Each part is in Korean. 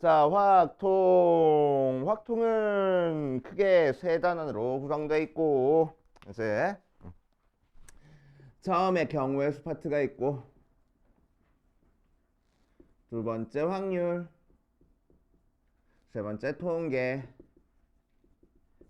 자, 확통. 확통은 크게 세 단원으로 구성되어 있고, 이제 처음에 경우의 수 파트가 있고, 두 번째 확률, 세 번째 통계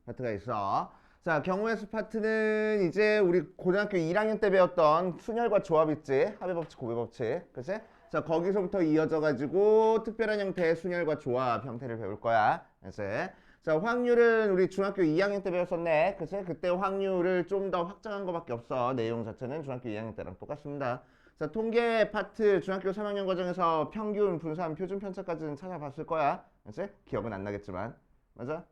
파트가 있어. 자, 경우의 수 파트는 이제 우리 고등학교 1학년 때 배웠던 순열과 조합 있지? 합의법칙, 고배법칙. 그치? 자, 거기서부터 이어져 가지고 특별한 형태의 순열과 조합 형태를 배울 거야. 이제 자, 확률은 우리 중학교 2학년 때 배웠었네. 그치? 그때 확률을 좀 더 확장한 거밖에 없어. 내용 자체는 중학교 2학년 때랑 똑같습니다. 자, 통계 파트 중학교 3학년 과정에서 평균, 분산, 표준 편차까지는 찾아봤을 거야. 그치? 기억은 안 나겠지만. 맞아?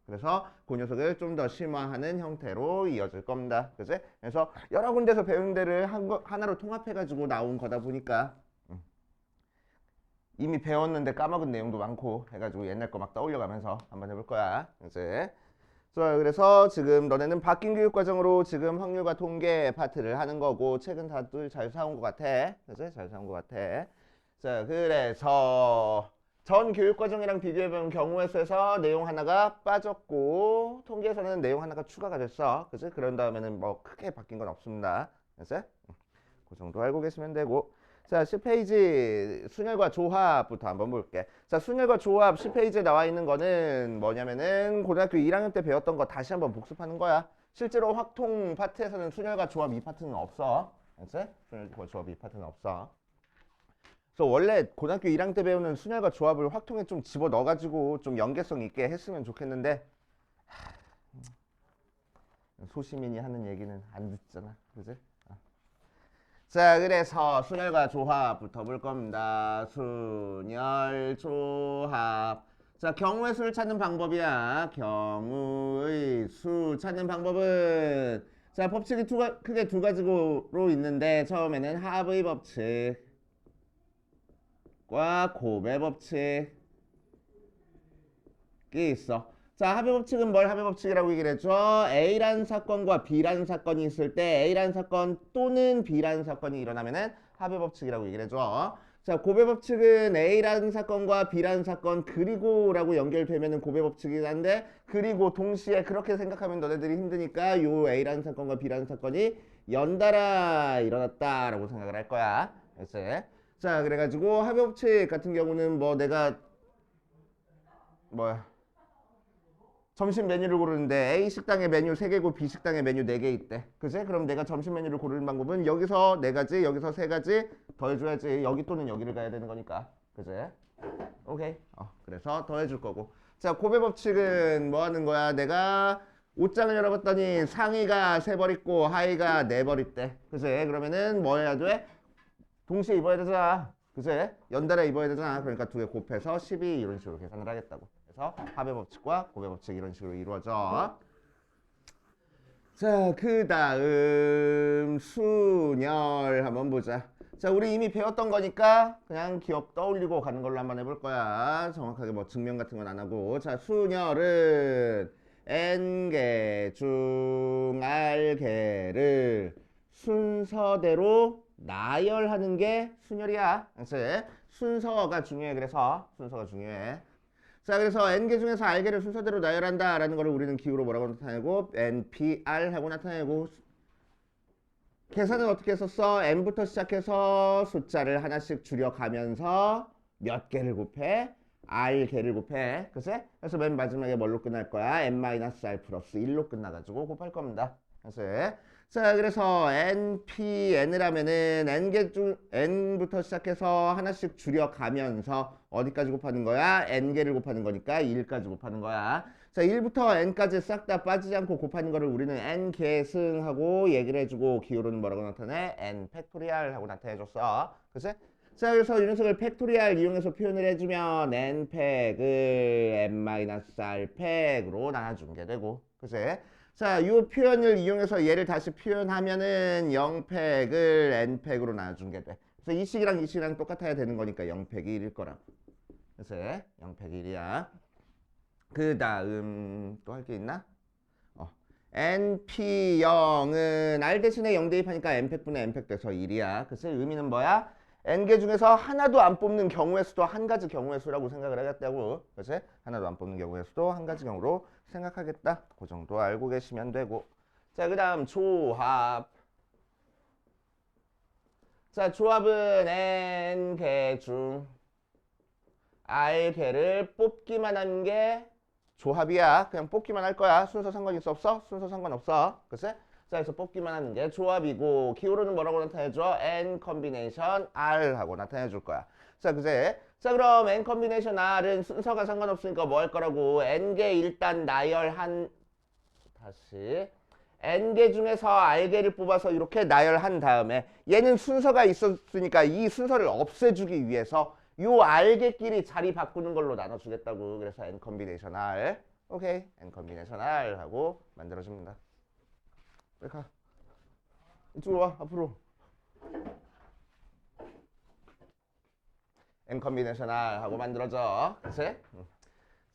그래서 그 녀석을 좀 더 심화하는 형태로 이어질 겁니다. 그치? 그래서 여러 군데서 배운 데를 하나로 통합해가지고 나온 거다 보니까 이미 배웠는데 까먹은 내용도 많고 해가지고 옛날 거 막 떠올려가면서 한번 해볼 거야. 이제 자, 그래서 지금 너네는 바뀐 교육과정으로 지금 확률과 통계 파트를 하는 거고 책은 다들 잘 사온 것 같아. 그치? 잘 사온 것 같아. 자, 그래서 전 교육과정이랑 비교해보면 경우의 수에서 내용 하나가 빠졌고 통계에서는 내용 하나가 추가가 됐어. 그치? 그런 다음에는 뭐 크게 바뀐 건 없습니다. 그치? 그 정도 알고 계시면 되고. 자, 10페이지 순열과 조합부터 한번 볼게. 자, 순열과 조합 10페이지에 나와 있는 거는 뭐냐면은 고등학교 1학년 때 배웠던 거 다시 한번 복습하는 거야. 실제로 확통 파트에서는 순열과 조합 이 파트는 없어. 그치? 순열과 조합 이 파트는 없어. 그래서 원래 고등학교 1학년 때 배우는 순열과 조합을 확통에 좀 집어 넣어가지고 좀 연계성 있게 했으면 좋겠는데 소시민이 하는 얘기는 안 듣잖아. 그지? 자, 그래서 순열과 조합부터 볼 겁니다. 순열, 조합. 자, 경우의 수를 찾는 방법이야. 경우의 수 찾는 방법은 자, 법칙이 크게 두 가지로 있는데 처음에는 합의 법칙과 고배 법칙이 있어. 자, 합의 법칙은 뭘 합의 법칙이라고 얘기를 했죠? A라는 사건과 B라는 사건이 있을 때 A라는 사건 또는 B라는 사건이 일어나면은 합의 법칙이라고 얘기를 해줘. 자, 고배 법칙은 A라는 사건과 B라는 사건 그리고라고 연결되면은 고배 법칙이긴 한데 그리고 동시에 그렇게 생각하면 너네들이 힘드니까 요 A라는 사건과 B라는 사건이 연달아 일어났다라고 생각을 할 거야. 그치? 자, 그래가지고 합의 법칙 같은 경우는 뭐 내가 뭐야 점심 메뉴를 고르는데 A 식당에 메뉴 3개고 B 식당에 메뉴 4개 있대. 그지? 그럼 내가 점심 메뉴를 고르는 방법은 여기서 4가지, 여기서 3가지 더해줘야지. 여기 또는 여기를 가야 되는 거니까. 그지? 오케이. 그래서 더해줄 거고. 자, 고배 법칙은 뭐 하는 거야? 내가 옷장을 열어봤더니 상의가 3벌 있고 하의가 4벌 있대. 그지? 그러면은 뭐 해야 돼? 동시에 입어야 되잖아. 그지? 연달아 입어야 되잖아. 그러니까 두 개 곱해서 12 이런 식으로 계산을 하겠다고. 그래서 합의 법칙과 고배 법칙 이런 식으로 이루어져. 자, 그 다음 순열 한번 보자. 자, 우리 이미 배웠던 거니까 그냥 기억 떠올리고 가는 걸로 한번 해볼 거야. 정확하게 뭐 증명 같은 건 안 하고. 자, 순열은 n개 중 r개를 순서대로 나열하는 게 순열이야. 그래서 순서가 중요해. 그래서 순서가 중요해. 자, 그래서 n개 중에서 r개를 순서대로 나열한다 라는 거를 우리는 기호로 뭐라고 나타내고 npr 하고 나타내고 계산은 어떻게 했었어? n부터 시작해서 숫자를 하나씩 줄여가면서 몇 개를 곱해? r개를 곱해. 그치? 그래서 맨 마지막에 뭘로 끝날 거야? n-r 플러스 1로 끝나가지고 곱할 겁니다. 그래서 자, 그래서 npn을 하면은 n부터 시작해서 하나씩 줄여가면서 어디까지 곱하는 거야? n개를 곱하는 거니까 1까지 곱하는 거야. 자, 1부터 n까지 싹 다 빠지지 않고 곱하는 거를 우리는 n계승하고 얘기를 해주고 기호로는 뭐라고 나타내? n 팩토리얼 하고 나타내줬어. 그치? 자, 그래서 이 녀석을 팩토리얼 이용해서 표현을 해주면 n팩을 n-r 팩으로 나눠주는 게 되고. 그치? 자, 이 표현을 이용해서 얘를 다시 표현하면은 0팩을 n팩으로 나눠준 게 돼. 그래서 이 식이랑 똑같아야 되는 거니까 0팩이 1일 거라고. 그래서 0팩이 1이야. 그 다음 또 할 게 있나? np0은 r 대신에 0 대입하니까 n팩분의 n팩 돼서 1이야. 그래서 의미는 뭐야? n개 중에서 하나도 안 뽑는 경우의 수도 한 가지 경우의 수라고 생각을 하겠다고. 그렇지? 하나도 안 뽑는 경우의 수도 한 가지 경우로 생각하겠다. 그 정도 알고 계시면 되고. 자, 그 다음 조합. 자, 조합은 n개 중 r개를 뽑기만 한 게 조합이야. 그냥 뽑기만 할 거야. 순서 상관 있어 없어? 순서 상관없어. 그치? 자, 그래서 뽑기만 하는 게 조합이고 기호로는 뭐라고 나타내줘? n 컨비네이션 r 하고 나타내 줄 거야. 자, 그제? 자, 그럼 n 컨비네이션 r은 순서가 상관없으니까 뭐 할 거라고? n개 일단 나열한 다시 n개 중에서 r개를 뽑아서 이렇게 나열한 다음에 얘는 순서가 있었으니까 이 순서를 없애주기 위해서 요 r개끼리 자리 바꾸는 걸로 나눠주겠다고. 그래서 n 컨비네이션 r. 오케이. n 컨비네이션 r 하고 만들어줍니다. 빨리 가. 이쪽으로 와. 앞으로. n 컨비네이션 r 하고 만들어져. 그치?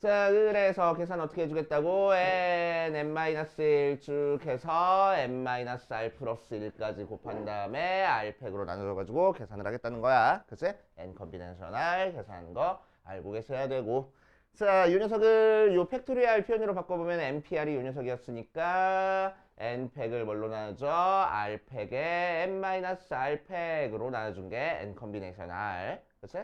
자, 그래서 계산 어떻게 해주겠다고? n-1 쭉 해서 n-r 플러스 1까지 곱한 다음에 r팩으로 나눠줘가지고 계산을 하겠다는 거야. 그치? n 컨비네이션 r 계산하는 거 알고 계셔야 되고. 자, 이 녀석을 요 팩토리얼 표현으로 바꿔보면 npr이 요 녀석이었으니까 n팩을 뭘로 나눠줘? r팩에 n-r팩으로 나눠준 게 n 컨비네이션 r. 그치?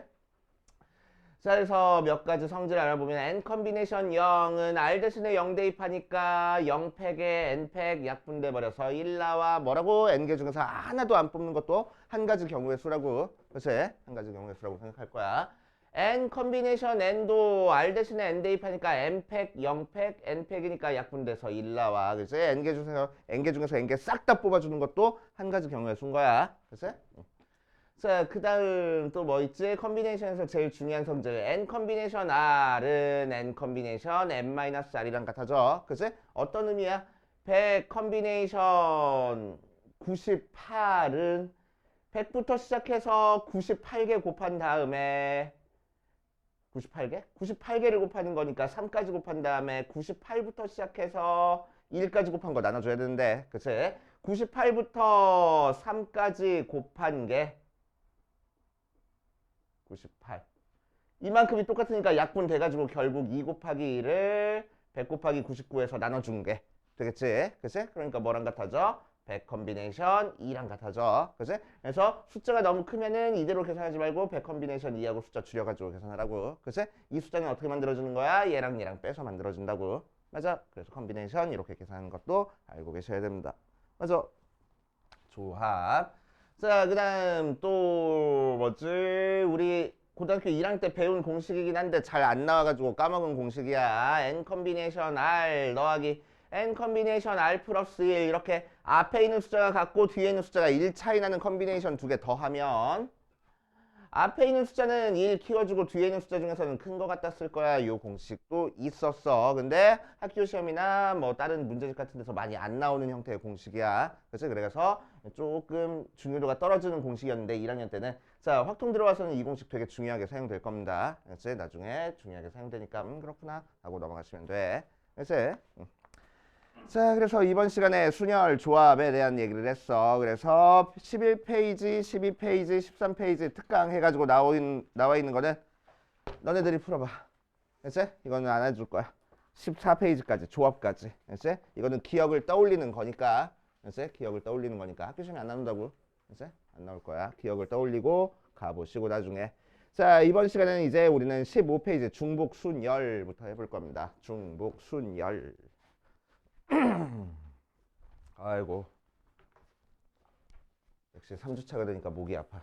자, 그래서 몇 가지 성질 알아보면 n 컨비네이션 0은 r 대신에 0 대입하니까 0팩에 n팩 약분돼 버려서 1 나와. 뭐라고? n개 중에서 하나도 안 뽑는 것도 한 가지 경우의 수라고. 그렇지? 한 가지 경우의 수라고 생각할 거야. n 컨비네이션 n도 r 대신에 n 대입하니까 n팩, 0팩, n팩이니까 약분돼서 1 나와. 그렇지? n개 중에서 n개 싹 다 뽑아주는 것도 한 가지 경우의 수인 거야. 그렇지? 자, 그 다음 또 뭐 있지? 컨비네이션에서 제일 중요한 성질 n 컨비네이션 r은 n 컨비네이션 n-r이랑 같아져. 그치? 어떤 의미야? 100 컨비네이션 98은 100부터 시작해서 98개 곱한 다음에 98개? 98개를 곱하는 거니까 3까지 곱한 다음에 98부터 시작해서 1까지 곱한 거 나눠줘야 되는데, 그치? 98부터 3까지 곱한 게 98. 이만큼이 똑같으니까 약분 돼가지고 결국 2 곱하기 1을 100 곱하기 99에서 나눠준 게 되겠지? 그치? 그러니까 뭐랑 같아져? 100 컨비네이션 2랑 같아져. 그치? 그래서 숫자가 너무 크면은 이대로 계산하지 말고 100 컨비네이션 2하고 숫자 줄여가지고 계산하라고. 그치? 이 숫자는 어떻게 만들어주는 거야? 얘랑 얘랑 빼서 만들어준다고. 맞아? 그래서 컨비네이션 이렇게 계산하는 것도 알고 계셔야 됩니다. 맞아? 조합. 자, 그 다음 또 뭐지? 우리 고등학교 1학년 때 배운 공식이긴 한데 잘 안 나와가지고 까먹은 공식이야. n 컨비네이션 r 더하기 n 컨비네이션 r 플러스 1 이렇게 앞에 있는 숫자가 같고 뒤에 있는 숫자가 1 차이 나는 컨비네이션 두 개 더하면 앞에 있는 숫자는 1 키워주고 뒤에 있는 숫자 중에서는 큰 거 갖다 쓸 거야. 이 공식도 있었어. 근데 학교 시험이나 뭐 다른 문제집 같은 데서 많이 안 나오는 형태의 공식이야. 그치? 그래서 조금 중요도가 떨어지는 공식이었는데 1학년 때는 자, 확통 들어와서는 이 공식 되게 중요하게 사용될 겁니다. 그치? 나중에 중요하게 사용되니까 그렇구나 하고 넘어가시면 돼. 그치? 자, 그래서 이번 시간에 순열 조합에 대한 얘기를 했어. 그래서 11페이지, 12페이지, 13페이지 특강 해가지고 나와 있는 거는 너네들이 풀어봐. 그치? 이거는 안 해줄 거야. 14페이지까지, 조합까지. 그치? 이거는 기억을 떠올리는 거니까. 그치? 기억을 떠올리는 거니까. 학교 시험에 안 나온다고. 그치? 안 나올 거야. 기억을 떠올리고 가보시고 나중에. 자, 이번 시간에는 이제 우리는 15페이지 중복순열부터 해볼 겁니다. 중복순열. 아이고, 역시 3주차가 되니까 목이 아파.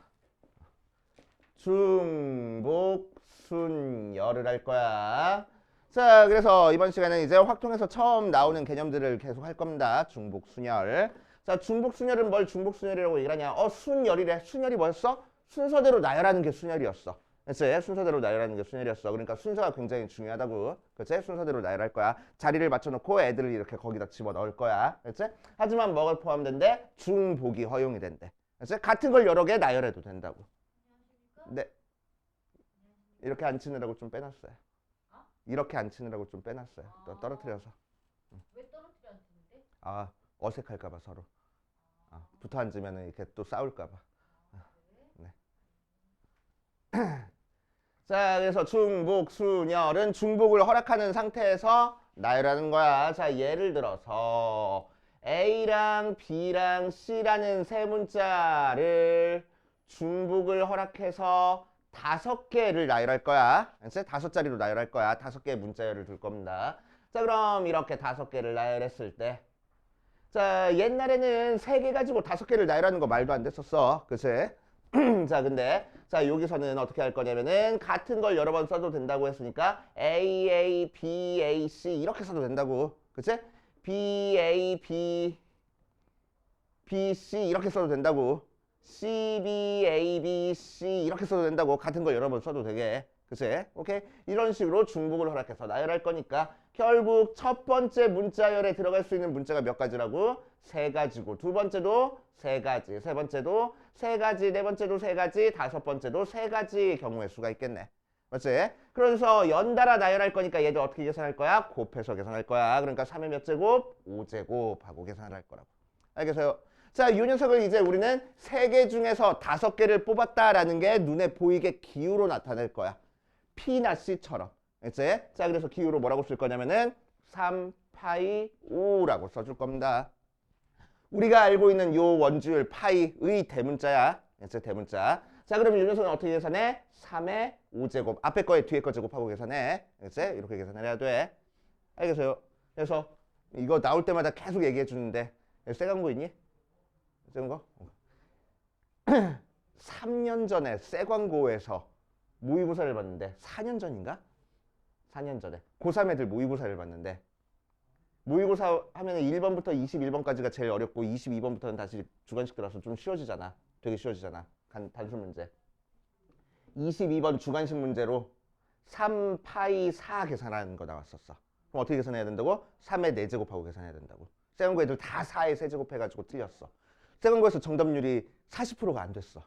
중복순열을 할 거야. 자, 그래서 이번 시간은 이제 확통에서 처음 나오는 개념들을 계속 할 겁니다. 중복순열. 자, 중복순열은 뭘 중복순열이라고 얘기를 하냐? 순열이래. 순열이 뭐였어? 순서대로 나열하는 게 순열이었어. 그치? 순서대로 나열하는 게 순열이었어. 그러니까 순서가 굉장히 중요하다고. 그치? 순서대로 나열할 거야. 자리를 맞춰놓고 애들을 이렇게 거기다 집어넣을 거야. 그치? 하지만 뭐가 포함된대? 중복이 허용이 된대. 그치? 같은 걸 여러 개 나열해도 된다고. 네. 이렇게 안 치느라고 좀 빼놨어요. 이렇게 안 치느라고 좀 빼놨어요. 또 떨어뜨려서. 왜 떨어뜨렸는데? 아, 어색할까봐 서로. 붙어 앉으면 이렇게 또 싸울까봐. 네. 자, 그래서 중복, 순열은 중복을 허락하는 상태에서 나열하는 거야. 자, 예를 들어서 A랑 B랑 C라는 세 문자를 중복을 허락해서 5개를 나열할 거야. 이제 5자리로 나열할 거야. 5개의 문자열을 둘 겁니다. 자, 그럼 이렇게 5개를 나열했을 때 자, 옛날에는 3개 가지고 5개를 나열하는 거 말도 안 됐었어. 그치? 자, 근데 자, 여기서는 어떻게 할 거냐면은 같은 걸 여러 번 써도 된다고 했으니까 A, A, B, A, C 이렇게 써도 된다고. 그치? B, A, B, B, C 이렇게 써도 된다고. C, B, A, B, C 이렇게 써도 된다고. 같은 걸 여러 번 써도 되게. 그치? 오케이? 이런 식으로 중복을 허락해서 나열할 거니까 결국 첫 번째 문자열에 들어갈 수 있는 문자가 몇 가지라고? 3가지고 두 번째도 3가지, 세 번째도 3가지, 네 번째도 3가지, 다섯 번째도 3가지 경우의 수가 있겠네. 맞지? 그래서 연달아 나열할 거니까 얘들 어떻게 계산할 거야? 곱해서 계산할 거야. 그러니까 3의 몇 제곱? 5제곱 하고 계산을 할 거라고. 알겠어요? 자, 이 녀석을 이제 우리는 3개 중에서 5개를 뽑았다라는 게 눈에 보이게 기호로 나타낼 거야. P나 C처럼. 알겠지? 자, 그래서 기호로 뭐라고 쓸 거냐면은 3파이 5라고 써줄 겁니다. 우리가 알고 있는 요 원주율 파이의 대문자야. 알겠지? 대문자. 자, 그럼 이 녀석은 어떻게 계산해? 3의 5제곱. 앞에 거에 뒤에 거 제곱하고 계산해. 알겠지? 이렇게 계산을 해야 돼. 알겠어요? 그래서 이거 나올 때마다 계속 얘기해 주는데 새 광고 있니? 새 광고? 3년 전에 새 광고에서 모의고사를 봤는데 4년 전인가? 4년 전에 고3 애들 모의고사를 봤는데 모의고사 하면 1번부터 21번까지가 제일 어렵고 22번부터는 다시 주관식 들어서 좀 쉬워지잖아. 되게 쉬워지잖아. 단순 문제. 22번 주관식 문제로 3파이 4 계산하는 거 나왔었어. 그럼 어떻게 계산해야 된다고? 3의 4제곱하고 계산해야 된다고. 세5고 애들 다 4의 세제곱 해가지고 틀렸어. 세5고에서 정답률이 40%가 안 됐어.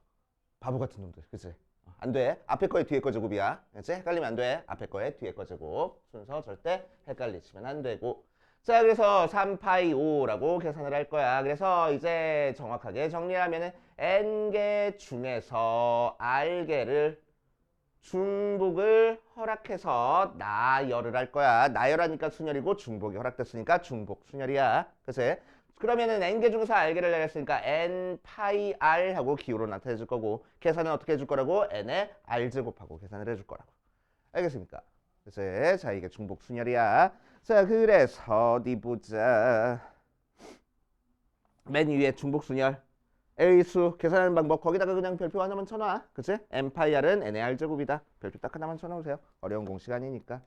바보 같은 놈들. 그치? 안 돼. 앞에 거에 뒤에 거 제곱이야. 그치? 헷갈리면 안 돼. 앞에 거에 뒤에 거 제곱. 순서 절대 헷갈리시면 안 되고. 자, 그래서 3파이 5라고 계산을 할 거야. 그래서 이제 정확하게 정리하면은 n개 중에서 r개를 중복을 허락해서 나열을 할 거야. 나열하니까 순열이고 중복이 허락됐으니까 중복 순열이야. 그치? 그러면은 n개 중에서 r개를 내렸으니까 n 파이 r 하고 기호로 나타내 줄 거고 계산은 어떻게 해줄 거라고? n의 r제곱하고 계산을 해줄 거라고. 알겠습니까? 그치? 자, 이게 중복 순열이야. 자, 그래서 어디 보자. 맨 위에 중복 순열 A수 계산하는 방법 거기다가 그냥 별표 하나만 쳐놔. 그치? n 파이 r은 n의 r제곱이다. 별표 딱 하나만 쳐놓으세요. 어려운 공식 아니니까.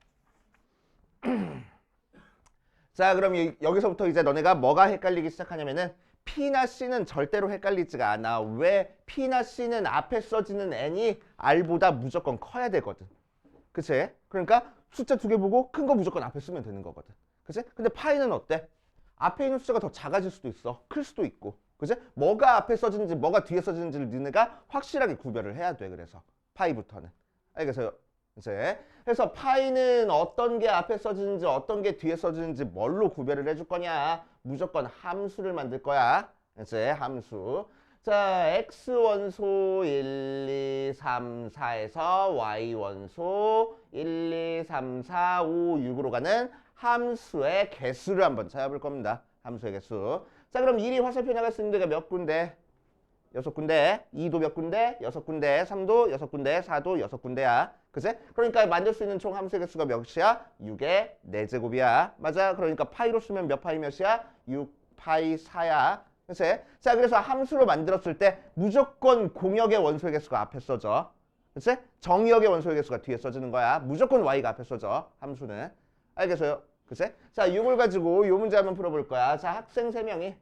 자, 그럼 여기서부터 이제 너네가 뭐가 헷갈리기 시작하냐면은 P나 C는 절대로 헷갈리지가 않아. 왜? P나 C는 앞에 써지는 n이 r보다 무조건 커야 되거든. 그치? 그러니까 숫자 2개 보고 큰 거 무조건 앞에 쓰면 되는 거거든. 그치? 근데 파이는 어때? 앞에 있는 숫자가 더 작아질 수도 있어. 클 수도 있고. 그치? 뭐가 앞에 써지는지 뭐가 뒤에 써지는지를 너네가 확실하게 구별을 해야 돼. 그래서 파이부터는. 알겠어요? 이제 그래서 파이는 어떤 게 앞에 써지는지 어떤 게 뒤에 써지는지 뭘로 구별을 해줄 거냐? 무조건 함수를 만들 거야. 이제 함수. 자, x원소 1, 2, 3, 4에서 y원소 1, 2, 3, 4, 5, 6으로 가는 함수의 개수를 한번 찾아볼 겁니다. 함수의 개수. 자, 그럼 1이 화살표 나갈 수 있는 데가 몇 군데? 6군데. 2도 몇 군데? 6군데. 3도 6군데. 4도 6군데야. 그치? 그러니까 만들 수 있는 총 함수의 개수가 몇이야? 6의 4제곱이야. 맞아? 그러니까 파이로 쓰면 몇 파이 몇이야? 6파이 4야. 그치? 자, 그래서 함수로 만들었을 때 무조건 공역의 원소의 개수가 앞에 써져. 그치? 정역의 원소의 개수가 뒤에 써지는 거야. 무조건 y가 앞에 써져. 함수는. 알겠어요? 그치? 자, 이걸 가지고 이 문제 한번 풀어볼 거야. 자, 학생 3명이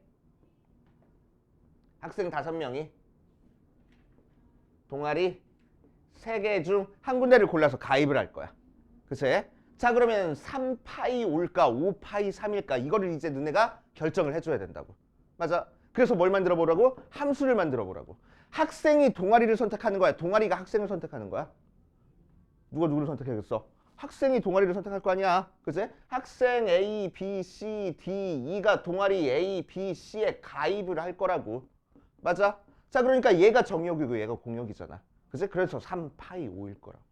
학생 5명이 동아리 3개 중 한 군데를 골라서 가입을 할 거야. 그치? 자, 그러면 3파이 올까 5파이 3일까 이거를 이제 너네가 결정을 해줘야 된다고. 맞아? 그래서 뭘 만들어 보라고? 함수를 만들어 보라고. 학생이 동아리를 선택하는 거야? 동아리가 학생을 선택하는 거야? 누가 누구를 선택하겠어? 학생이 동아리를 선택할 거 아니야. 그치? 학생 A, B, C, D, E가 동아리 A, B, C에 가입을 할 거라고. 맞아? 자, 그러니까 얘가 정역이고 얘가 공역이잖아. 그치? 그래서 3파이 5일 거라고.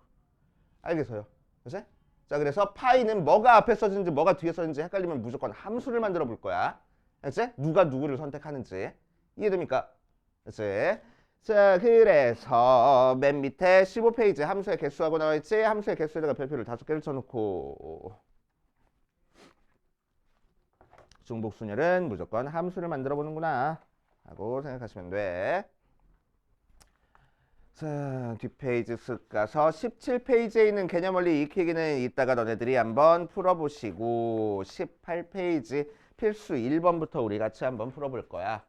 알겠어요? 그치? 자, 그래서 파이는 뭐가 앞에 써진지 뭐가 뒤에 써진지 헷갈리면 무조건 함수를 만들어 볼 거야. 그치? 누가 누구를 선택하는지. 이해됩니까? 그치? 자, 그래서 맨 밑에 15페이지 함수의 개수하고 나와있지? 함수의 개수에다가 별표를 5개를 쳐놓고 중복순열은 무조건 함수를 만들어 보는구나 하고 생각하시면 돼. 자, 뒷페이지 쓱 가서 17페이지에 있는 개념 원리 익히기는 이따가 너네들이 한번 풀어보시고 18페이지 필수 1번부터 우리 같이 한번 풀어볼 거야.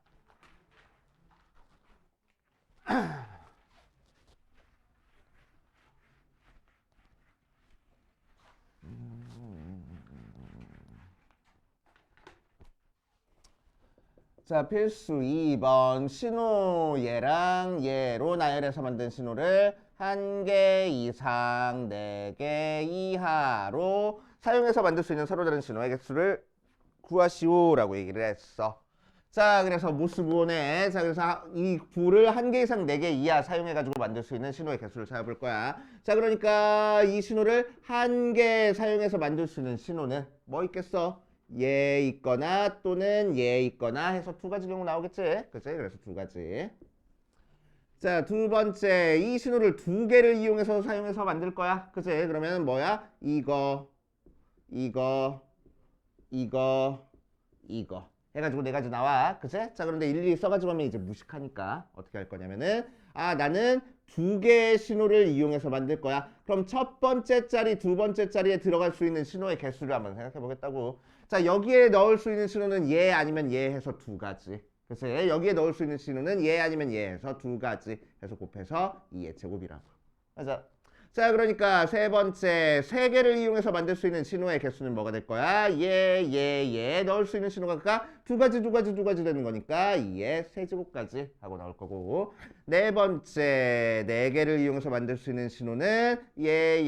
자, 필수 2번 신호 얘랑 얘로 나열해서 만든 신호를 1개 이상 4개 이하로 사용해서 만들 수 있는 서로 다른 신호의 개수를 구하시오라고 얘기를 했어. 자, 그래서 모스부호네. 자, 그래서 이 부를 1개 이상 4개 이하 사용해가지고 만들 수 있는 신호의 개수를 찾아볼 거야. 자, 그러니까 이 신호를 1개 사용해서 만들 수 있는 신호는 뭐 있겠어? 얘 있거나 또는 얘 있거나 해서 2가지 경우 나오겠지? 그치? 그래서 2가지. 자, 두 번째 이 신호를 2개를 이용해서 사용해서 만들 거야. 그치? 그러면 뭐야? 이거 해가지고 4가지 나와. 그치? 자, 그런데 일일이 써가지고 하면 이제 무식하니까 어떻게 할 거냐면은 나는 2개의 신호를 이용해서 만들 거야. 그럼 첫 번째 자리, 두 번째 자리에 들어갈 수 있는 신호의 개수를 한번 생각해 보겠다고. 자, 여기에 넣을 수 있는 신호는 얘 아니면 얘 해서 2가지. 그래서 여기에 넣을 수 있는 신호는 얘 아니면 얘 해서 2가지 해서 곱해서 2의 제곱이라고. 맞아. 자, 그러니까 세 번째 3개를 이용해서 만들 수 있는 신호의 개수는 뭐가 될 거야? 얘 넣을 수 있는 신호가 2가지 되는 거니까 2의 세제곱까지 하고 나올 거고, 네 번째 4개를 이용해서 만들 수 있는 신호는 얘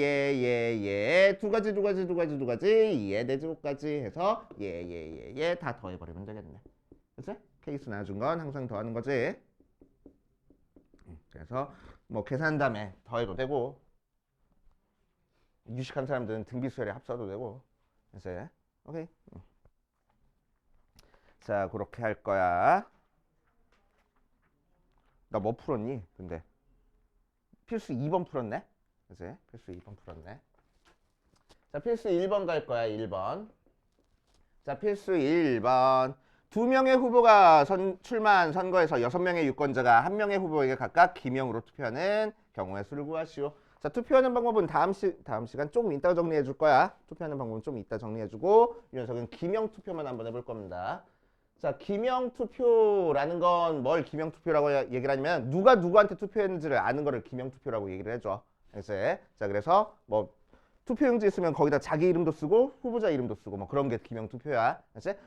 2가지 2의 4제곱까지 해서 얘 다 더해버리면 되겠네. 그치? 케이스 나와준 건 항상 더하는 거지. 그래서 뭐 계산 다음에 더해도 되고, 유식한 사람들은 등비수열에 합쳐도 되고. 그래서 오케이. 자, 그렇게 할 거야. 나 뭐 풀었니? 근데 필수 2번 풀었네. 그치? 필수 2번 풀었네. 자, 필수 1번 갈 거야. 1번. 자, 필수 1번. 2명의 후보가 출마한 선거에서 6명의 유권자가 1명의 후보에게 각각 기명으로 투표하는 경우의 수를 구하시오. 자, 투표하는 방법은 다음 시간 조금 이따 정리해 줄 거야. 투표하는 방법은 좀 이따 정리해 주고, 이 녀석은 기명 투표만 한번 해볼 겁니다. 자, 기명 투표라는 건 뭘 기명 투표라고 얘기를 하냐면 누가 누구한테 투표했는지를 아는 거를 기명 투표라고 얘기를 해줘. 그래서 뭐 투표용지 있으면 거기다 자기 이름도 쓰고 후보자 이름도 쓰고 뭐 그런 게 기명 투표야.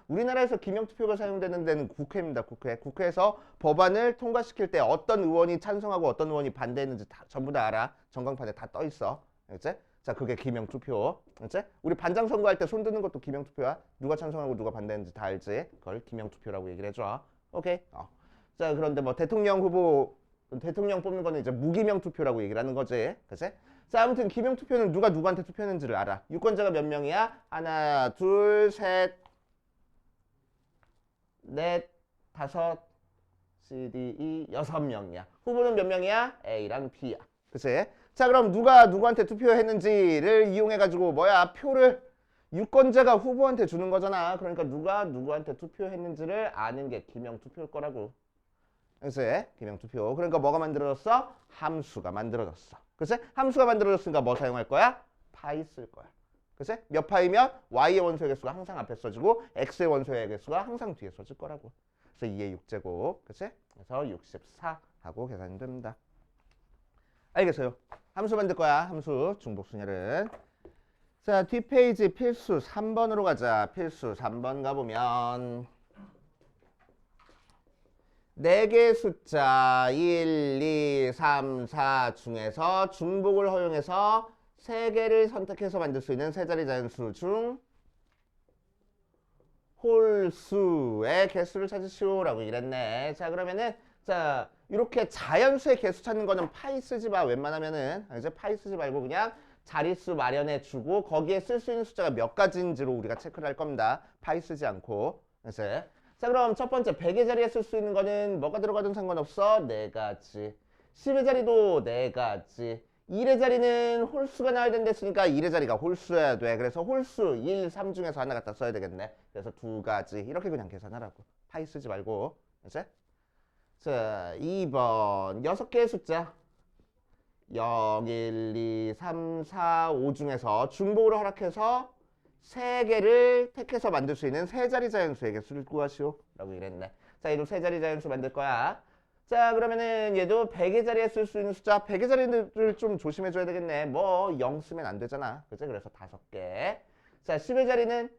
우리나라에서 기명 투표가 사용되는 데는 국회입니다. 국회에서 법안을 통과시킬 때 어떤 의원이 찬성하고 어떤 의원이 반대했는지 전부 다 알아. 전광판에 다 떠 있어. 자, 그게 기명 투표. 우리 반장 선거할 때 손 드는 것도 기명 투표야. 누가 찬성하고 누가 반대했는지 다 알지. 그걸 기명 투표라고 얘기를 해줘. 오케이. 자, 그런데 뭐 대통령 뽑는 거는 이제 무기명 투표라고 얘기를 하는 거지. 그치? 자, 아무튼 기명 투표는 누가 누구한테 투표했는지를 알아. 유권자가 몇 명이야? 하나, 둘, 셋, 넷, 다섯, CD, 6명이야. 후보는 몇 명이야? A랑 B야. 그치? 자, 그럼 누가 누구한테 투표했는지를 이용해가지고 표를 유권자가 후보한테 주는 거잖아. 그러니까 누가 누구한테 투표했는지를 아는 게 기명 투표일 거라고. 그치? 기명 투표. 그러니까 뭐가 만들어졌어? 함수가 만들어졌어. 그치? 함수가 만들어졌으니까 뭐 사용할 거야? 파이 쓸 거야. 그치? 몇 파이면 y의 원소의 개수가 항상 앞에 써지고 x의 원소의 개수가 항상 뒤에 써질 거라고. 그래서 2의 6제곱. 그치? 그래서 64 하고 계산이 됩니다. 알겠어요? 함수 만들 거야. 함수 중복순열은. 자, 뒷페이지 필수 3번으로 가자. 필수 3번 가보면 4개의 숫자 1, 2, 3, 4 중에서 중복을 허용해서 3개를 선택해서 만들 수 있는 세자리 자연수 중 홀수의 개수를 찾으시오 라고 얘기를 했네. 자, 그러면은 자, 이렇게 자연수의 개수 찾는 거는 파이 쓰지 마. 웬만하면은 이제 파이 쓰지 말고 그냥 자릿수 마련해 주고 거기에 쓸 수 있는 숫자가 몇 가지인지로 우리가 체크를 할 겁니다. 파이 쓰지 않고. 이제 자, 그럼 첫 번째 100의 자리에 쓸 수 있는 거는 뭐가 들어가든 상관없어. 네 가지. 10의 자리도 네 가지. 1의 자리는 홀수가 나와야 된다 했으니까 1의 자리가 홀수여야 돼. 그래서 홀수 1, 3 중에서 하나 갖다 써야 되겠네. 그래서 두 가지. 이렇게 그냥 계산하라고. 파이 쓰지 말고. 이제 자, 2번 6개의 숫자 0, 1, 2, 3, 4, 5 중에서 중복으로 허락해서 3개를 택해서 만들 수 있는 세 자리 자연수의 개수를 구하시오 라고 이랬네. 자, 얘도 세 자리 자연수 만들 거야. 자, 그러면은 얘도 100의 자리에 쓸 수 있는 숫자 100의 자리를 좀 조심해 줘야 되겠네. 뭐 0 쓰면 안 되잖아. 그치? 그래서 5개. 자, 10의 자리는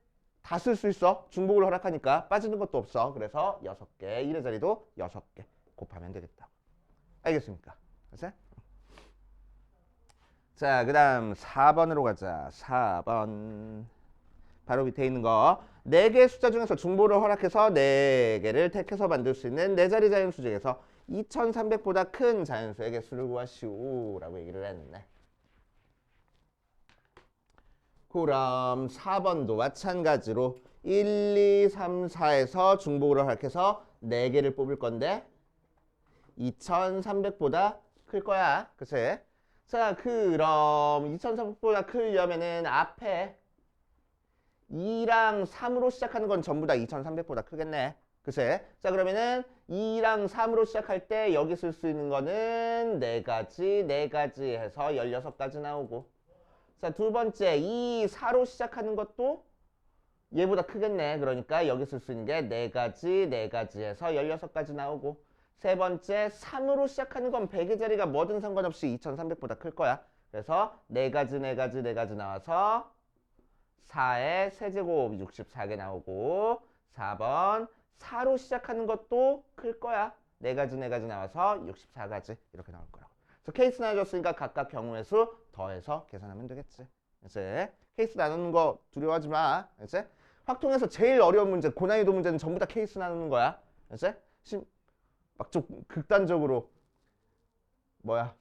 다 쓸 수 있어. 중복을 허락하니까 빠지는 것도 없어. 그래서 6개. 1의 자리도 6개 곱하면 되겠다. 알겠습니까? 그치? 자, 그 다음 4번으로 가자. 4번. 바로 밑에 있는 거. 4개의 숫자 중에서 중복을 허락해서 4개를 택해서 만들 수 있는 4자리 자연수 중에서 2300보다 큰 자연수의 개수를 구하시오 라고 얘기를 했네. 그럼 4번도 마찬가지로 1, 2, 3, 4에서 중복을 허락해서 4개를 뽑을 건데 2300보다 클 거야. 그치? 자, 그럼 2300보다 크려면은 앞에 2랑 3으로 시작하는 건 전부 다 2300보다 크겠네. 그치? 자, 그러면은 2랑 3으로 시작할 때 여기 쓸 수 있는 거는 4가지 해서 16가지 나오고. 자, 두 번째 2, 4로 시작하는 것도 얘보다 크겠네. 그러니까 여기 쓸 수 있는 게 4가지 해서 16가지 나오고. 세 번째 3으로 시작하는 건 100의 자리가 뭐든 상관없이 2300보다 클 거야. 그래서 4가지 나와서 4의 세제곱 64개 나오고 4번 4로 시작하는 것도 클 거야. 4가지 나와서 64가지 이렇게 나올 거라고. 그래서 케이스 나눠줬으니까 각각 경우의 수 더해서 계산하면 되겠지. 이제 케이스 나누는 거 두려워하지 마. 이제 확통에서 제일 어려운 문제, 고난이도 문제는 전부 다 케이스 나누는 거야. 이제 막 좀 극단적으로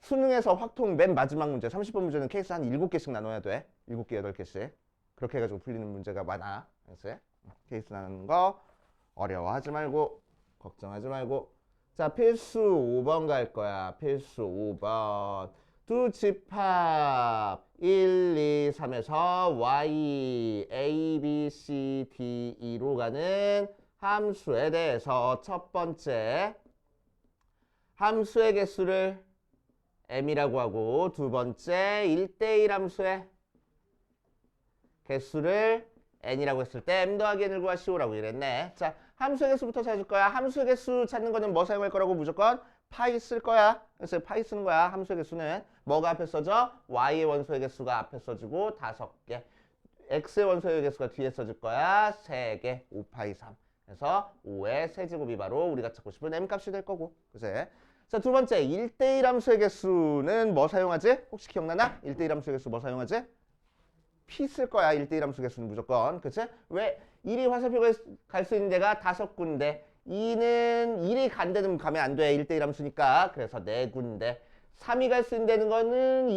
수능에서 확통 맨 마지막 문제 30번 문제는 케이스 한 7개씩 나눠야 돼. 7개, 8개씩. 그렇게 해가지고 풀리는 문제가 많아. 그래서 케이스 나누는 거 어려워하지 말고 걱정하지 말고. 자, 필수 5번 갈 거야. 필수 5번. 두 집합 1, 2, 3에서 y, a, b, c, d, e로 가는 함수에 대해서 첫 번째 함수의 개수를 m이라고 하고 두 번째 1대1 함수의 개수를 n이라고 했을 때 m 더하기 n을 구하시오라고 이랬네. 자, 함수의 개수부터 찾을 거야. 함수의 개수 찾는 거는 뭐 사용할 거라고? 무조건 파이 쓸 거야. 그래서 파이 쓰는 거야. 함수의 개수는 뭐가 앞에 써져? y의 원소의 개수가 앞에 써지고 5개. x의 원소의 개수가 뒤에 써질 거야. 3개. 5파이 3. 그래서 5의 세제곱이 바로 우리가 찾고 싶은 m 값이 될 거고. 그치? 자, 두 번째 1대1 함수의 개수는 뭐 사용하지? 혹시 기억나나? 1대1 함수의 개수 뭐 사용하지? P 쓸 거야. 1대1 함수 개수는 무조건. 그치? 왜? 1이 화살표가 갈 수 있는 데가 5군데. 2는 1이 간 데는 가면 안 돼. 1대1 함수니까. 그래서 4군데. 3이 갈 수 있는 데는 거는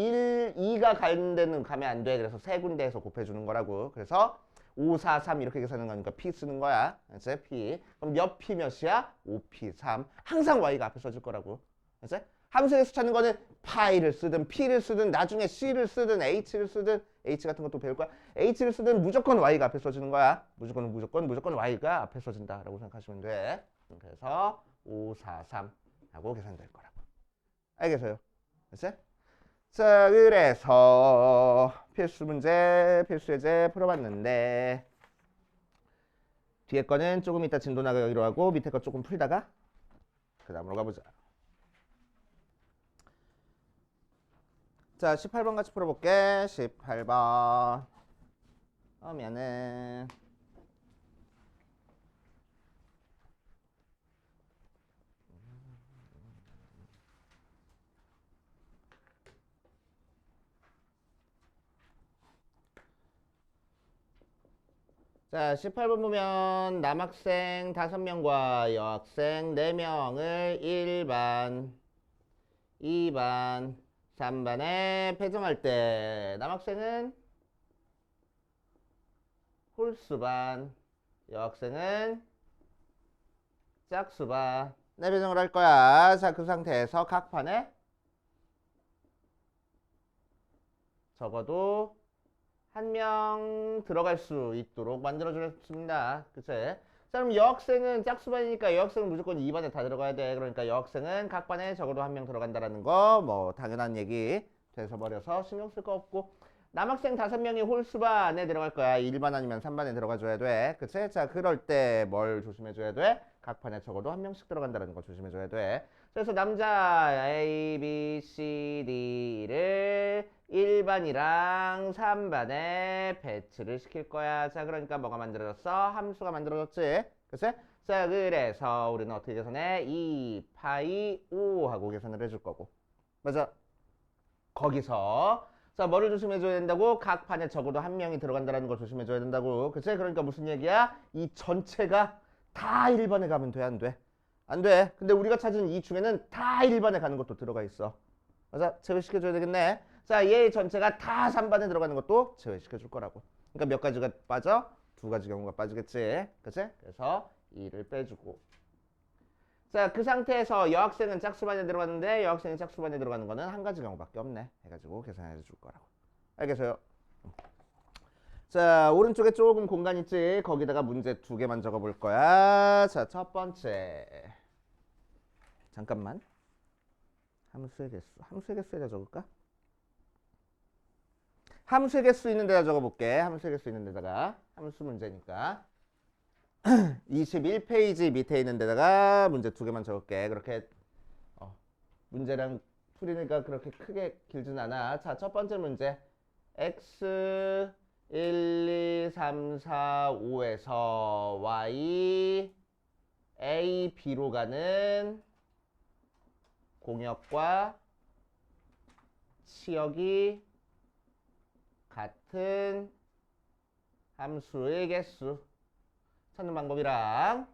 2가 가는 데는 가면 안 돼. 그래서 3군데에서 곱해주는 거라고. 그래서 5, 4, 3 이렇게 계산하는 거니까 P 쓰는 거야. 그치? P. 그럼 몇 P 몇이야? 5P 3. 항상 Y가 앞에 써질 거라고. 그치? 함수 개수 찾는 거는 파이를 쓰든 P를 쓰든 나중에 C를 쓰든 H를 쓰든 H 같은 것도 배울 거야. H를 쓰든 무조건 Y가 앞에 써지는 거야. 무조건 Y가 앞에 써진다라고 생각하시면 돼. 그래서 5, 4, 3 하고 계산될 거라고. 알겠어요? 그치? 자, 그래서 필수 문제, 필수 예제 풀어봤는데 뒤에 거는 조금 이따 진도 나가기로 하고 밑에 거 조금 풀다가 그 다음으로 가보자. 자, 18번 같이 풀어볼게. 18번 하면은 자, 18번 보면 남학생 5명과 여학생 4명을 1반, 2반, 3반에 배정할 때 남학생은 홀수반, 여학생은 짝수반 네 배정을 할 거야. 자, 그 상태에서 각 판에 적어도 한 명 들어갈 수 있도록 만들어주겠습니다. 그치? 자, 그럼 여학생은 짝수반이니까 여학생은 무조건 2반에 다 들어가야 돼. 그러니까 여학생은 각 반에 적어도 한 명 들어간다라는 거 뭐 당연한 얘기 돼서 버려서 신경 쓸 거 없고, 남학생 5명이 홀수반 안에 들어갈 거야. 1반 아니면 3반에 들어가줘야 돼. 그치? 자, 그럴 때 뭘 조심해줘야 돼? 각 판에 적어도 한 명씩 들어간다는 거 조심해줘야 돼. 그래서 남자 A, B, C, D를 1반이랑 3반에 배치를 시킬 거야. 자, 그러니까 뭐가 만들어졌어? 함수가 만들어졌지? 그치? 자, 그래서 우리는 어떻게 계산해? 2 파이 5 하고 계산을 해줄 거고. 맞아. 거기서 자, 뭐를 조심해줘야 된다고? 각 판에 적어도 한 명이 들어간다는 걸 조심해줘야 된다고. 그치? 그러니까 무슨 얘기야? 이 전체가 다 1반에 가면 돼, 안 돼? 안 돼. 근데 우리가 찾은 이 중에는 다 1반에 가는 것도 들어가 있어. 맞아? 제외시켜줘야 되겠네. 자, 얘 전체가 다 3반에 들어가는 것도 제외시켜줄 거라고. 그러니까 몇 가지가 빠져? 2가지 경우가 빠지겠지. 그치? 그래서 2를 빼주고. 자, 그 상태에서 여학생은 짝수반에 들어갔는데 여학생이 짝수반에 들어가는 거는 한 가지 경우밖에 없네. 해가지고 계산해 줄 거라고. 알겠어요? 자, 오른쪽에 조금 공간 있지? 거기다가 문제 2개만 적어볼 거야. 자, 첫 번째. 잠깐만. 함수의 개수. 함수의 개수에다 적을까? 함수의 개수 있는 데다 적어볼게. 함수의 개수 있는 데다가. 함수 문제니까. 21페이지 밑에 있는 데다가 문제 2개만 적을게. 그렇게 문제랑 풀이니까 그렇게 크게 길진 않아. 자, 첫 번째 문제. x 1, 2, 3, 4, 5에서 y a, b로 가는 공역과 치역이 같은 함수의 개수 찾는 방법이랑,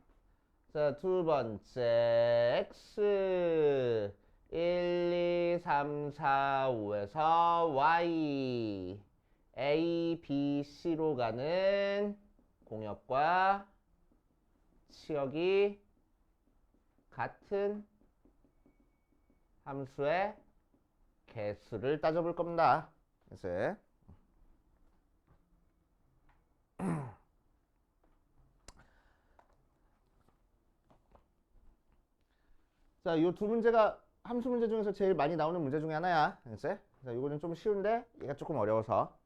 자, 두 번째 x 1, 2, 3, 4, 5에서 y a, b, c로 가는 공역과 치역이 같은 함수의 개수를 따져볼 겁니다. 그래서 자, 이 두 문제가 함수 문제 중에서 제일 많이 나오는 문제 중에 하나야. 알겠지? 자, 이거는 좀 쉬운데 얘가 조금 어려워서.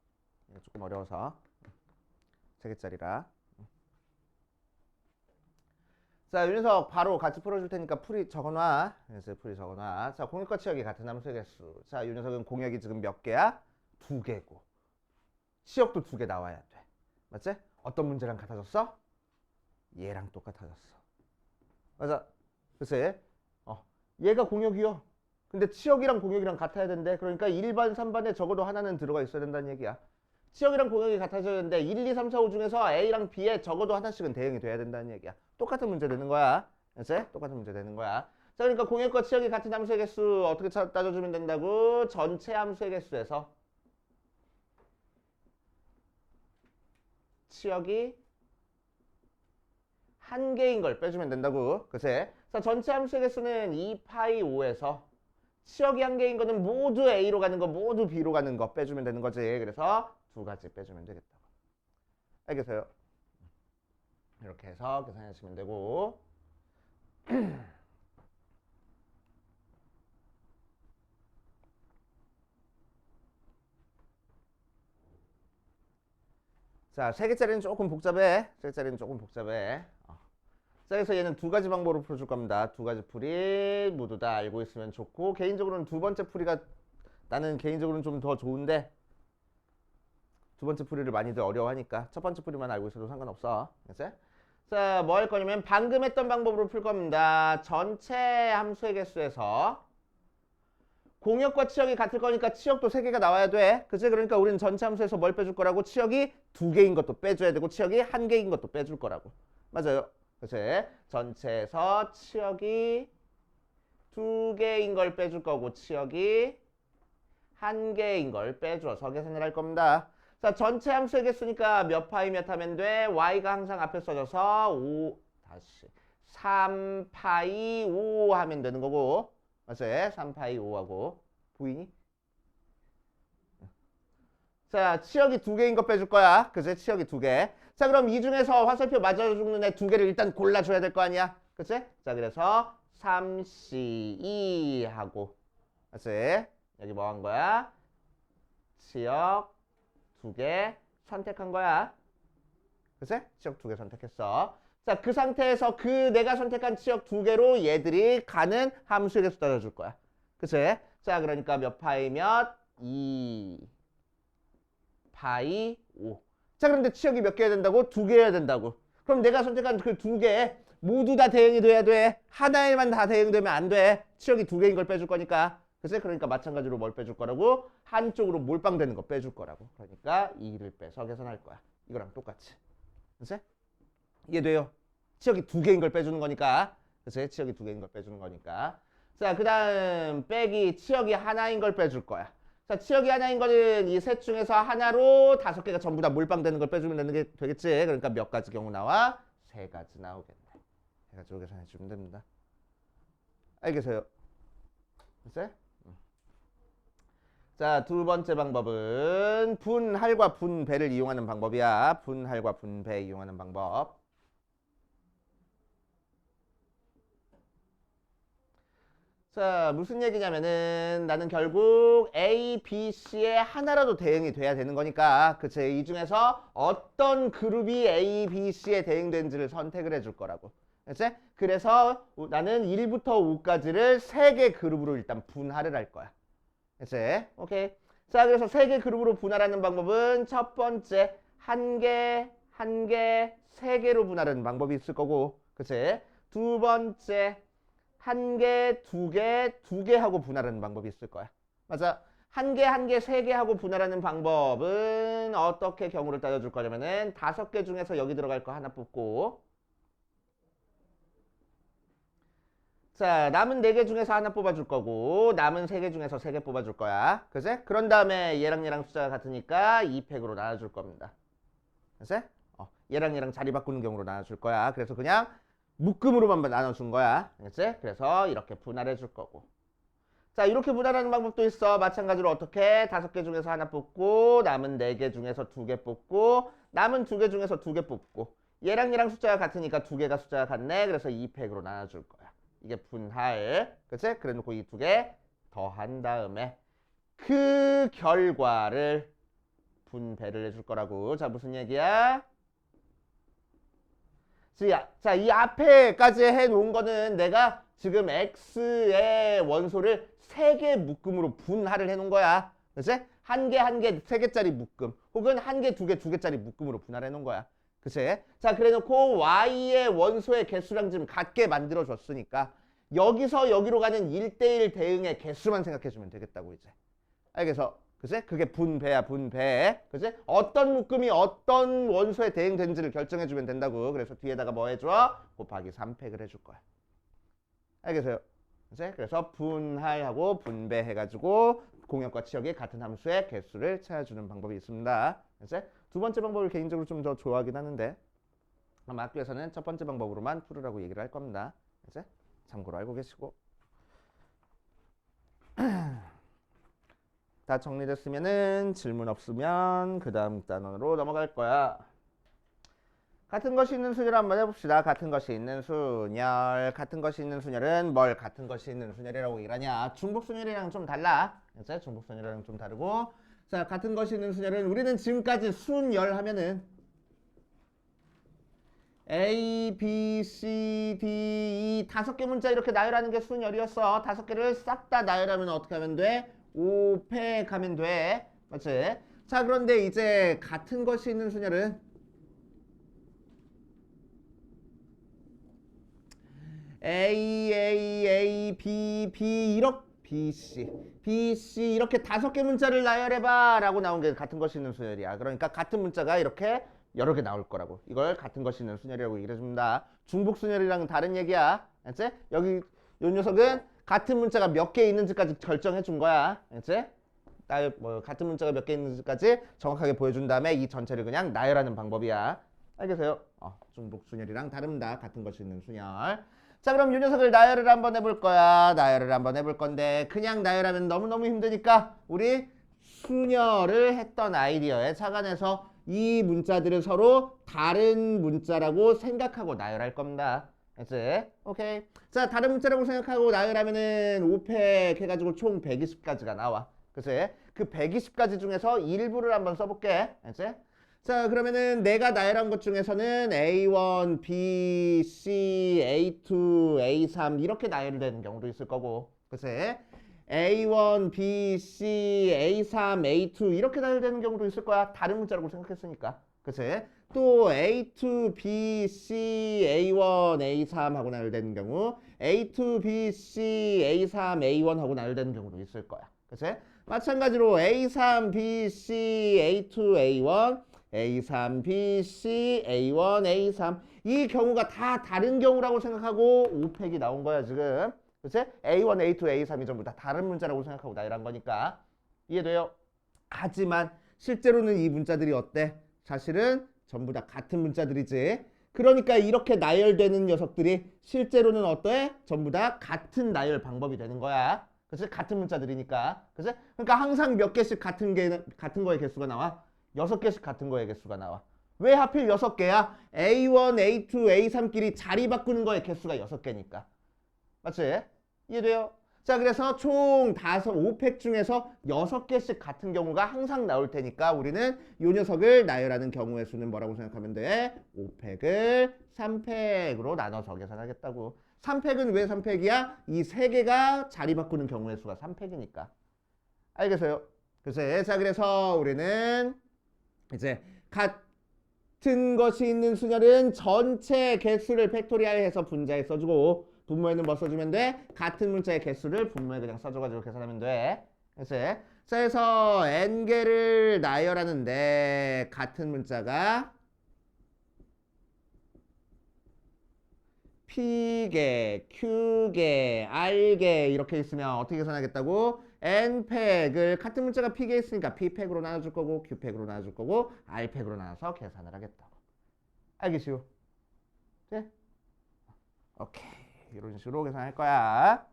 3개짜리라. 자, 윤석 바로 같이 풀어줄 테니까 풀이 적어놔. 그래서 풀이 적어놔. 자, 공역과 치역이 같은 함수의 개수. 자, 윤석은 공역이 지금 몇 개야? 2개고. 치역도 2개 나와야 돼. 맞지? 어떤 문제랑 같아졌어? 얘랑 똑같아졌어. 맞아. 글쎄, 얘가 공역이요. 근데 치역이랑 공역이랑 같아야 된대. 그러니까 1반, 3반에 적어도 하나는 들어가 있어야 된다는 얘기야. 치역이랑 공역이 같아져야 되는데 1, 2, 3, 4, 5 중에서 A랑 B에 적어도 하나씩은 대응이 돼야 된다는 얘기야. 똑같은 문제 되는 거야. 알았지? 똑같은 문제 되는 거야. 자, 그러니까 공역과 치역이 같은 함수의 개수 어떻게 따져주면 된다고? 전체 함수의 개수에서 치역이 한 개인 걸 빼주면 된다고. 그치? 자, 전체 함수의 개수는 2파이 5에서 치역이 한 개인 거는 모두 A로 가는 거, 모두 B로 가는 거 빼주면 되는 거지. 그래서 2가지 빼주면 되겠다고. 알겠어요? 이렇게 해서 계산하시면 되고. 자, 3개짜리는 조금 복잡해. 3개짜리는 조금 복잡해. 자, 그래서 얘는 2가지 방법으로 풀어줄 겁니다. 2가지 풀이 모두 다 알고 있으면 좋고, 개인적으로는 두 번째 풀이가 나는 개인적으로는 좀 더 좋은데, 두 번째 풀이를 많이들 어려워하니까 첫 번째 풀이만 알고 있어도 상관없어. 알겠지? 자, 뭐 할 거냐면 방금 했던 방법으로 풀 겁니다. 전체 함수의 개수에서 공역과 치역이 같을 거니까 치역도 3개가 나와야 돼. 그치? 그러니까 우리는 전체 함수에서 뭘 빼줄 거라고? 치역이 2개인 것도 빼줘야 되고 치역이 1개인 것도 빼줄 거라고. 맞아요. 그치? 전체에서 치역이 2개인 걸 빼줄 거고 치역이 1개인 걸 빼줘서 계산을 할 겁니다. 자, 전체 함수의 개수니까 몇 파이 몇 하면 돼? y가 항상 앞에 써져서 5 다시 3파이 5 하면 되는 거고. 맞지? 3파이 5하고 보이니? 자, 치역이 2개인 거 빼줄 거야. 그치? 치역이 2개. 자, 그럼 이 중에서 화살표 맞아 죽는 애 2개를 일단 골라줘야 될 거 아니야. 그치? 자, 그래서 3C2 하고 맞지? 여기 뭐 한 거야? 치역 2개 선택한 거야. 그치? 치역 2개 선택했어. 자, 그 상태에서 그 내가 선택한 치역 2개로 얘들이 가는 함수의 개수 따져줄 거야. 그치? 자, 그러니까 몇 파이 몇? 2 파이 5. 자, 그런데 치역이 몇 개여야 된다고? 2개여야 된다고. 그럼 내가 선택한 그 2개 모두 다 대응이 돼야 돼. 하나에만 다 대응되면 안 돼. 치역이 2개인 걸 빼줄 거니까. 그치? 그러니까 마찬가지로 뭘 빼줄 거라고? 한쪽으로 몰빵되는 거 빼줄 거라고. 그러니까 2를 빼서 계산할 거야. 이거랑 똑같이. 그치? 이해돼요? 치역이 2개인 걸 빼주는 거니까. 그치? 치역이 2개인 걸 빼주는 거니까. 자, 그 다음 빼기 치역이 하나인 걸 빼줄 거야. 자, 치역이 하나인 거는 이 셋 중에서 하나로 5개가 전부 다 몰빵되는 걸 빼주면 되는 게 되겠지. 그러니까 몇 가지 경우 나와? 3가지 나오겠네. 해가지고 계산해 주면 됩니다. 알겠어요? 됐어요? 자, 두 번째 방법은 분할과 분배를 이용하는 방법이야. 분할과 분배 이용하는 방법. 자, 무슨 얘기냐면은 나는 결국 A, B, C의 하나라도 대응이 돼야 되는 거니까 그치? 이 중에서 어떤 그룹이 A, B, C에 대응된지를 선택을 해줄 거라고. 그치? 그래서 나는 1부터 5까지를 3개 그룹으로 일단 분할을 할 거야. 그치? 오케이. 자, 그래서 3개 그룹으로 분할하는 방법은 첫 번째 1개, 1개, 3개로 분할하는 방법이 있을 거고 그치? 두 번째 1개, 2개, 2개 하고 분할하는 방법이 있을 거야. 맞아. 1개, 1개, 3개 하고 분할하는 방법은 어떻게 경우를 따져줄 거냐면은 5개 중에서 여기 들어갈 거 하나 뽑고 자, 남은 4개 중에서 하나 뽑아줄 거고 남은 3개 중에서 3개 뽑아줄 거야. 그치? 그런 다음에 얘랑 숫자가 같으니까 2팩으로 나눠줄 겁니다. 그치? 얘랑 자리 바꾸는 경우로 나눠줄 거야. 그래서 그냥 묶음으로만 나눠준 거야. 알겠지? 그래서 이렇게 분할해 줄 거고. 자, 이렇게 분할하는 방법도 있어. 마찬가지로 어떻게? 5개 중에서 하나 뽑고 남은 4개 중에서 2개 뽑고 남은 2개 중에서 2개 뽑고 얘랑 숫자가 같으니까 2개가 숫자가 같네. 그래서 2팩으로 나눠줄 거야. 이게 분할. 그치? 그래 놓고 이 2개 더한 다음에 그 결과를 분배를 해줄 거라고. 자, 무슨 얘기야? 자, 이 앞에까지 해놓은 거는 내가 지금 x의 원소를 3개 묶음으로 분할을 해놓은 거야. 그치? 1개, 1개, 3개짜리 묶음 혹은 1개, 2개, 2개짜리 묶음으로 분할해 놓은 거야. 그치? 자, 그래 놓고 y의 원소의 개수랑 지금 같게 만들어줬으니까 여기서 여기로 가는 1대1 대응의 개수만 생각해주면 되겠다고 이제. 알겠어? 그치? 그게 분배야, 분배. 그치? 어떤 묶음이 어떤 원소에 대응된지를 결정해주면 된다고. 그래서 뒤에다가 뭐 해줘? 곱하기 3팩을 해줄 거야. 알겠어요? 그치? 그래서 분할하고 분배해가지고 공역과 치역이 같은 함수의 개수를 찾아주는 방법이 있습니다. 그치? 두 번째 방법을 개인적으로 좀 더 좋아하긴 하는데 아마 학교에서는 첫 번째 방법으로만 풀으라고 얘기를 할 겁니다. 그치? 참고로 알고 계시고. 다 정리됐으면은 질문 없으면 그 다음 단원으로 넘어갈 거야. 같은 것이 있는 순열 한번 해봅시다. 같은 것이 있는 순열. 같은 것이 있는 순열은 뭘 같은 것이 있는 순열이라고 얘기를 하냐? 중복순열이랑 좀 달라. 그치? 중복순열이랑 좀 다르고. 자, 같은 것이 있는 순열은 우리는 지금까지 순열 하면은 A, B, C, D, E 5개 문자 이렇게 나열하는 게 순열이었어. 5개를 싹 다 나열하면 어떻게 하면 돼? 5팩 하면 돼. 맞지? 자, 그런데 이제 같은 것이 있는 순열은 A, A, A, B, B BC. BC 이렇게 5개 문자를 나열해봐 라고 나온 게 같은 것이 있는 순열이야. 그러니까 같은 문자가 이렇게 여러 개 나올 거라고. 이걸 같은 것이 있는 순열이라고 얘기를 해줍니다. 중복 순열이랑은 다른 얘기야. 알지? 여기 요 녀석은 같은 문자가 몇 개 있는지까지 결정해 준 거야. 알지? 같은 문자가 몇 개 있는지까지 정확하게 보여준 다음에 이 전체를 그냥 나열하는 방법이야. 알겠어요? 중복 순열이랑 다릅니다. 같은 것이 있는 순열. 자, 그럼 이 녀석을 나열을 한번 해볼 거야. 나열을 한번 해볼 건데 그냥 나열하면 너무너무 힘드니까 우리 순열을 했던 아이디어에 착안해서 이 문자들을 서로 다른 문자라고 생각하고 나열할 겁니다. 알지? 오케이. 자, 다른 문자라고 생각하고 나열하면은 5팩 해가지고 총 120가지가 나와. 그치? 그 120가지 중에서 일부를 한번 써볼게. 알지? 자, 그러면은 내가 나열한 것 중에서는 A1, B, C, A2, A3 이렇게 나열되는 경우도 있을 거고. 그치? A1, B, C, A3, A2 이렇게 나열되는 경우도 있을 거야. 다른 문자라고 생각했으니까. 그치? 또 A2, B, C, A1, A3 하고 나열되는 경우 A2, B, C, A3, A1 하고 나열되는 경우도 있을 거야. 그치? 마찬가지로 A3, B, C, A2, A1 A3, B, C, A1, A3 이 경우가 다 다른 경우라고 생각하고 5팩이 나온 거야 지금. 그치? A1, A2, A3이 전부 다 다른 문자라고 생각하고 나열한 거니까 이해돼요? 하지만 실제로는 이 문자들이 어때? 사실은 전부 다 같은 문자들이지. 그러니까 이렇게 나열되는 녀석들이 실제로는 어때? 전부 다 같은 나열 방법이 되는 거야. 그치? 같은 문자들이니까. 그치? 그러니까 항상 몇 개씩 같은 거의 개수가 나와. 6개씩 같은 거의 개수가 나와. 왜 하필 6개야? A1, A2, A3끼리 자리 바꾸는 거의 개수가 6개니까. 맞지? 이해돼요? 자, 그래서 총 5팩 중에서 6개씩 같은 경우가 항상 나올 테니까 우리는 이 녀석을 나열하는 경우의 수는 뭐라고 생각하면 돼? 5팩을 3팩으로 나눠서 계산하겠다고. 3팩은 왜 3팩이야? 이 3개가 자리 바꾸는 경우의 수가 3팩이니까. 알겠어요? 자, 그래서 우리는 이제 같은 것이 있는 순열은 전체 개수를 팩토리얼해서 분자에 써주고 분모에는 뭐 써주면 돼? 같은 문자의 개수를 분모에 그냥 써줘가지고 계산하면 돼. 그래서 자, 그래서 n개를 나열하는데 같은 문자가 P개, Q개, R개 이렇게 있으면 어떻게 계산하겠다고? N팩을 같은 문자가 P개 있으니까 P팩으로 나눠줄 거고 Q팩으로 나눠줄 거고 R팩으로 나눠서 계산을 하겠다고. 알겠지요? 네? 오케이. 이런 식으로 계산할 거야.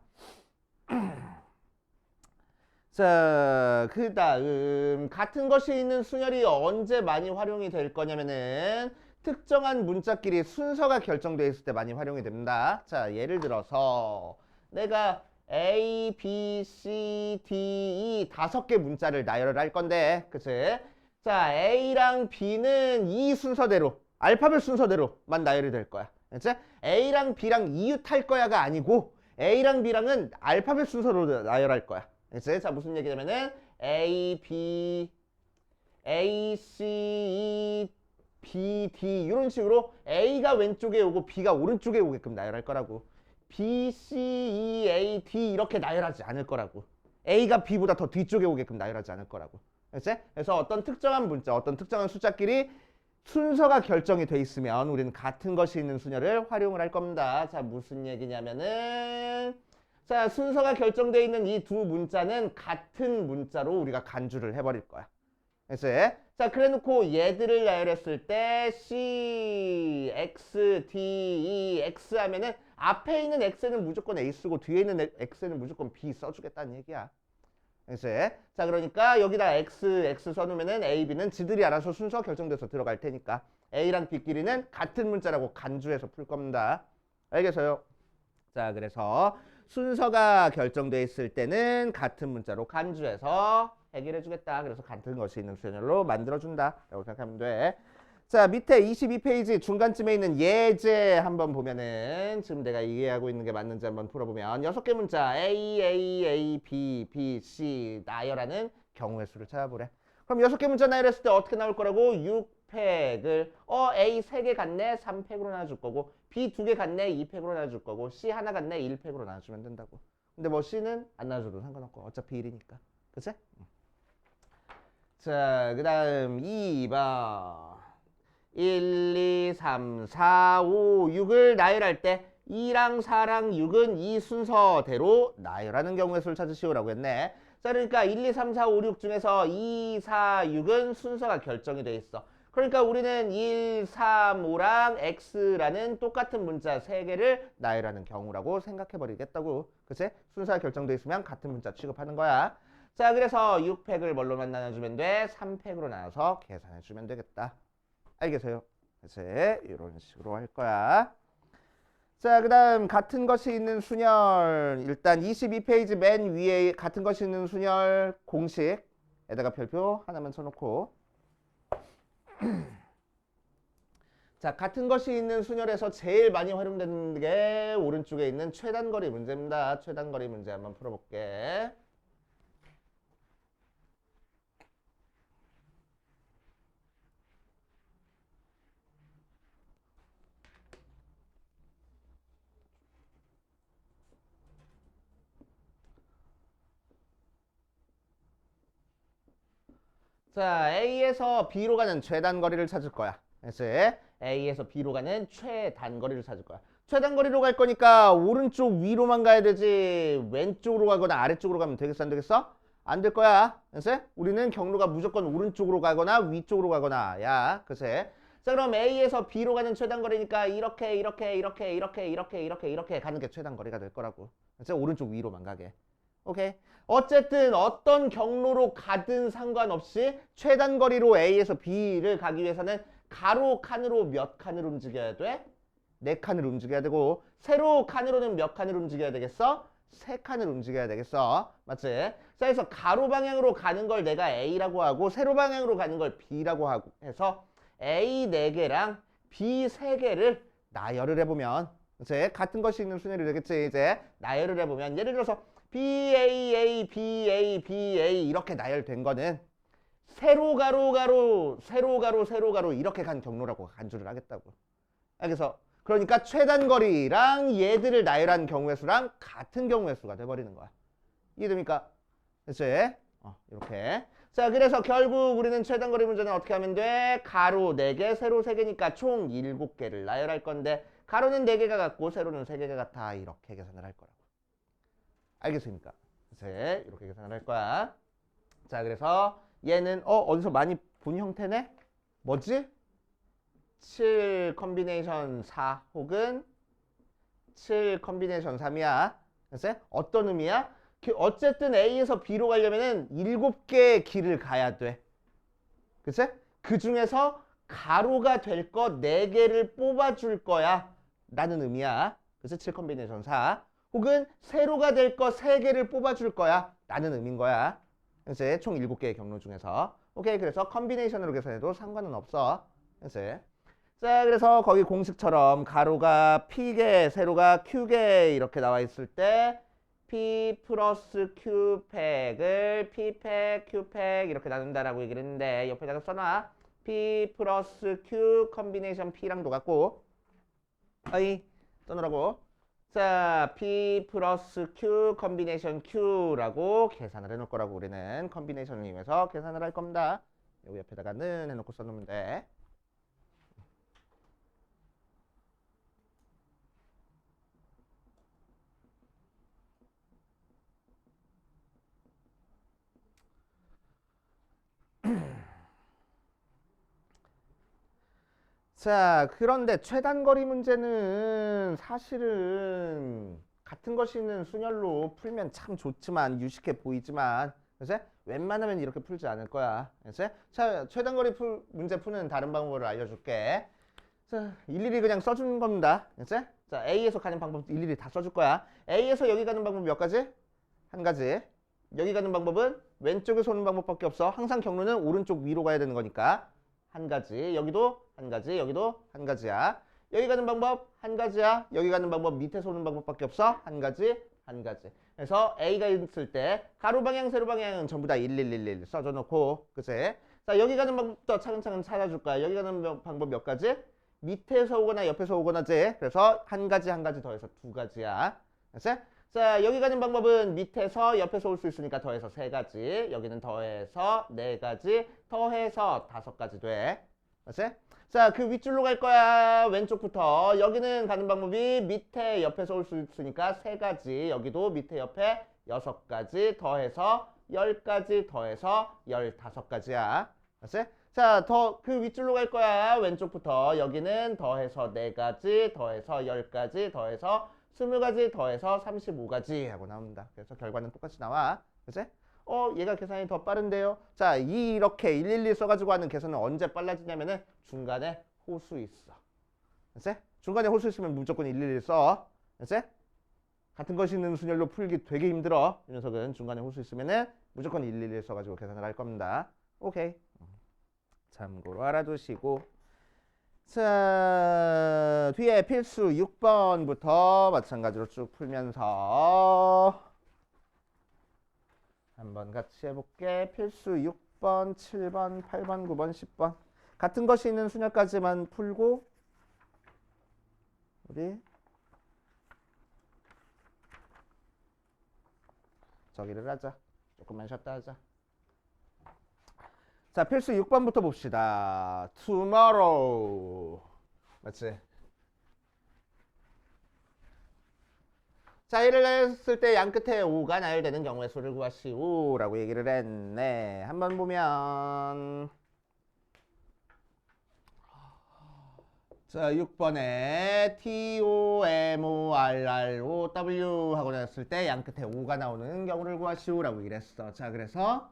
자, 그 다음 같은 것이 있는 순열이 언제 많이 활용이 될 거냐면은 특정한 문자끼리 순서가 결정되어 있을 때 많이 활용이 됩니다. 자, 예를 들어서 내가 A, B, C, D, E 5개 문자를 나열을 할 건데, 그치? 자, A랑 B는 이 순서대로, 알파벳 순서대로만 나열이 될 거야. 그치? A랑 B랑 이웃할 거야가 아니고 A랑 B랑은 알파벳 순서로 나열할 거야. 그치? 자, 무슨 얘기냐면은 A, B, A, C, E, B, D 이런 식으로 A가 왼쪽에 오고 B가 오른쪽에 오게끔 나열할 거라고. B, C, E, A, D 이렇게 나열하지 않을 거라고. A가 B보다 더 뒤쪽에 오게끔 나열하지 않을 거라고. 그치? 그래서 어떤 특정한 문자, 어떤 특정한 숫자끼리 순서가 결정이 돼 있으면 우리는 같은 것이 있는 순열을 활용을 할 겁니다. 자, 무슨 얘기냐면은 자, 순서가 결정되어 있는 이 두 문자는 같은 문자로 우리가 간주를 해버릴 거야. 그래서 자, 그래놓고 얘들을 나열했을 때 C, X, D, E, X 하면은 앞에 있는 X는 무조건 A 쓰고 뒤에 있는 X는 무조건 B 써주겠다는 얘기야. 그래서 자, 그러니까 여기다 X 써놓으면은 A, B는 지들이 알아서 순서 결정돼서 들어갈 테니까 A랑 B끼리는 같은 문자라고 간주해서 풀 겁니다. 알겠어요? 자, 그래서 순서가 결정돼 있을 때는 같은 문자로 간주해서 해결해 주겠다. 그래서 같은 것이 있는 순열로 만들어준다 라고 생각하면 돼. 자, 밑에 22페이지 중간쯤에 있는 예제 한번 보면은 지금 내가 이해하고 있는 게 맞는지 한번 풀어보면 6개 문자 A, B, B, C 나열하는 경우의 수를 찾아보래. 그럼 6개 문자 나열했을 때 어떻게 나올 거라고? 6팩을 A 3개 같네 3팩으로 나눠줄 거고 B 2개 같네 2팩으로 나눠줄 거고 C 하나 같네 1팩으로 나눠주면 된다고. 근데 뭐 C는 안 나눠줘도 상관없고 어차피 1이니까. 그치? 자, 그 다음 2번. 1, 2, 3, 4, 5, 6을 나열할 때 2랑 4랑 6은 이 순서대로 나열하는 경우의 수를 찾으시오라고 했네. 자, 그러니까 1, 2, 3, 4, 5, 6 중에서 2, 4, 6은 순서가 결정이 돼 있어. 그러니까 우리는 1, 3, 5랑 X라는 똑같은 문자 3개를 나열하는 경우라고 생각해 버리겠다고. 그치? 순서가 결정돼 있으면 같은 문자 취급하는 거야. 자, 그래서 6팩을 뭘로만 나눠주면 돼? 3팩으로 나눠서 계산해 주면 되겠다. 알겠어요? 그치? 이런 식으로 할 거야. 자, 그 다음 같은 것이 있는 순열. 일단 22페이지 맨 위에 같은 것이 있는 순열 공식에다가 별표 하나만 쳐놓고. 자, 같은 것이 있는 순열에서 제일 많이 활용되는 게 오른쪽에 있는 최단거리 문제입니다. 최단거리 문제 한번 풀어볼게. 자, A에서 B로 가는 최단거리를 찾을 거야. 그래서 A에서 B로 가는 최단거리를 찾을 거야. 최단거리로 갈 거니까 오른쪽 위로만 가야 되지 왼쪽으로 가거나 아래쪽으로 가면 되겠어 안 되겠어? 안 될 거야. 그래서 우리는 경로가 무조건 오른쪽으로 가거나 위쪽으로 가거나 야. 그래서 자, 그럼 A에서 B로 가는 최단거리니까 이렇게 가는 게 최단거리가 될 거라고. 그래서 오른쪽 위로만 가게. 오케이. 어쨌든 어떤 경로로 가든 상관없이 최단거리로 A에서 B를 가기 위해서는 가로 칸으로 몇 칸을 움직여야 돼? 4칸을 움직여야 되고 세로 칸으로는 몇 칸을 움직여야 되겠어? 3칸을 움직여야 되겠어. 맞지? 자, 그래서 가로 방향으로 가는 걸 내가 A라고 하고 세로 방향으로 가는 걸 B라고 하고 해서 A 4개랑 B 3개를 나열을 해보면 이제 같은 것이 있는 순열이 되겠지. 이제 나열을 해보면 예를 들어서 BAA, BA, BA 이렇게 나열된 거는 세로 가로 가로 세로 가로 세로 가로 이렇게 간 경로라고 간주를 하겠다고. 그래서 그러니까 최단거리랑 얘들을 나열한 경우의 수랑 같은 경우의 수가 돼버리는 거야. 이해됩니까? 그치? 이렇게. 자, 그래서 결국 우리는 최단거리 문제는 어떻게 하면 돼? 가로 4개, 세로 3개니까 총 7개를 나열할 건데 가로는 4개가 같고 세로는 3개가 같아. 이렇게 계산을 할 거라고. 알겠습니까? 그래서 이렇게 계산을 할 거야. 자, 그래서 얘는 어디서 많이 본 형태네? 뭐지? 7 컨비네이션 4 혹은 7 컨비네이션 3이야. 그래서 어떤 의미야? 어쨌든 A에서 B로 가려면은 7개의 길을 가야 돼. 그치? 그 중에서 가로가 될 거 4개를 뽑아줄 거야. 라는 의미야. 그래서 7 컨비네이션 4. 혹은 세로가 될 거 3개를 뽑아줄 거야. 라는 의미인 거야. 그래서 총 7개의 경로 중에서. 오케이. 그래서 컨비네이션으로 계산해도 상관은 없어. 그래서 자, 그래서 거기 공식처럼 가로가 P개, 세로가 Q개 이렇게 나와 있을 때 P 플러스 Q팩을 P팩, Q팩 이렇게 나눈다라고 얘기를 했는데 옆에다가 써놔. P 플러스 Q 컨비네이션 P랑도 같고 어이 써놓으라고. 자, P 플러스 Q 컨비네이션 Q라고 계산을 해놓을 거라고 우리는 컨비네이션을 이용해서 계산을 할 겁니다. 여기 옆에다가는 해놓고 써놓으면 돼. 자, 그런데 최단거리 문제는 사실은 같은 것이 있는 순열로 풀면 참 좋지만 유식해 보이지만 그래서 웬만하면 이렇게 풀지 않을 거야. 그래서 자, 최단거리 문제 푸는 다른 방법을 알려줄게. 자, 일일이 그냥 써주는 겁니다. 그래서 자, A에서 가는 방법 일일이 다 써줄 거야. A에서 여기 가는 방법 몇 가지? 한 가지. 여기 가는 방법은 왼쪽에서 오는 방법밖에 없어. 항상 경로는 오른쪽 위로 가야 되는 거니까 한 가지. 여기도 한 가지. 여기도 한 가지야. 여기 가는 방법 한 가지야. 여기 가는 방법 밑에서 오는 방법밖에 없어. 한 가지. 한 가지. 그래서 A가 있을 때 가로 방향, 세로 방향은 전부 다 1111 써줘 놓고 그치? 자, 여기 가는 방법도 차근차근 찾아줄 거야. 여기 가는 방법 몇 가지? 밑에서 오거나 옆에서 오거나지. 그래서 한 가지 한 가지 더해서 2가지야. 그치? 자, 여기 가는 방법은 밑에서 옆에서 올 수 있으니까 더해서 3가지. 여기는 더해서 4가지. 더해서 5가지 돼. 맞지? 자, 그 윗줄로 갈 거야. 왼쪽부터. 여기는 가는 방법이 밑에 옆에서 올 수 있으니까 3가지. 여기도 밑에 옆에 6가지. 더해서 10가지. 더해서 15가지야. 맞지? 자, 그 윗줄로 갈 거야. 왼쪽부터. 여기는 더해서 4가지. 더해서 10가지. 더해서 20가지 더해서 35가지 하고 나옵니다. 그래서 결과는 똑같이 나와. 그치? 얘가 계산이 더 빠른데요. 자, 이렇게 111 써가지고 하는 계산은 언제 빨라지냐면은 중간에 호수 있어. 그치? 중간에 호수 있으면 무조건 111 써. 그치? 같은 것이 있는 순열로 풀기 되게 힘들어. 이 녀석은 중간에 호수 있으면은 무조건 111 써가지고 계산을 할 겁니다. 오케이. 참고로 알아두시고. 자, 뒤에 필수 6번부터 마찬가지로 쭉 풀면서 한번 같이 해볼게. 필수 6번, 7번, 8번, 9번, 10번 같은 것이 있는 순열까지만 풀고 우리 저기를 하자. 조금만 쉬었다 하자. 자, 필수 6번부터 봅시다. tomorrow. 맞지? 자, 이를 했을 때 양 끝에 5가 나열되는 경우의 수를 구하시오라고 얘기를 했네. 한번 보면 자, 6번에 tomorrow 하고 나왔을 때 양 끝에 5가 나오는 경우를 구하시오라고 얘기를 했어. 자, 그래서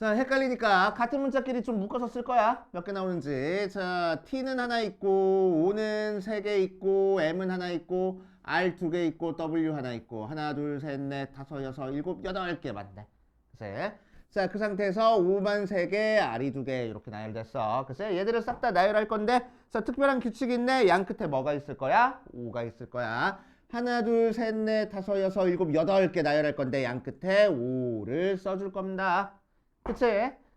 자, 헷갈리니까 같은 문자끼리 좀 묶어서 쓸 거야. 몇 개 나오는지. 자, T는 하나 있고, O는 3개 있고, M은 하나 있고, R 2개 있고, W 하나 있고, 하나, 둘, 셋, 넷, 다섯, 여섯, 일곱, 8개 맞네. 그치? 자, 그 상태에서 O만 3개, R이 2개 이렇게 나열됐어. 그치? 얘들을 싹 다 나열할 건데, 자, 특별한 규칙이 있네. 양 끝에 뭐가 있을 거야? 5가 있을 거야. 하나, 둘, 셋, 넷, 다섯, 여섯, 일곱, 8개 나열할 건데, 양 끝에 5를 써줄 겁니다. 그치?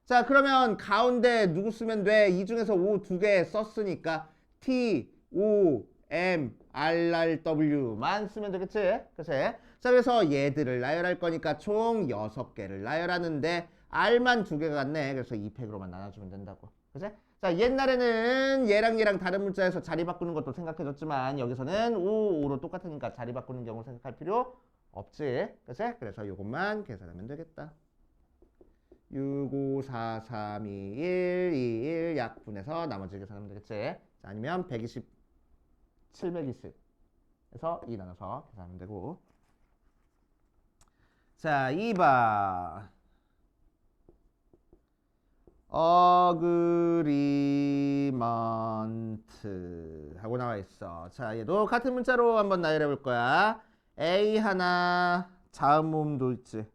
자, 그러면 가운데 누구 쓰면 돼? 이 중에서 O 2개 썼으니까 T, O, M, R, R, W만 쓰면 되겠지? 그치? 자, 그래서 얘들을 나열할 거니까 총 6개를 나열하는데 R만 2개가 같네. 그래서 2팩으로만 나눠주면 된다고. 그치? 자, 옛날에는 얘랑 다른 문자에서 자리 바꾸는 것도 생각해줬지만 여기서는 O, O로 똑같으니까 자리 바꾸는 경우 생각할 필요 없지. 그치? 그래서 이것만 계산하면 되겠다. 6, 5, 4, 3, 2, 1, 2, 1 약분해서 나머지 계산하면 되겠지. 자, 아니면 120, 720에서 2 나눠서 계산하면 되고. 자, 2번 어그리먼트 하고 나와 있어. 자, 얘도 같은 문자로 한번 나열해 볼 거야. A 하나, 자음 모음도 있지.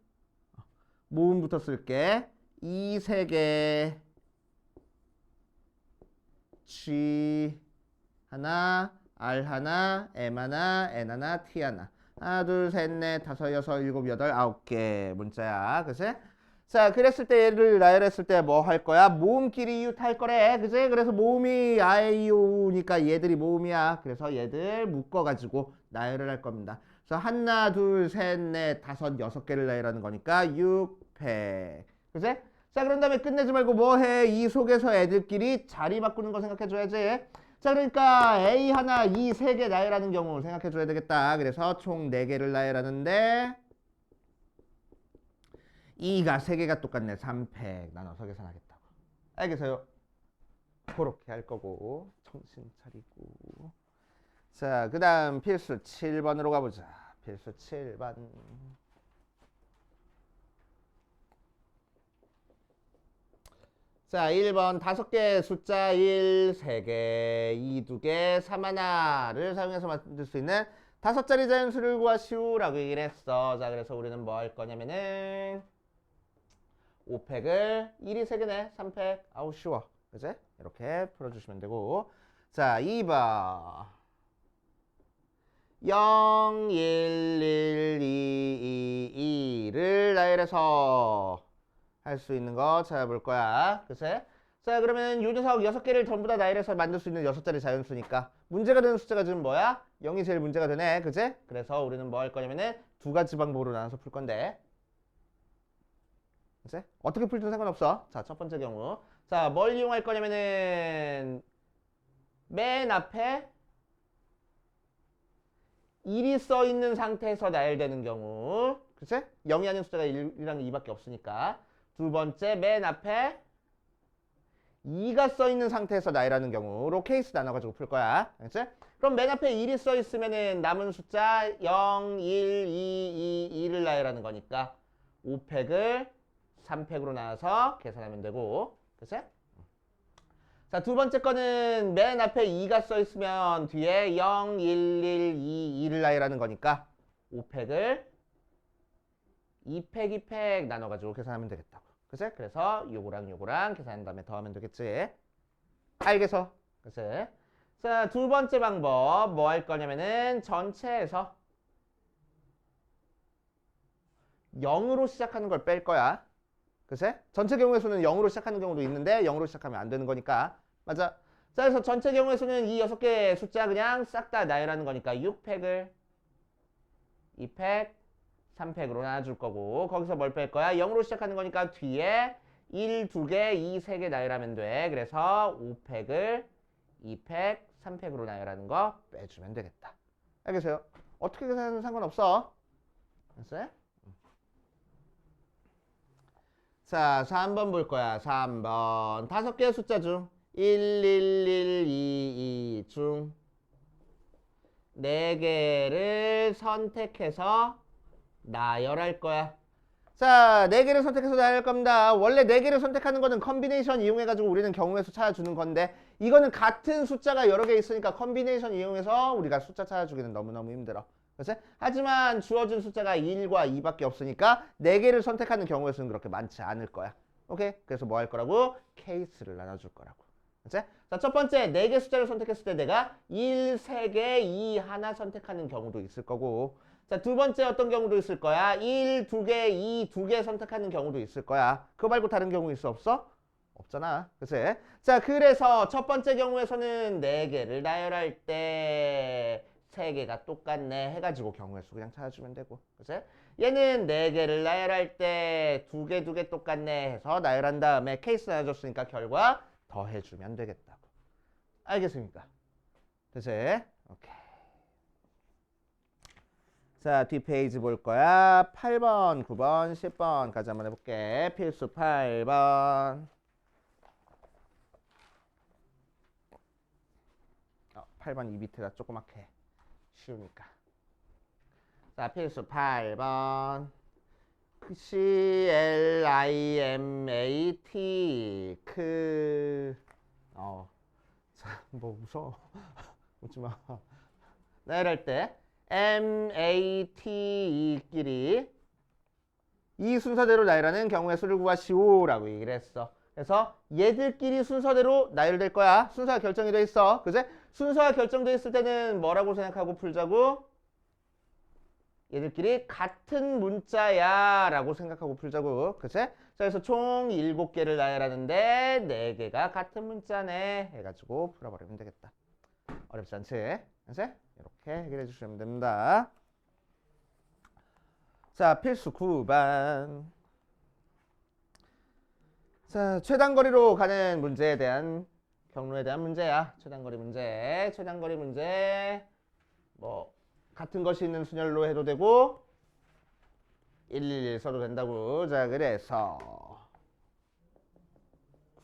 모음부터 쓸게. E 3개, G 하나, R 하나, M 하나, N 하나, T 하나. 하나, 둘, 셋, 넷, 다섯, 여섯, 일곱, 여덟, 9개 문자야. 그치? 자, 그랬을 때 얘를 나열했을 때 뭐 할 거야? 모음끼리 이웃할 거래. 그치? 그래서 모음이 아이오니까 얘들이 모음이야. 그래서 얘들 묶어가지고 나열을 할 겁니다. 그래서 하나, 둘, 셋, 넷, 다섯, 6개를 나열하는 거니까 6팩. 그치? 자, 그런 다음에 끝내지 말고 뭐 해? 이 속에서 애들끼리 자리 바꾸는 거 생각해줘야지. 자, 그러니까 A 하나, E 3개 나열하는 경우 생각해줘야 되겠다. 그래서 총 4개를 나열하는데 E가 3개가 똑같네. 3팩 나눠서 계산하겠다고. 알겠어요? 그렇게 할 거고 정신 차리고. 자, 그 다음 필수 7번으로 가보자. 필수 7번. 자, 1번 5개 숫자 1, 3개, 2, 2개, 3 하나를 사용해서 만들 수 있는 5자리 자연수를 구하시오라고 얘기를 했어. 자, 그래서 우리는 뭐 할 거냐면은 5팩을 1이 3개네. 3팩. 아우 쉬워. 그치? 이렇게 풀어주시면 되고. 자, 2번 0, 1, 1, 2, 2, 2를 나열해서 할 수 있는 거 찾아볼 거야. 그치? 자, 그러면 요 녀석 6개를 전부 다 나열해서 만들 수 있는 6자리 자연수니까 문제가 되는 숫자가 지금 뭐야? 0이 제일 문제가 되네. 그지? 그래서 우리는 뭐 할 거냐면은 두 가지 방법으로 나눠서 풀 건데. 그치? 어떻게 풀든 상관없어. 자, 첫 번째 경우. 자, 뭘 이용할 거냐면은 맨 앞에 1이 써 있는 상태에서 나열되는 경우. 그치? 0이 아닌 숫자가 1이랑 2밖에 없으니까. 두 번째 맨 앞에 2가 써 있는 상태에서 나열하는 경우로 케이스 나눠가지고 풀 거야. 알겠지? 그럼 맨 앞에 1이 써 있으면은 남은 숫자 0, 1, 2, 2, 2를 나열하는 거니까 5팩을 3팩으로 나눠서 계산하면 되고. 그치? 자, 두 번째 거는 맨 앞에 2가 써 있으면 뒤에 0, 1, 1, 2, 2를 나열하는 거니까 5팩을 2팩, 2팩 나눠가지고 계산하면 되겠다고. 그치? 그래서 요거랑 계산한 다음에 더하면 되겠지. 알겠어? 그치? 자, 두 번째 방법 뭐 할 거냐면은 전체에서 0으로 시작하는 걸 뺄 거야. 그치? 전체 경우의 수는 0으로 시작하는 경우도 있는데 0으로 시작하면 안 되는 거니까. 맞아? 자, 그래서 전체 경우의 수는 이 6개의 숫자 그냥 싹 다 나열하는 거니까 6팩을 2팩 3팩으로 나눠줄 거고 거기서 뭘 뺄 거야? 0으로 시작하는 거니까 뒤에 1, 2개, 2, 3개 나열하면 돼. 그래서 5팩을 2팩, 3팩으로 나열하는 거 빼주면 되겠다. 알겠어요? 어떻게 계산하든 상관없어. 됐어요? 자, 3번 볼 거야. 3번. 5개의 숫자 중 1, 1, 1, 2, 2 중 4개를 선택해서 나열할 거야. 자, 4개를 선택해서 나열할 겁니다. 원래 4개를 선택하는 거는 컨비네이션 이용해가지고 우리는 경우의 수 찾아주는 건데 이거는 같은 숫자가 여러 개 있으니까 컨비네이션 이용해서 우리가 숫자 찾아주기는 너무너무 힘들어. 그렇지? 하지만 주어진 숫자가 1과 2밖에 없으니까 4개를 선택하는 경우의 수는 그렇게 많지 않을 거야. 오케이? 그래서 뭐 할 거라고? 케이스를 나눠줄 거라고. 그렇지? 자, 첫 번째 4개 숫자를 선택했을 때 내가 1, 3개, 2, 하나 선택하는 경우도 있을 거고 자, 두 번째 어떤 경우도 있을 거야? 1, 2개, 2, 2개 선택하는 경우도 있을 거야. 그거 말고 다른 경우 있어? 없어? 없잖아. 그치? 자, 그래서 첫 번째 경우에서는 4개를 나열할 때 3개가 똑같네 해가지고 경우의 수 그냥 찾아주면 되고. 그치? 얘는 4개를 나열할 때 2개, 2개 똑같네 해서 나열한 다음에 케이스 나눠줬으니까 결과 더해주면 되겠다고. 알겠습니까? 그치? 오케이. 자, 뒷페이지 볼 거야. 8번, 9번, 10번까지 한번 해볼게. 필수 8번. 8번 이 밑에다 조그맣게 쉬우니까. 자, 필수 8번. CLIMAT 자, 뭐 웃어. 웃지 마. 나열할 때 MAT끼리 이 순서대로 나열하는 경우의 수를 구하시오라고 얘기를 했어. 그래서 얘들끼리 순서대로 나열될 거야. 순서가 결정이 돼 있어. 그제? 순서가 결정돼 있을 때는 뭐라고 생각하고 풀자고? 얘들끼리 같은 문자야 라고 생각하고 풀자고. 그치? 자, 그래서 총 7개를 나열하는데 4개가 같은 문자네 해가지고 풀어버리면 되겠다. 어렵지 않지? 그치? 이렇게 해결해 주시면 됩니다. 자, 필수 9번. 자, 최단거리로 가는 문제에 대한 경로에 대한 문제야. 최단거리 문제. 뭐 같은 것이 있는 순열로 해도 되고 111 써도 된다고. 자, 그래서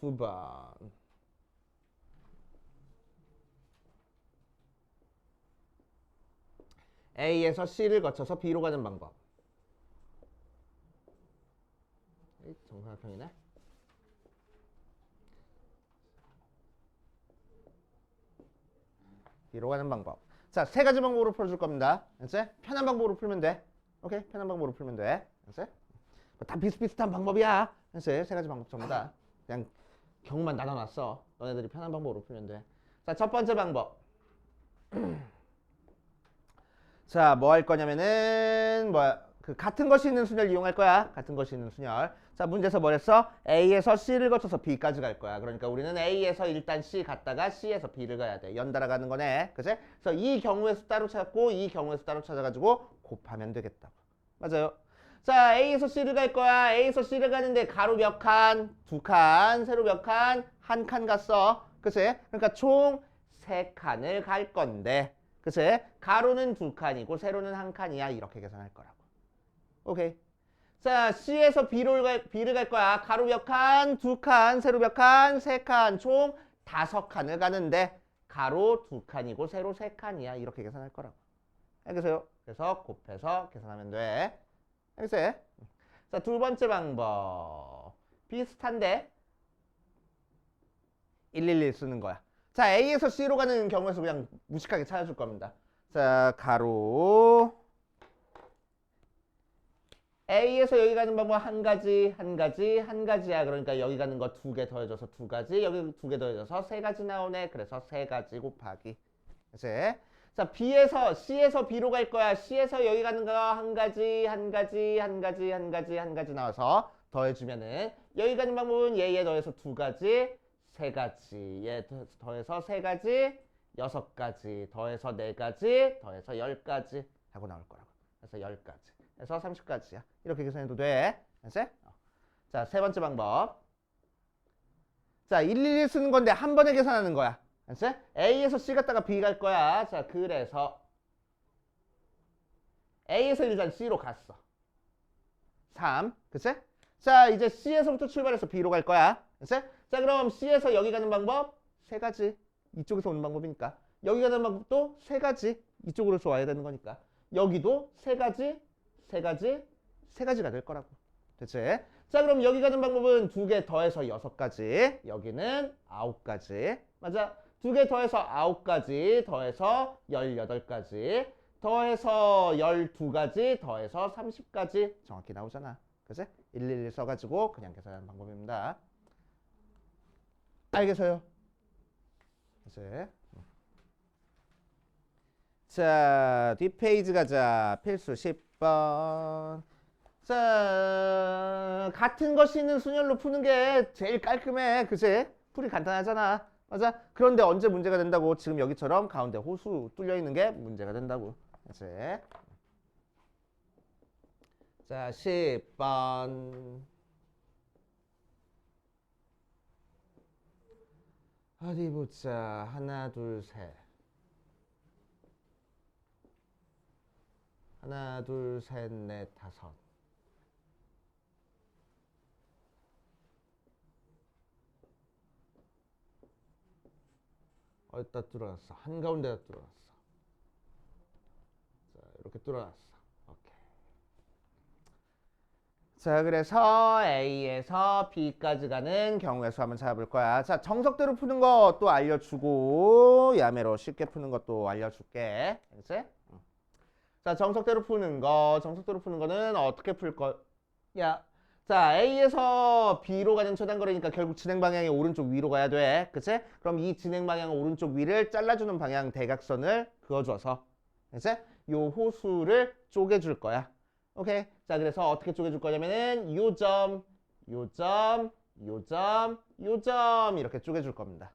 9번. A에서 C를 거쳐서 B로 가는 방법. 정사각형이네. B로 가는 방법. 자, 3가지 방법으로 풀어줄 겁니다. 알았지? 편한 방법으로 풀면 돼. 오케이? 편한 방법으로 풀면 돼. 알았지? 다 비슷비슷한 방법이야. 알았지? 3가지 방법 전부 다. 그냥 경우만 나눠놨어. 너네들이 편한 방법으로 풀면 돼. 자, 첫 번째 방법. 자, 뭐 할 거냐면은 그 같은 것이 있는 순열 이용할 거야. 같은 것이 있는 순열. 자, 문제에서 뭐랬어? A에서 C를 거쳐서 B까지 갈 거야. 그러니까 우리는 A에서 일단 C 갔다가 C에서 B를 가야 돼. 연달아 가는 거네. 그치? 그래서 이 경우에서 따로 찾고 이 경우에서 따로 찾아가지고 곱하면 되겠다고. 맞아요. 자, A에서 C를 갈 거야. A에서 C를 가는데 가로 몇 칸? 2칸. 세로 몇 칸? 1칸 갔어. 그치? 그러니까 총 3칸을 갈 건데. 그치? 가로는 2칸이고 세로는 1칸이야. 이렇게 계산할 거라고. 오케이. 자, C에서 B를 갈 거야. 가로 몇 칸? 2칸. 세로 몇 칸? 3칸. 총 5칸을 가는데 가로 2칸이고 세로 3칸이야. 이렇게 계산할 거라고. 알겠어요? 그래서 곱해서 계산하면 돼. 알겠어요? 자, 두 번째 방법. 비슷한데 111 쓰는 거야. 자, A에서 C로 가는 경우에서 그냥 무식하게 찾아줄 겁니다. 자, 가로 A에서 여기 가는 방법 한 가지야. 그러니까 여기 가는 거 2개 더해져서 2가지, 여기 2개 더해져서 3가지 나오네. 그래서 3가지 곱하기. 그치? 자, C에서 B로 갈 거야. C에서 여기 가는 거 한 가지 나와서 더해주면은 여기 가는 방법은 얘 더해서 2가지, 3가지, 얘 더해서 3가지, 6가지, 더해서 4가지, 더해서 10가지 하고 나올 거라고. 그래서 10가지. 그래서 30가지야. 이렇게 계산해도 돼. 알았지? 자, 세 번째 방법. 자, 111 쓰는 건데 한 번에 계산하는 거야. 알았지? A에서 C 갔다가 B 갈 거야. 자, 그래서 A에서 일단 C로 갔어. 3. 그치? 자, 이제 C에서부터 출발해서 B로 갈 거야. 그치? 자, 그럼 C에서 여기 가는 방법 3가지. 이쪽에서 오는 방법이니까. 여기 가는 방법도 3가지. 이쪽으로서 와야 되는 거니까. 여기도 3가지, 3가지가 될 거라고. 됐지? 자, 그럼 여기 가는 방법은 2개 더해서 6가지. 여기는 9가지. 맞아? 2개 더해서 9가지, 더해서 18가지, 더해서 12가지, 더해서 30가지. 정확히 나오잖아. 그치? 111 써가지고 그냥 계산하는 방법입니다. 알겠어요? 그치? 자, 뒷페이지 가자. 필수 10번. 자, 같은 것이 있는 순열로 푸는 게 제일 깔끔해. 그치? 풀이 간단하잖아. 맞아? 그런데 언제 문제가 된다고? 지금 여기처럼 가운데 호수 뚫려 있는 게 문제가 된다고. 그치? 자, 10번. 어디 보자. 하나, 둘, 셋. 하나, 둘, 셋, 넷, 다섯. 어디다 뚫어놨어? 한가운데다 뚫어놨어. 자, 이렇게 뚫어놨어. 오케이. 자, 그래서 A에서 B까지 가는 경우의 수 한번 찾아볼 거야. 자, 정석대로 푸는 거 또 알려주고 야매로 쉽게 푸는 것도 알려줄게. 알겠지? 자, 정석대로 푸는 거는 어떻게 풀 거야? 자, A에서 B로 가는 초단거리니까 결국 진행 방향이 오른쪽 위로 가야 돼. 그치? 그럼 이 진행 방향 오른쪽 위를 잘라주는 방향 대각선을 그어줘서 그치? 요 호수를 쪼개줄 거야. 오케이? 자, 그래서 어떻게 쪼개줄 거냐면은 요점 이렇게 쪼개줄 겁니다.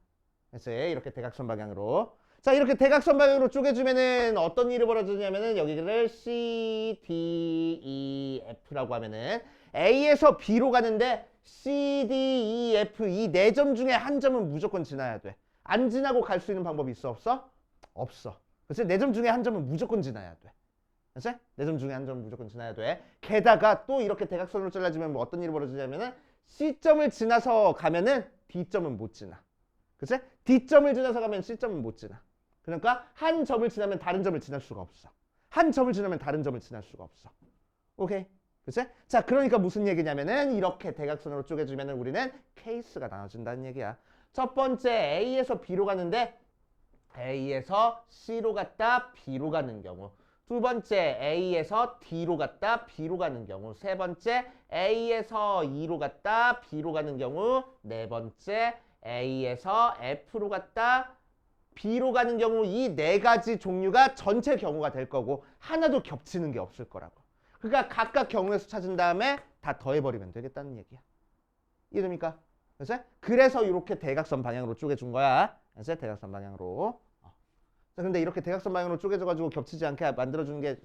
그치? 이렇게 대각선 방향으로. 자, 이렇게 대각선 방향으로 쪼개주면은 어떤 일이 벌어지냐면은 여기를 C, D, E, F라고 하면은 A에서 B로 가는데 C, D, E, F 이 네 점 중에 한 점은 무조건 지나야 돼. 안 지나고 갈 수 있는 방법이 있어? 없어? 없어. 그치? 네 점 중에 한 점은 무조건 지나야 돼. 그치? 네 점 중에 한 점은 무조건 지나야 돼. 게다가 또 이렇게 대각선으로 잘라주면 뭐 어떤 일이 벌어지냐면은 C점을 지나서 가면은 D점은 못 지나. 그치? D점을 지나서 가면 C점은 못 지나. 그러니까 한 점을 지나면 다른 점을 지날 수가 없어. 한 점을 지나면 다른 점을 지날 수가 없어. 오케이? 그치? 자, 그러니까 무슨 얘기냐면은 이렇게 대각선으로 쪼개주면은 우리는 케이스가 나눠진다는 얘기야. 첫 번째 A에서 B로 가는데 A에서 C로 갔다 B로 가는 경우. 두 번째 A에서 D로 갔다 B로 가는 경우. 세 번째 A에서 E로 갔다 B로 가는 경우. 네 번째 A에서 F로 갔다 B로 가는 경우. 이 네 가지 종류가 전체 경우가 될 거고 하나도 겹치는 게 없을 거라고. 그러니까 각각 경우의 수 찾은 다음에 다 더해버리면 되겠다는 얘기야. 이해됩니까? 그래서 이렇게 대각선 방향으로 쪼개준 거야. 그래서 대각선 방향으로. 자, 근데 이렇게 대각선 방향으로 쪼개져가지고 겹치지 않게 만들어주는 게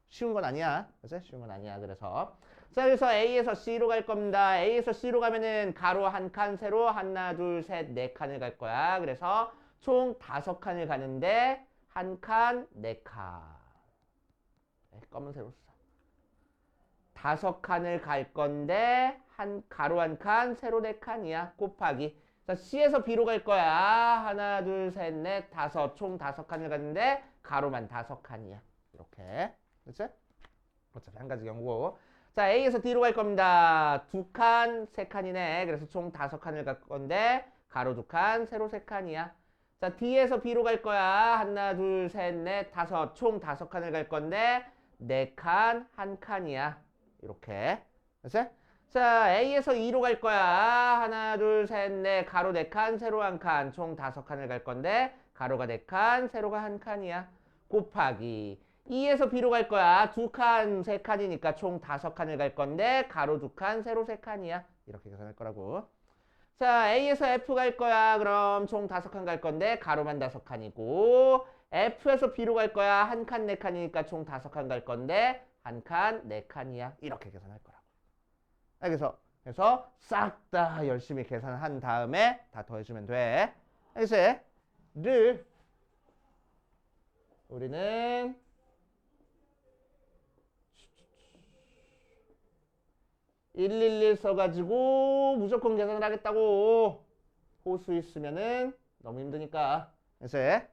쉬운 건 아니야. 그래서 쉬운 건 아니야. 그래서 자, 그래서 A에서 C로 갈 겁니다. A에서 C로 가면은 가로 한 칸, 세로 하나, 둘, 셋, 네 칸을 갈 거야. 그래서 총 5칸을 가는데 한 칸, 네 칸. 네, 검은 세로 써. 5칸을 갈 건데 가로 한 칸, 세로 네 칸이야. 곱하기. 자, C에서 B로 갈 거야. 하나, 둘, 셋, 넷, 다섯. 총 5칸을 갔는데 가로만 5칸이야. 이렇게. 그렇지? 어차피 한 가지 경우고. 자, A에서 D로 갈 겁니다. 2칸, 3칸이네. 그래서 총 5칸을 갈 건데 가로 2칸, 세로 3칸이야. 자, D에서 B로 갈 거야. 하나, 둘, 셋, 넷, 다섯. 총 5칸을 갈 건데 4칸, 1칸이야. 이렇게. 그렇지? 자, A에서 E로 갈 거야. 하나, 둘, 셋, 넷, 가로 4칸, 세로 1칸. 총 5칸을 갈 건데 가로가 4칸, 세로가 1칸이야. 곱하기. E에서 B로 갈 거야. 2칸, 3칸이니까 총 5칸을 갈 건데 가로 2칸, 세로 3칸이야. 이렇게 계산할 거라고. 자, A에서 F 갈 거야. 그럼 총 5칸 갈 건데 가로만 5칸이고 F에서 B로 갈 거야. 1칸, 4칸이니까 총 5칸 갈 건데 1칸, 4칸이야. 이렇게 계산할 거라고. 그래서 싹 다 열심히 계산한 다음에 다 더해주면 돼. 그래서 를 우리는 111 써가지고 무조건 계산을 하겠다고. 호수 있으면은 너무 힘드니까. 자,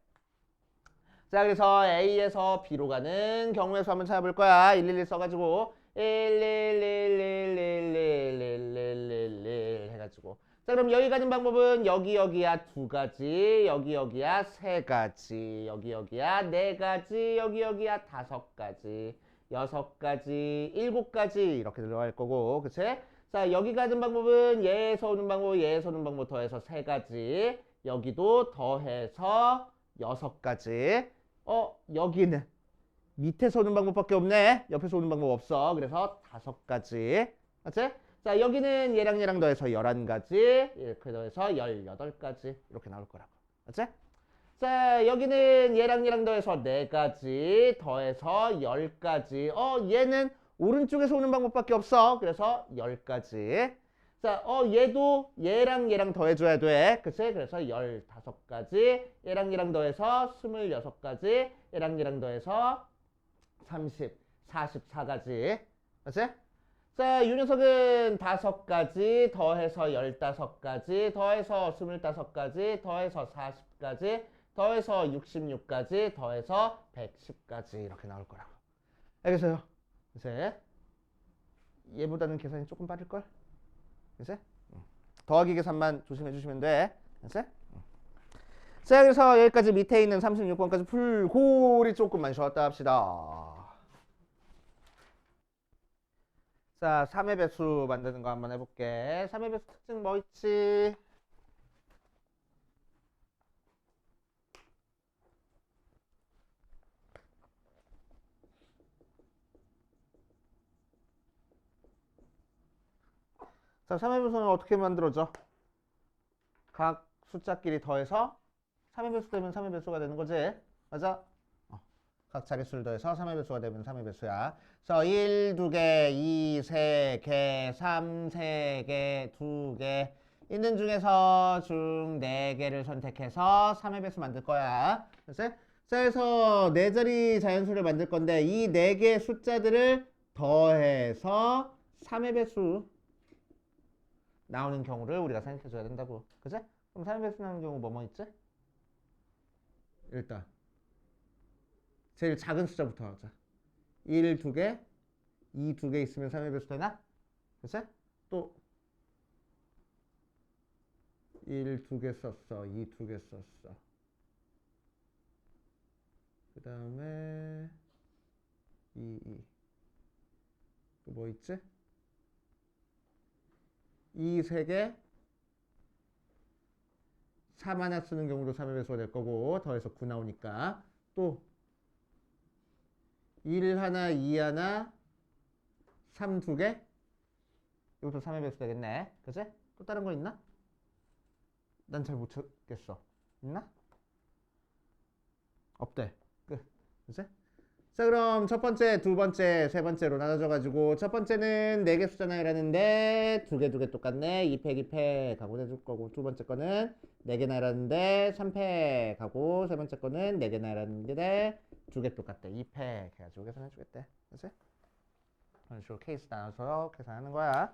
그래서 A에서 B로 가는 경우의 수 한번 찾아볼 거야. 111 써가지고 111111111 해가지고. 자, 그럼 여기 가는 방법은 여기야 2가지, 여기야 3가지, 여기야 4가지, 여기야 5가지, 6가지, 7가지 이렇게 들어갈 거고, 그치? 자, 여기 가는 방법은 얘에서 오는 방법 더해서 3가지, 여기도 더해서 6가지. 여기는 밑에서 오는 방법밖에 없네. 옆에서 오는 방법 없어. 그래서 5가지. 맞지? 자, 여기는 얘랑 더해서 11가지. 이렇게 더해서 18가지. 이렇게 나올 거라고. 맞지? 자, 여기는 얘랑 더해서 4가지. 더해서 10가지. 얘는 오른쪽에서 오는 방법밖에 없어. 그래서 10가지. 자, 얘도 얘랑 더해줘야 돼. 그치? 그래서 15가지. 얘랑 더해서 26가지. 얘랑 더해서 30, 44가지. 맞지? 자, 이 녀석은 5가지, 더해서 15가지, 더해서 25가지, 더해서 40가지, 더해서 66가지, 더해서 110가지. 이렇게 나올 거라고. 알겠어요? 이제 얘보다는 계산이 조금 빠를걸? 이제 더하기 계산만 조심해 주시면 돼. 이제 자, 그래서 여기까지 밑에 있는 36번까지 풀고 우리 조금만 쉬었다 합시다. 자, 3의 배수 만드는 거 한번 해볼게. 3의 배수 특징 뭐 있지? 자, 3의 배수는 어떻게 만들어져? 각 숫자끼리 더해서 3의 배수 되면 3의 배수가 되는 거지? 맞아? 각 자릿수를 더해서 3의 배수가 되면 3의 배수야. 그래서 1, 2개, 2, 3개, 3, 3개, 2개 있는 중에서 중 4개를 선택해서 3의 배수 만들 거야. 그래서 4자리 자연수를 만들 건데 이 4개의 숫자들을 더해서 3의 배수 나오는 경우를 우리가 생각해 줘야 된다고. 그치? 그럼 3의 배수 나오는 경우 뭐뭐 있지? 일단 제일 작은 숫자부터 하자. 1, 2개, 2, 2개 있으면 3의 배수 되나? 그치? 또 1, 2개 썼어. 2, 2개 썼어. 그 다음에 2, 2. 또 뭐 있지? 2, 3개, 3 하나 쓰는 경우도 3의 배수가 될 거고 더해서 9 나오니까 또 1 하나, 2 하나, 3 2개. 이것도 3의 배수 되겠네. 그치? 또 다른 거 있나? 난 잘 못 찾겠어. 있나? 없대. 끝. 그치? 자, 그럼 첫 번째, 두 번째, 세 번째로 나눠져가지고 첫 번째는 4개 숫자나 이라는데 2개 똑같네. 2팩 2팩 하고 해줄 거고, 두 번째 거는 4개나 이라는데 3팩 하고, 세 번째 거는 4개나 이라는데 2개 똑같대. 2팩 해가지고 계산해 주겠대. 그치? 그런 식으로 케이스 나눠서 계산하는 거야.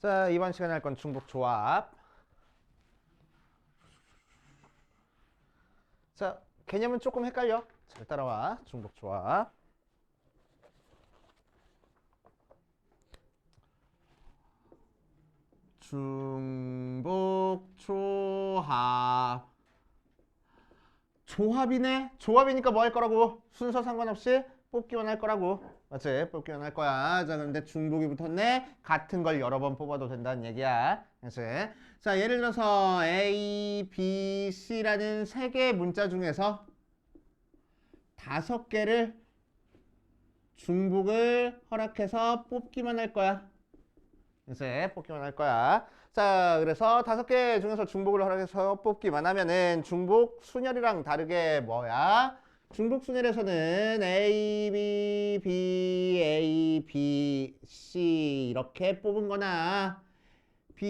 자, 이번 시간에 할 건 중복 조합. 자, 개념은 조금 헷갈려. 잘 따라와. 중복 조합. 중복 조합. 조합이네? 조합이니까 뭐 할 거라고? 순서 상관없이 뽑기만 할 거라고. 맞지? 뽑기만 할 거야. 자, 그런데 중복이 붙었네? 같은 걸 여러 번 뽑아도 된다는 얘기야. 그치? 자, 예를 들어서 A, B, C라는 3개의 문자 중에서 5개를 중복을 허락해서 뽑기만 할 거야. 이제 뽑기만 할 거야. 자, 그래서 5개 중에서 중복을 허락해서 뽑기만 하면은 중복 순열이랑 다르게 뭐야? 중복 순열에서는 A, B, B, A, B, C 이렇게 뽑은 거나 B,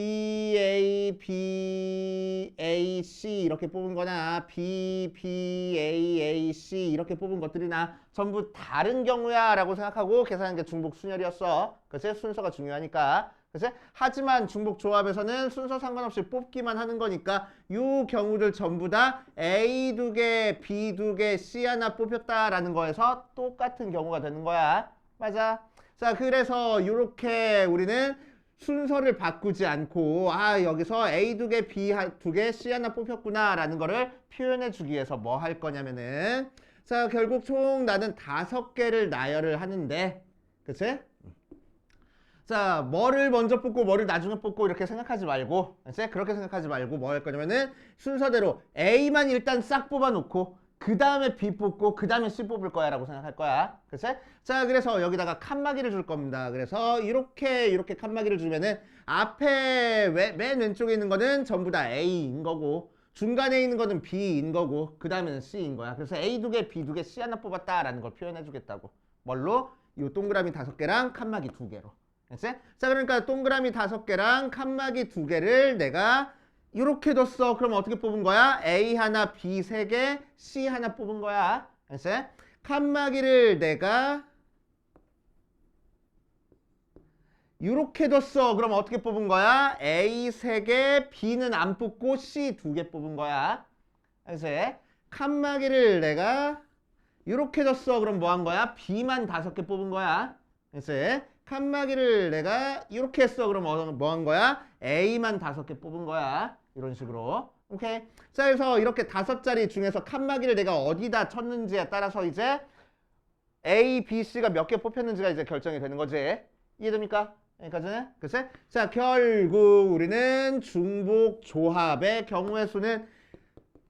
A, B, A, C 이렇게 뽑은 거나 B, B, A, A, C 이렇게 뽑은 것들이나 전부 다른 경우야 라고 생각하고 계산하는 게 중복 순열이었어. 그치? 순서가 중요하니까. 그치? 하지만 중복 조합에서는 순서 상관없이 뽑기만 하는 거니까 이 경우들 전부 다 A 2개, B 2개, C 하나 뽑혔다라는 거에서 똑같은 경우가 되는 거야. 맞아. 자, 그래서 이렇게 우리는 순서를 바꾸지 않고 여기서 A 2개, B 2개, C 하나 뽑혔구나 라는 거를 표현해 주기 위해서 뭐 할 거냐면은 자, 결국 총 나는 5개를 나열을 하는데 그치? 자, 뭐를 먼저 뽑고 뭐를 나중에 뽑고 이렇게 생각하지 말고 그치? 그렇게 생각하지 말고 뭐 할 거냐면은 순서대로 A만 일단 싹 뽑아놓고 그 다음에 B 뽑고 그 다음에 C 뽑을 거야 라고 생각할 거야. 그치? 자, 그래서 여기다가 칸막이를 줄 겁니다. 그래서 이렇게 칸막이를 주면은 앞에 맨 왼쪽에 있는 거는 전부 다 A인 거고 중간에 있는 거는 B인 거고 그 다음에는 C인 거야. 그래서 A 2개, B 2개, C 하나 뽑았다라는 걸 표현해 주겠다고. 뭘로? 요 동그라미 5개랑 칸막이 2개로. 그치? 자, 그러니까 동그라미 5개랑 칸막이 2개를 내가 이렇게 뒀어. 그럼 어떻게 뽑은 거야? A 하나, B 3개, C 하나 뽑은 거야. 그치? 칸막이를 내가 이렇게 뒀어. 그럼 어떻게 뽑은 거야? A 3개, B는 안 뽑고 C 2개 뽑은 거야. 그치? 칸막이를 내가 이렇게 뒀어. 그럼 뭐 한 거야? B만 5개 뽑은 거야. 그치? 칸막이를 내가 이렇게 했어. 그럼 뭐 한 거야? A만 5개 뽑은 거야. 이런 식으로. 오케이. 자, 그래서 이렇게 5자리 중에서 칸막이를 내가 어디다 쳤는지에 따라서 이제 A, B, C가 몇 개 뽑혔는지가 이제 결정이 되는 거지. 이해됩니까? 여기까지는? 그치? 자, 결국 우리는 중복 조합의 경우의 수는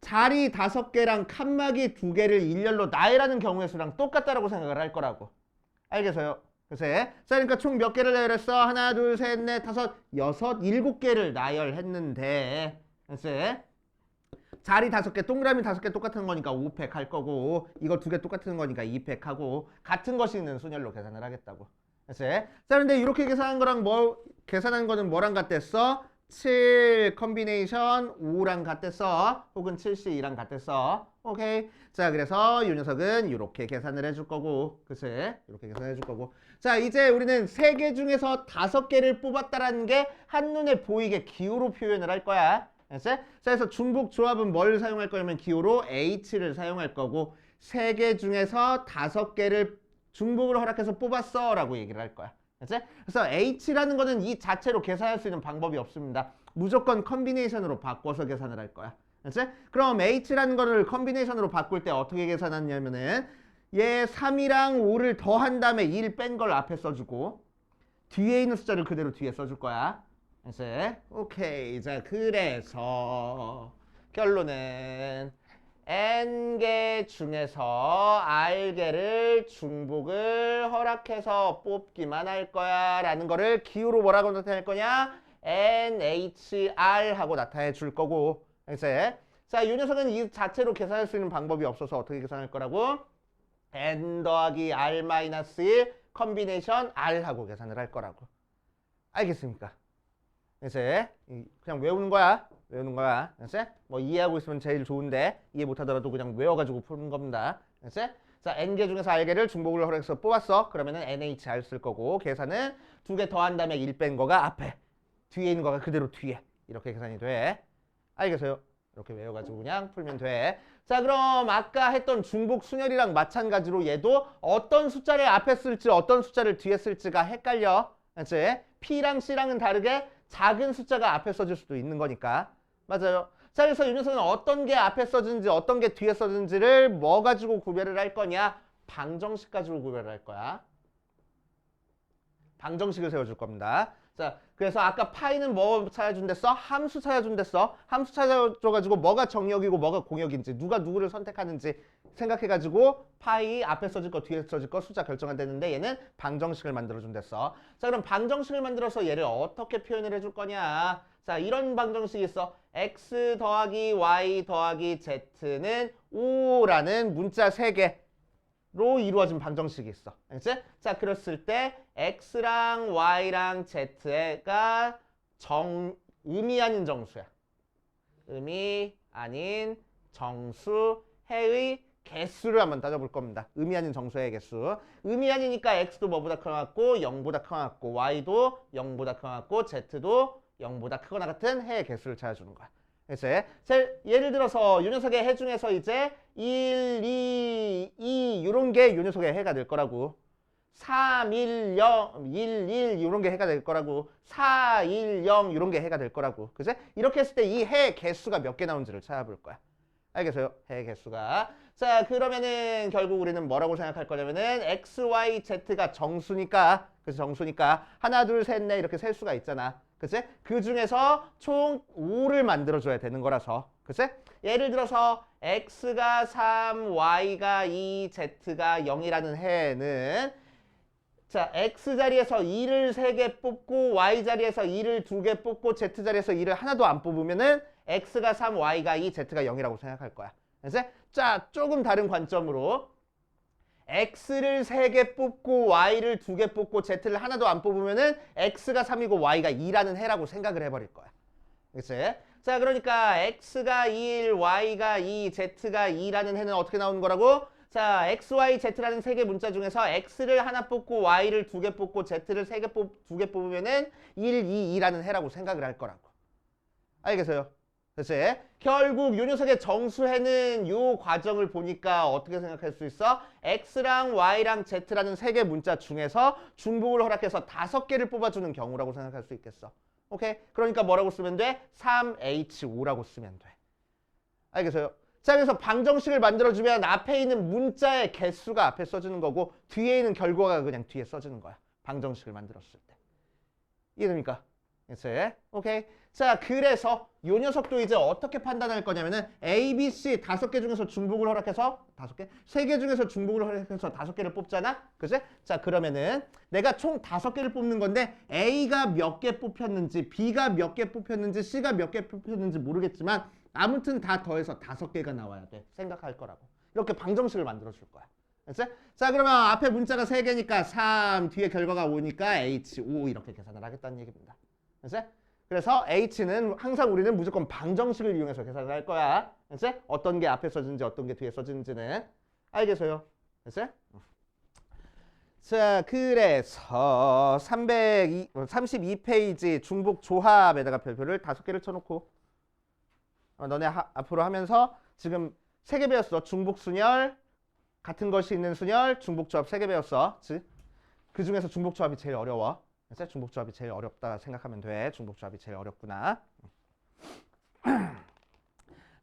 자리 5개랑 칸막이 2개를 일렬로 나열하는 경우의 수랑 똑같다라고 생각을 할 거라고. 알겠어요? 그래. 자, 그러니까 총 몇 개를 나열했어? 하나, 둘, 셋, 넷, 다섯, 여섯, 7개를 나열했는데, 그치? 자리 5개, 동그라미 5개 똑같은 거니까 5팩 할 거고, 이거 2개 똑같은 거니까 2팩 하고, 같은 것이 있는 순열로 계산을 하겠다고. 그치? 자, 근데 이렇게 계산한 거랑 계산한 거는 뭐랑 같댔어? 7 컨비네이션 5랑 같댔어. 혹은 7C2랑 같댔어. 오케이. 자, 그래서 이 녀석은 이렇게 계산을 해줄 거고, 그치? 이렇게 계산해 줄 거고. 자, 이제 우리는 3개 중에서 5개를 뽑았다라는 게 한눈에 보이게 기호로 표현을 할 거야. 그치? 자, 그래서 중복 조합은 뭘 사용할 거냐면 기호로 H를 사용할 거고, 3개 중에서 5개를 중복을 허락해서 뽑았어 라고 얘기를 할 거야. 그치? 그래서 H라는 거는 이 자체로 계산할 수 있는 방법이 없습니다. 무조건 컨비네이션으로 바꿔서 계산을 할 거야. 그치? 그럼 H라는 거를 컨비네이션으로 바꿀 때 어떻게 계산하냐면은 얘 3이랑 5를 더한 다음에 1 뺀 걸 앞에 써주고 뒤에 있는 숫자를 그대로 뒤에 써줄 거야. 그치? 오케이. 자, 그래서 결론은 n개 중에서 r개를 중복을 허락해서 뽑기만 할 거야 라는 거를 기호로 뭐라고 나타낼 거냐? NHR 하고 나타내 줄 거고. 이제 자, 이 녀석은 이 자체로 계산할 수 있는 방법이 없어서 어떻게 계산할 거라고? n 더하기 r 마이너스 1 컨비네이션 r 하고 계산을 할 거라고. 알겠습니까? 이제 그냥 외우는 거야. 외우는 거야. 이제 뭐 이해하고 있으면 제일 좋은데 이해 못하더라도 그냥 외워가지고 푸는 겁니다. 이제 자, n개 중에서 r개를 중복을 허락해서 뽑았어. 그러면은 NHR 쓸 거고 계산은 2개 더한 다음에 1 뺀 거가 앞에, 뒤에 있는 거가 그대로 뒤에 이렇게 계산이 돼. 알겠어요? 이렇게 외워가지고 그냥 풀면 돼. 자, 그럼 아까 했던 중복 순열이랑 마찬가지로 얘도 어떤 숫자를 앞에 쓸지 어떤 숫자를 뒤에 쓸지가 헷갈려. 이제 P랑 C랑은 다르게 작은 숫자가 앞에 써질 수도 있는 거니까. 맞아요. 자, 그래서 이 녀석은 어떤 게 앞에 써진지 어떤 게 뒤에 써진지를 뭐 가지고 구별을 할 거냐? 방정식 가지고 구별을 할 거야. 방정식을 세워줄 겁니다. 자, 그래서 아까 파이는 뭐 찾아준댔어? 함수 찾아준댔어. 함수 찾아줘가지고 뭐가 정역이고 뭐가 공역인지, 누가 누구를 선택하는지 생각해가지고 파이 앞에 써질 거 뒤에 써질 거 숫자 결정한다는데 얘는 방정식을 만들어준댔어. 자, 그럼 방정식을 만들어서 얘를 어떻게 표현을 해줄 거냐? 자, 이런 방정식이 있어. x 더하기 y 더하기 z는 5라는 문자 3개로 이루어진 방정식이 있어. 알겠지? 자, 그랬을 때 x랑 y랑 z가 의미 아닌 정수야. 의미 아닌 정수 해의 개수를 한번 따져볼 겁니다. 의미 아닌 정수의 개수. 의미 아니니까 x도 뭐보다 커갖고 0보다 커갖고 y도 0보다 커갖고 z도 0보다 크거나 같은 해의 개수를 찾아주는 거야. 그래서 예를 들어서 이 녀석의 해 중에서 이제 1, 2, 2 이런 게 이 녀석의 해가 될 거라고. 3, 1, 0, 1, 1 이런 게 해가 될 거라고. 4, 1, 0 이런 게 해가 될 거라고. 그치? 이렇게 했을 때 이 해 개수가 몇 개 나오는지를 찾아볼 거야. 알겠어요? 해 개수가. 자, 그러면은 결국 우리는 뭐라고 생각할 거냐면은 x, y, z가 정수니까, 그래서 정수니까 하나, 둘, 셋, 넷 이렇게 셀 수가 있잖아. 그치? 그 중에서 총 5를 만들어줘야 되는 거라서. 그치? 예를 들어서 x가 3, y가 2, z가 0이라는 해는 자, x 자리에서 2를 3개 뽑고 y 자리에서 2를 2개 뽑고 z 자리에서 2를 하나도 안 뽑으면은 x가 3, y가 2, z가 0이라고 생각할 거야. 그래서 자, 조금 다른 관점으로 x를 3개 뽑고 y를 2개 뽑고 z를 하나도 안 뽑으면은 x가 3이고 y가 2라는 해라고 생각을 해버릴 거야. 그치? 자, 그러니까 x가 1, y가 2, z가 2라는 해는 어떻게 나오는 거라고? 자, x, y, z라는 3개 문자 중에서 x를 하나 뽑고 y를 2개 뽑고 z를 2개 뽑으면은 1, 2, 2라는 해라고 생각을 할 거라고. 알겠어요? 그치? 결국 요 녀석의 정수해는 요 과정을 보니까 어떻게 생각할 수 있어? x랑 y랑 z라는 3개 문자 중에서 중복을 허락해서 5개를 뽑아주는 경우라고 생각할 수 있겠어. 오케이? 그러니까 뭐라고 쓰면 돼? 3H5라고 쓰면 돼. 알겠어요? 자, 그래서 방정식을 만들어주면 앞에 있는 문자의 개수가 앞에 써주는 거고 뒤에 있는 결과가 그냥 뒤에 써주는 거야. 방정식을 만들었을 때. 이해됩니까? 그치? 오케이? 자, 그래서 요 녀석도 이제 어떻게 판단할 거냐면은 A, B, C 5개 중에서 중복을 허락해서 5개? 3개 중에서 중복을 허락해서 5개를 뽑잖아? 그치? 자, 그러면은 내가 총 5개를 뽑는 건데 A가 몇 개 뽑혔는지 B가 몇 개 뽑혔는지 C가 몇 개 뽑혔는지 모르겠지만 아무튼 다 더해서 5개가 나와야 돼. 생각할 거라고. 이렇게 방정식을 만들어 줄 거야. 그치? 자, 그러면 앞에 문자가 3개니까 3, 뒤에 결과가 5니까 H5 이렇게 계산을 하겠다는 얘기입니다. 그치? 그래서 H는 항상 우리는 무조건 방정식을 이용해서 계산을 할 거야. 그치? 어떤 게 앞에 써진지 어떤 게 뒤에 써진지는. 알겠어요? 그치? 자, 그래서 32페이지 중복 조합에다가 별표를 5개를 쳐놓고 너네 앞으로 하면서 지금 3개 배웠어. 중복 순열, 같은 것이 있는 순열, 중복 조합 3개 배웠어. 그 중에서 중복 조합이 제일 어려워. 그래서 중복 조합이 제일 어렵다 생각하면 돼. 중복 조합이 제일 어렵구나.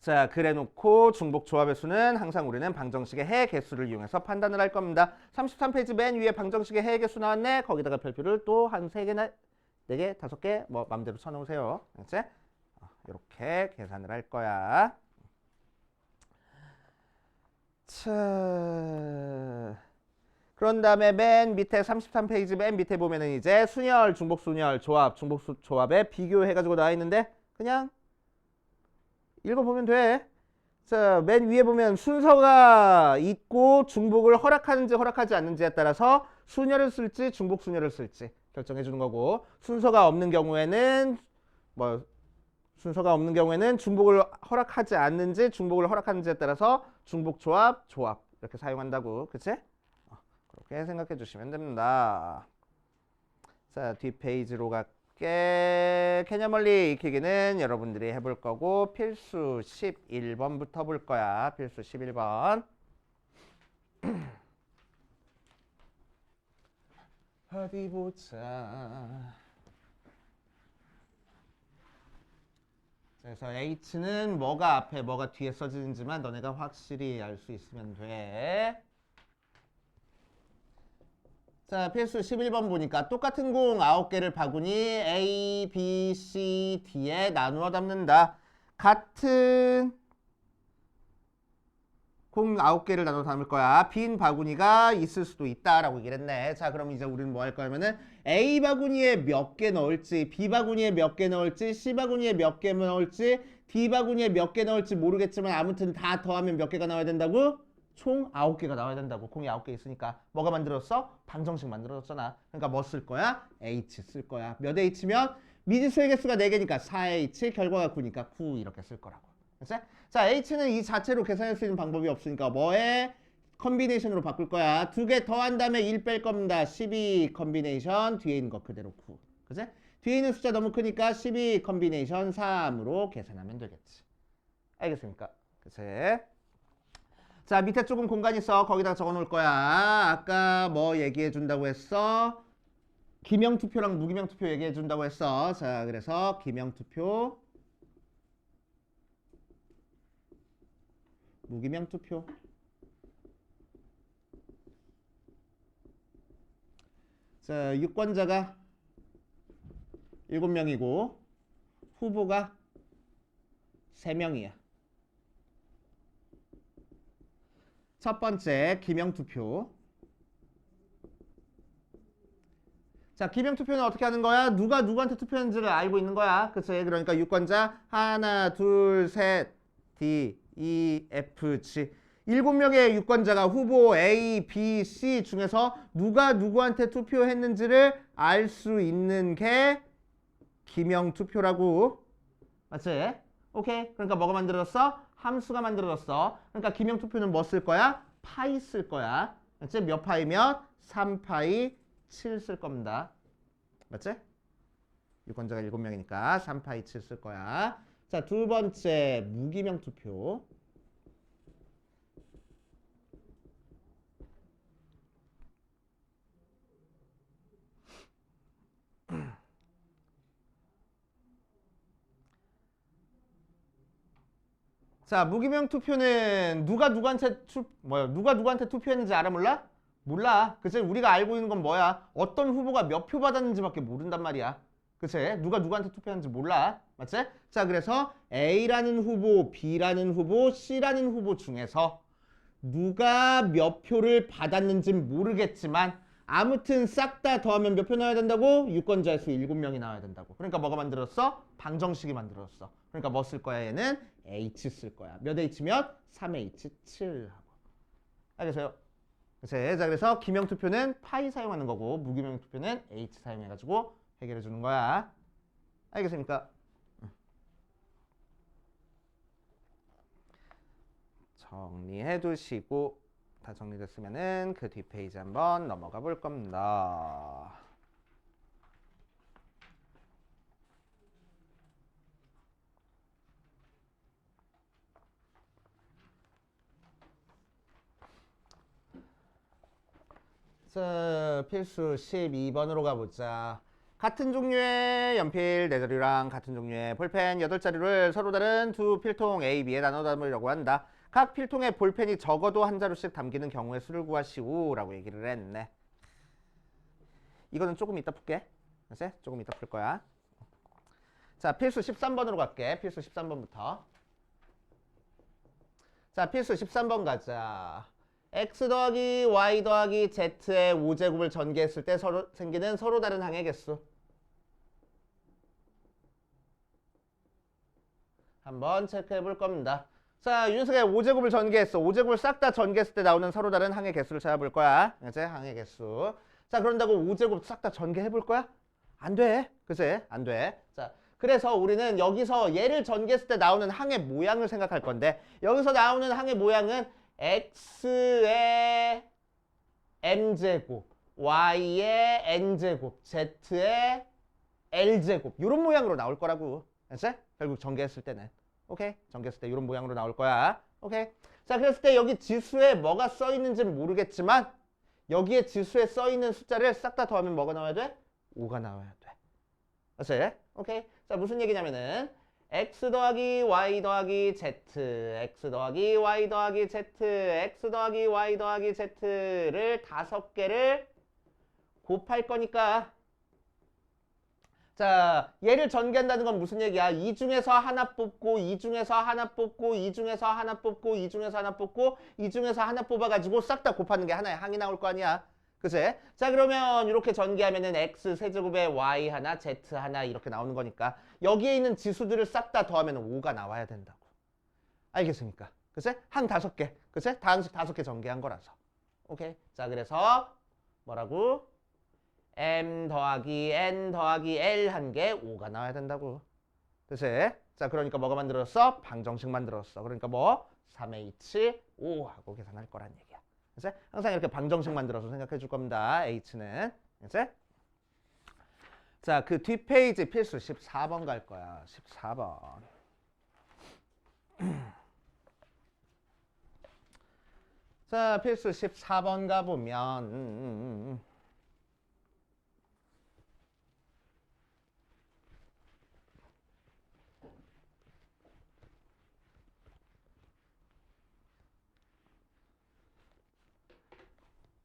자, 그래 놓고 중복 조합의 수는 항상 우리는 방정식의 해 개수를 이용해서 판단을 할 겁니다. 33페이지 맨 위에 방정식의 해 개수 나왔네. 거기다가 별표를 또 한 3개나 4개, 5개 뭐 맘대로 쳐놓으세요. 알겠지? 이렇게 계산을 할 거야. 자, 그런 다음에 맨 밑에 33페이지 맨 밑에 보면은 이제 순열, 중복순열, 조합, 중복조합에 비교해가지고 나와 있는데 그냥 읽어보면 돼. 자, 맨 위에 보면 순서가 있고 중복을 허락하는지 허락하지 않는지에 따라서 순열을 쓸지 중복순열을 쓸지 결정해 주는 거고, 순서가 없는 경우에는 중복을 허락하지 않는지 중복을 허락하는지에 따라서 중복조합, 조합 이렇게 사용한다고. 그치? 그렇게 생각해 주시면 됩니다. 자, 뒷페이지로 갈게. 캐녀멀리 익히기는 여러분들이 해볼 거고 필수 11번부터 볼 거야. 필수 11번. 어디 보자. 그래서 H는 뭐가 앞에 뭐가 뒤에 써지는지만 너네가 확실히 알 수 있으면 돼. 자, 필수 11번 보니까 똑같은 공 9개를 바구니 A, B, C, D에 나누어 담는다. 같은 공 9개를 나눠 담을 거야. 빈 바구니가 있을 수도 있다라고 얘기를 했네. 자, 그럼 이제 우리는 뭐 할 거냐면은 A 바구니에 몇 개 넣을지, B 바구니에 몇 개 넣을지, C 바구니에 몇 개 넣을지, D 바구니에 몇 개 넣을지 모르겠지만 아무튼 다 더하면 몇 개가 나와야 된다고? 총 9개가 나와야 된다고. 공이 9개 있으니까 뭐가 만들었어? 방정식 만들어졌잖아. 그러니까 뭐 쓸 거야? H 쓸 거야. 몇 H면 미지수의 개수가 4개니까 4H, 결과가 9니까 9 이렇게 쓸 거라고. 그치? 자, H는 이 자체로 계산할 수 있는 방법이 없으니까 뭐에? 컨비네이션으로 바꿀 거야. 2개 더한 다음에 1 뺄 겁니다. 12 컨비네이션, 뒤에 있는 거 그대로 9. 그치? 뒤에 있는 숫자 너무 크니까 12 컨비네이션 3으로 계산하면 되겠지. 알겠습니까? 그치? 자, 밑에 조금 공간 있어. 거기다 적어 놓을 거야. 아까 뭐 얘기해 준다고 했어? 기명투표랑 무기명투표 얘기해 준다고 했어. 자, 그래서 기명투표, 무기명투표. 자, 유권자가 7명이고 후보가 3명이야. 첫 번째 기명투표. 자, 기명투표는 어떻게 하는 거야? 누가 누구한테 투표했는지를 알고 있는 거야. 그치? 그러니까 유권자 하나, 둘, 셋, D, E, F, G 7명의 유권자가 후보 A, B, C 중에서 누가 누구한테 투표했는지를 알 수 있는 게 기명투표라고. 맞지? 오케이. 그러니까 뭐가 만들어졌어? 함수가 만들어졌어. 그러니까 기명투표는 뭐 쓸 거야? 파이 쓸 거야. 맞지? 몇 파이면? 3파이 7 쓸 겁니다. 맞지? 유권자가 7명이니까 3파이 7 쓸 거야. 자, 두 번째 무기명투표. 자, 무기명 투표는 누가 누구한테 투표했는지 알아 몰라? 몰라. 그치? 우리가 알고 있는 건 뭐야? 어떤 후보가 몇 표 받았는지밖에 모른단 말이야. 그치? 누가 누구한테 투표했는지 몰라. 맞지? 자, 그래서 A라는 후보, B라는 후보, C라는 후보 중에서 누가 몇 표를 받았는지는 모르겠지만 아무튼 싹 다 더하면 몇 표 나와야 된다고? 유권자의 수 7명이 나와야 된다고. 그러니까 뭐가 만들었어? 방정식이 만들어졌어. 그러니까 뭐 쓸 거야 얘는? H 쓸 거야. 몇 H면? 3H7 하고. 알겠어요? 자, 그래서 기명투표는 파이 사용하는 거고 무기명투표는 H 사용해가지고 해결해 주는 거야. 알겠습니까? 정리해 두시고 다 정리됐으면은 그 뒷페이지 한번 넘어가 볼 겁니다. 자, 필수 12번으로 가보자. 같은 종류의 연필 4자루랑 같은 종류의 볼펜 8자루를 서로 다른 두 필통 A, B에 나눠 담으려고 한다. 각 필통에 볼펜이 적어도 한 자루씩 담기는 경우의 수를 구하시오 라고 얘기를 했네. 이거는 조금 이따 풀게. 알았지? 조금 이따 풀 거야. 자, 필수 13번으로 갈게. 필수 13번부터. 자, 필수 13번 가자. x 더하기 y 더하기 z의 5제곱을 전개했을 때 서로 생기는 서로 다른 항의 개수. 한번 체크해 볼 겁니다. 자, 윤석의 5제곱을 전개했어. 5제곱을 싹 다 전개했을 때 나오는 서로 다른 항의 개수를 찾아볼 거야. 이제 항의 개수. 자, 그런다고 5제곱 싹 다 전개해 볼 거야? 안 돼. 그치? 안 돼. 자, 그래서 우리는 여기서 얘를 전개했을 때 나오는 항의 모양을 생각할 건데, 여기서 나오는 항의 모양은 x의 m제곱, y의 n제곱, z의 l제곱 이런 모양으로 나올 거라고. 알았지? 결국 전개했을 때는. 오케이? 전개했을 때 이런 모양으로 나올 거야. 오케이? 자, 그랬을 때 여기 지수에 뭐가 써 있는지는 모르겠지만 여기에 지수에 써 있는 숫자를 싹 다 더하면 뭐가 나와야 돼? 5가 나와야 돼. 알았지? 오케이? 자, 무슨 얘기냐면은 x 더하기 y 더하기 z, x 더하기 y 더하기 z, x 더하기 y 더하기 z를 5개를 곱할 거니까, 자, 얘를 전개한다는 건 무슨 얘기야? 이 중에서 하나 뽑고, 이 중에서 하나 뽑고, 이 중에서 하나 뽑고, 이 중에서 하나 뽑고, 이 중에서 하나 뽑아가지고 싹 다 곱하는 게 하나의 항이 나올 거 아니야. 그치? 자, 그러면 이렇게 전개하면은 x 세제곱에 y 하나, z 하나 이렇게 나오는 거니까 여기에 있는 지수들을 싹 다 더하면 5가 나와야 된다고. 알겠습니까? 그치? 항 5개. 그치? 다 항식 5개 전개한 거라서. 오케이? 자, 그래서 뭐라고? m 더하기 n 더하기 l 한 개 5가 나와야 된다고. 그치? 자, 그러니까 뭐가 만들었어? 방정식 만들었어. 그러니까 뭐? 3h 5 하고 계산할 거란 얘기야. 그치? 항상 이렇게 방정식 만들어서 생각해 줄 겁니다. h는. 그치? 자, 그 뒷페이지 필수 14번 갈 거야. 14번. 자, 필수 14번 가보면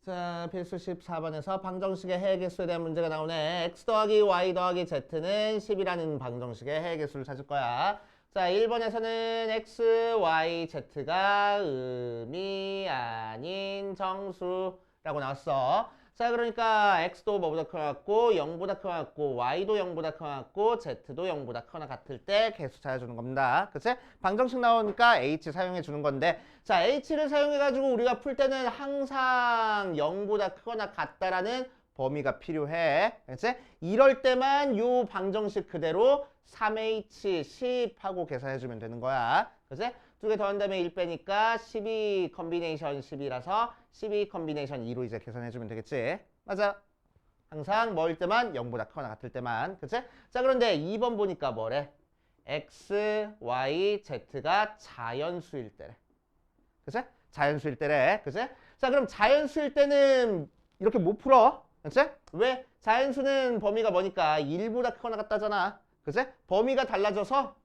자, 필수 14번에서 방정식의 해개수에 대한 문제가 나오네. x 더하기 y 더하기 z는 10이라는 방정식의 해개수를 찾을 거야. 자, 1번에서는 x, y, z가 음이 아닌 정수라고 나왔어. 자, 그러니까 x도 뭐보다 커갖고 0보다 커갖고 y도 0보다 커갖고 z도 0보다 커나 같을 때 개수 찾아주는 겁니다. 그치? 방정식 나오니까 h 사용해 주는 건데, 자, h를 사용해 가지고 우리가 풀 때는 항상 0보다 크거나 같다라는 범위가 필요해. 그치? 이럴 때만 요 방정식 그대로 3h 10 하고 계산해 주면 되는 거야. 그치? 두 개 더한 다음에 1 빼니까 12 컨비네이션 10이라서 12 컨비네이션 2로 이제 계산해 주면 되겠지? 맞아. 항상 뭐일 때만 0보다 크거나 같을 때만. 그치? 자, 그런데 2번 보니까 뭐래? x, y, z가 자연수일 때래. 그치? 자연수일 때래. 그치? 자, 그럼 자연수일 때는 이렇게 못 풀어. 그치? 왜? 자연수는 범위가 뭐니까 1보다 크거나 같다잖아. 그치? 범위가 달라져서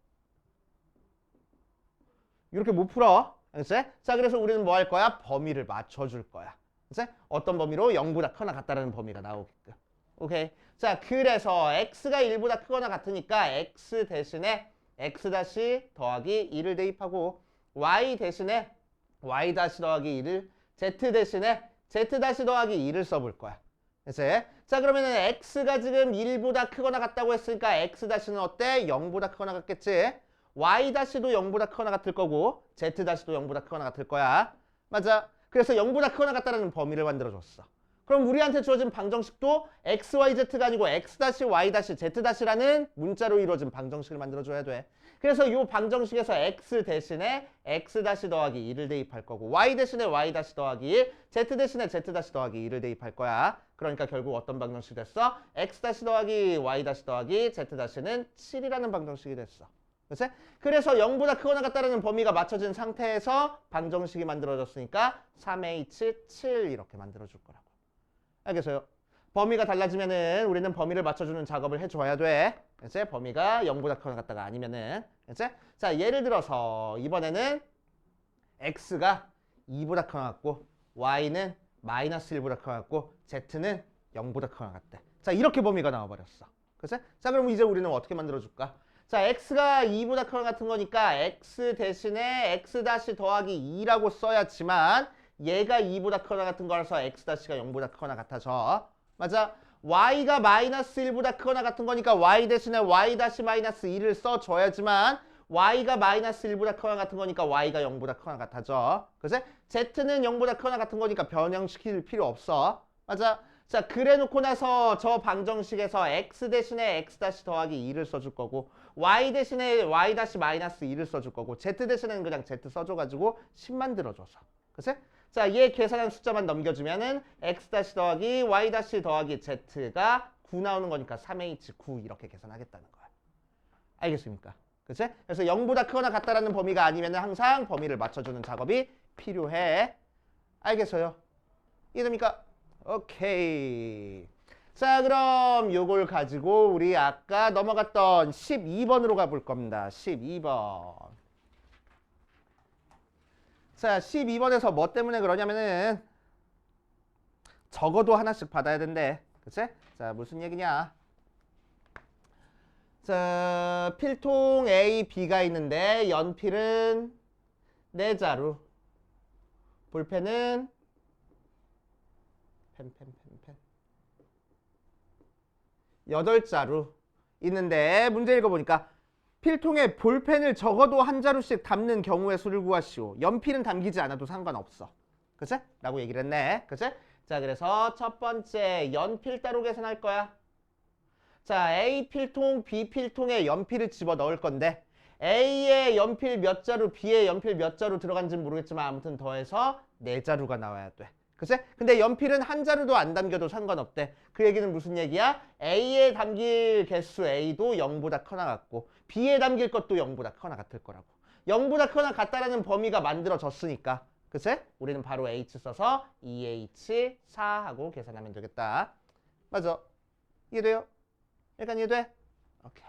이렇게 못 풀어. 그치? 자, 그래서 우리는 뭐 할 거야? 범위를 맞춰줄 거야. 그치? 어떤 범위로 0보다 크거나 같다라는 범위가 나오게끔. 오케이. 자, 그래서 x가 1보다 크거나 같으니까 x 대신에 x 다시 더하기 2를 대입하고, y 대신에 y 다시 더하기 2를, z 대신에 z 다시 더하기 2를 써볼 거야. 그치? 자, 그러면은 x가 지금 1보다 크거나 같다고 했으니까 x 다시는 어때? 0보다 크거나 같겠지? y 다시도 0보다 크거나 같을 거고, z 다시도 0보다 크거나 같을 거야. 맞아. 그래서 0보다 크거나 같다라는 범위를 만들어줬어. 그럼 우리한테 주어진 방정식도 x, y, z가 아니고 x 다시, y 다시, z 다시라는 문자로 이루어진 방정식을 만들어줘야 돼. 그래서 이 방정식에서 x 대신에 x 다시 더하기 2를 대입할 거고, y 대신에 y 다시 더하기 1, z 대신에 z 다시 더하기 2를 대입할 거야. 그러니까 결국 어떤 방정식이 됐어? x 다시 더하기 y 다시 더하기 z 다시는 7이라는 방정식이 됐어. 그치? 그래서 0보다 크거나 같다는 범위가 맞춰진 상태에서 방정식이 만들어졌으니까 3h7 이렇게 만들어줄 거라고. 알겠어요? 범위가 달라지면은 우리는 범위를 맞춰주는 작업을 해줘야 돼. 그치? 범위가 0보다 크거나 같다가 아니면은. 그치? 자, 예를 들어서 이번에는 x가 2보다 크거나 같고, y는 마이너스 1보다 크거나 같고, z는 0보다 크거나 같대. 자, 이렇게 범위가 나와버렸어. 그치? 자, 그럼 이제 우리는 어떻게 만들어줄까? 자, x가 2보다 크거나 같은 거니까 x 대신에 x 다시 더하기 2라고 써야지만 얘가 2보다 크거나 같은 거라서 x 다시가 0보다 크거나 같아져. 맞아? y가 마이너스 1보다 크거나 같은 거니까 y 대신에 y 다시 마이너스 2를 써줘야지만 y가 마이너스 1보다 크거나 같은 거니까 y가 0보다 크거나 같아져. 그치? z는 0보다 크거나 같은 거니까 변형시킬 필요 없어. 맞아? 자, 그래 놓고 나서 저 방정식에서 x 대신에 x 다시 더하기 2를 써줄 거고 y 대신에 y 다시 마이너스 2를 써줄 거고 z 대신에는 그냥 z 써줘가지고 10 만들어줘서. 그치? 자, 얘 계산한 숫자만 넘겨주면은 x 다시 더하기 y 다시 더하기 z가 9 나오는 거니까 3h9 이렇게 계산하겠다는 거야. 알겠습니까? 그치? 그래서 0보다 크거나 같다라는 범위가 아니면 항상 범위를 맞춰주는 작업이 필요해. 알겠어요? 이해됩니까? 오케이. 자, 그럼 요걸 가지고 우리 아까 넘어갔던 12번으로 가볼 겁니다. 12번. 자, 12번에서 뭐 때문에 그러냐면은 적어도 하나씩 받아야 된대. 그치? 자, 무슨 얘기냐? 자, 필통 A, B가 있는데 연필은 4자루, 볼펜은 펜 8자루 있는데 문제 읽어보니까 필통에 볼펜을 적어도 한 자루씩 담는 경우의 수를 구하시오. 연필은 담기지 않아도 상관없어. 그치? 라고 얘기를 했네. 그치? 자, 그래서 첫 번째 연필 따로 계산할 거야. 자, A 필통, B 필통에 연필을 집어 넣을 건데 A에 연필 몇 자루, B에 연필 몇 자루 들어간지는 모르겠지만 아무튼 더해서 4자루가 나와야 돼. 그치? 근데 연필은 한 자루도 안 담겨도 상관없대. 그 얘기는 무슨 얘기야? A에 담길 개수 A도 0보다 크거나 같고 B에 담길 것도 0보다 크거나 같을 거라고. 0보다 크거나 같다라는 범위가 만들어졌으니까. 그치? 우리는 바로 H 써서 2H4 하고 계산하면 되겠다. 맞아. 이해돼요? 약간 이해돼? 오케이.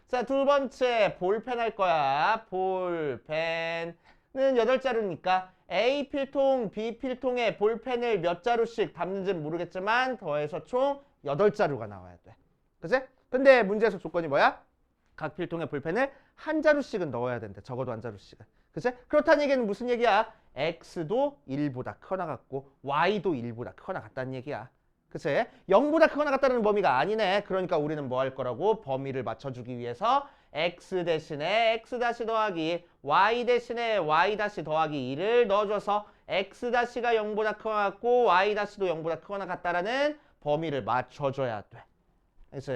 자, 두 번째 볼펜 할 거야. 볼펜은 8자루니까 A 필통, B 필통에 볼펜을 몇 자루씩 담는지는 모르겠지만 더해서 총 8자루가 나와야 돼. 그치? 근데 문제에서 조건이 뭐야? 각 필통에 볼펜을 한 자루씩은 넣어야 된대. 적어도 한 자루씩은. 그치? 그렇다는 얘기는 무슨 얘기야? X도 1보다 크거나 같고 Y도 1보다 크거나 같다는 얘기야. 그치? 0보다 크거나 같다는 범위가 아니네. 그러니까 우리는 뭐 할 거라고? 범위를 맞춰주기 위해서 x 대신에 x 다시 더하기 y 대신에 y 다시 더하기 2를 넣어줘서 x 다시가 0보다 크거나 같고 y 다시도 0보다 크거나 같다라는 범위를 맞춰줘야 돼. 그치?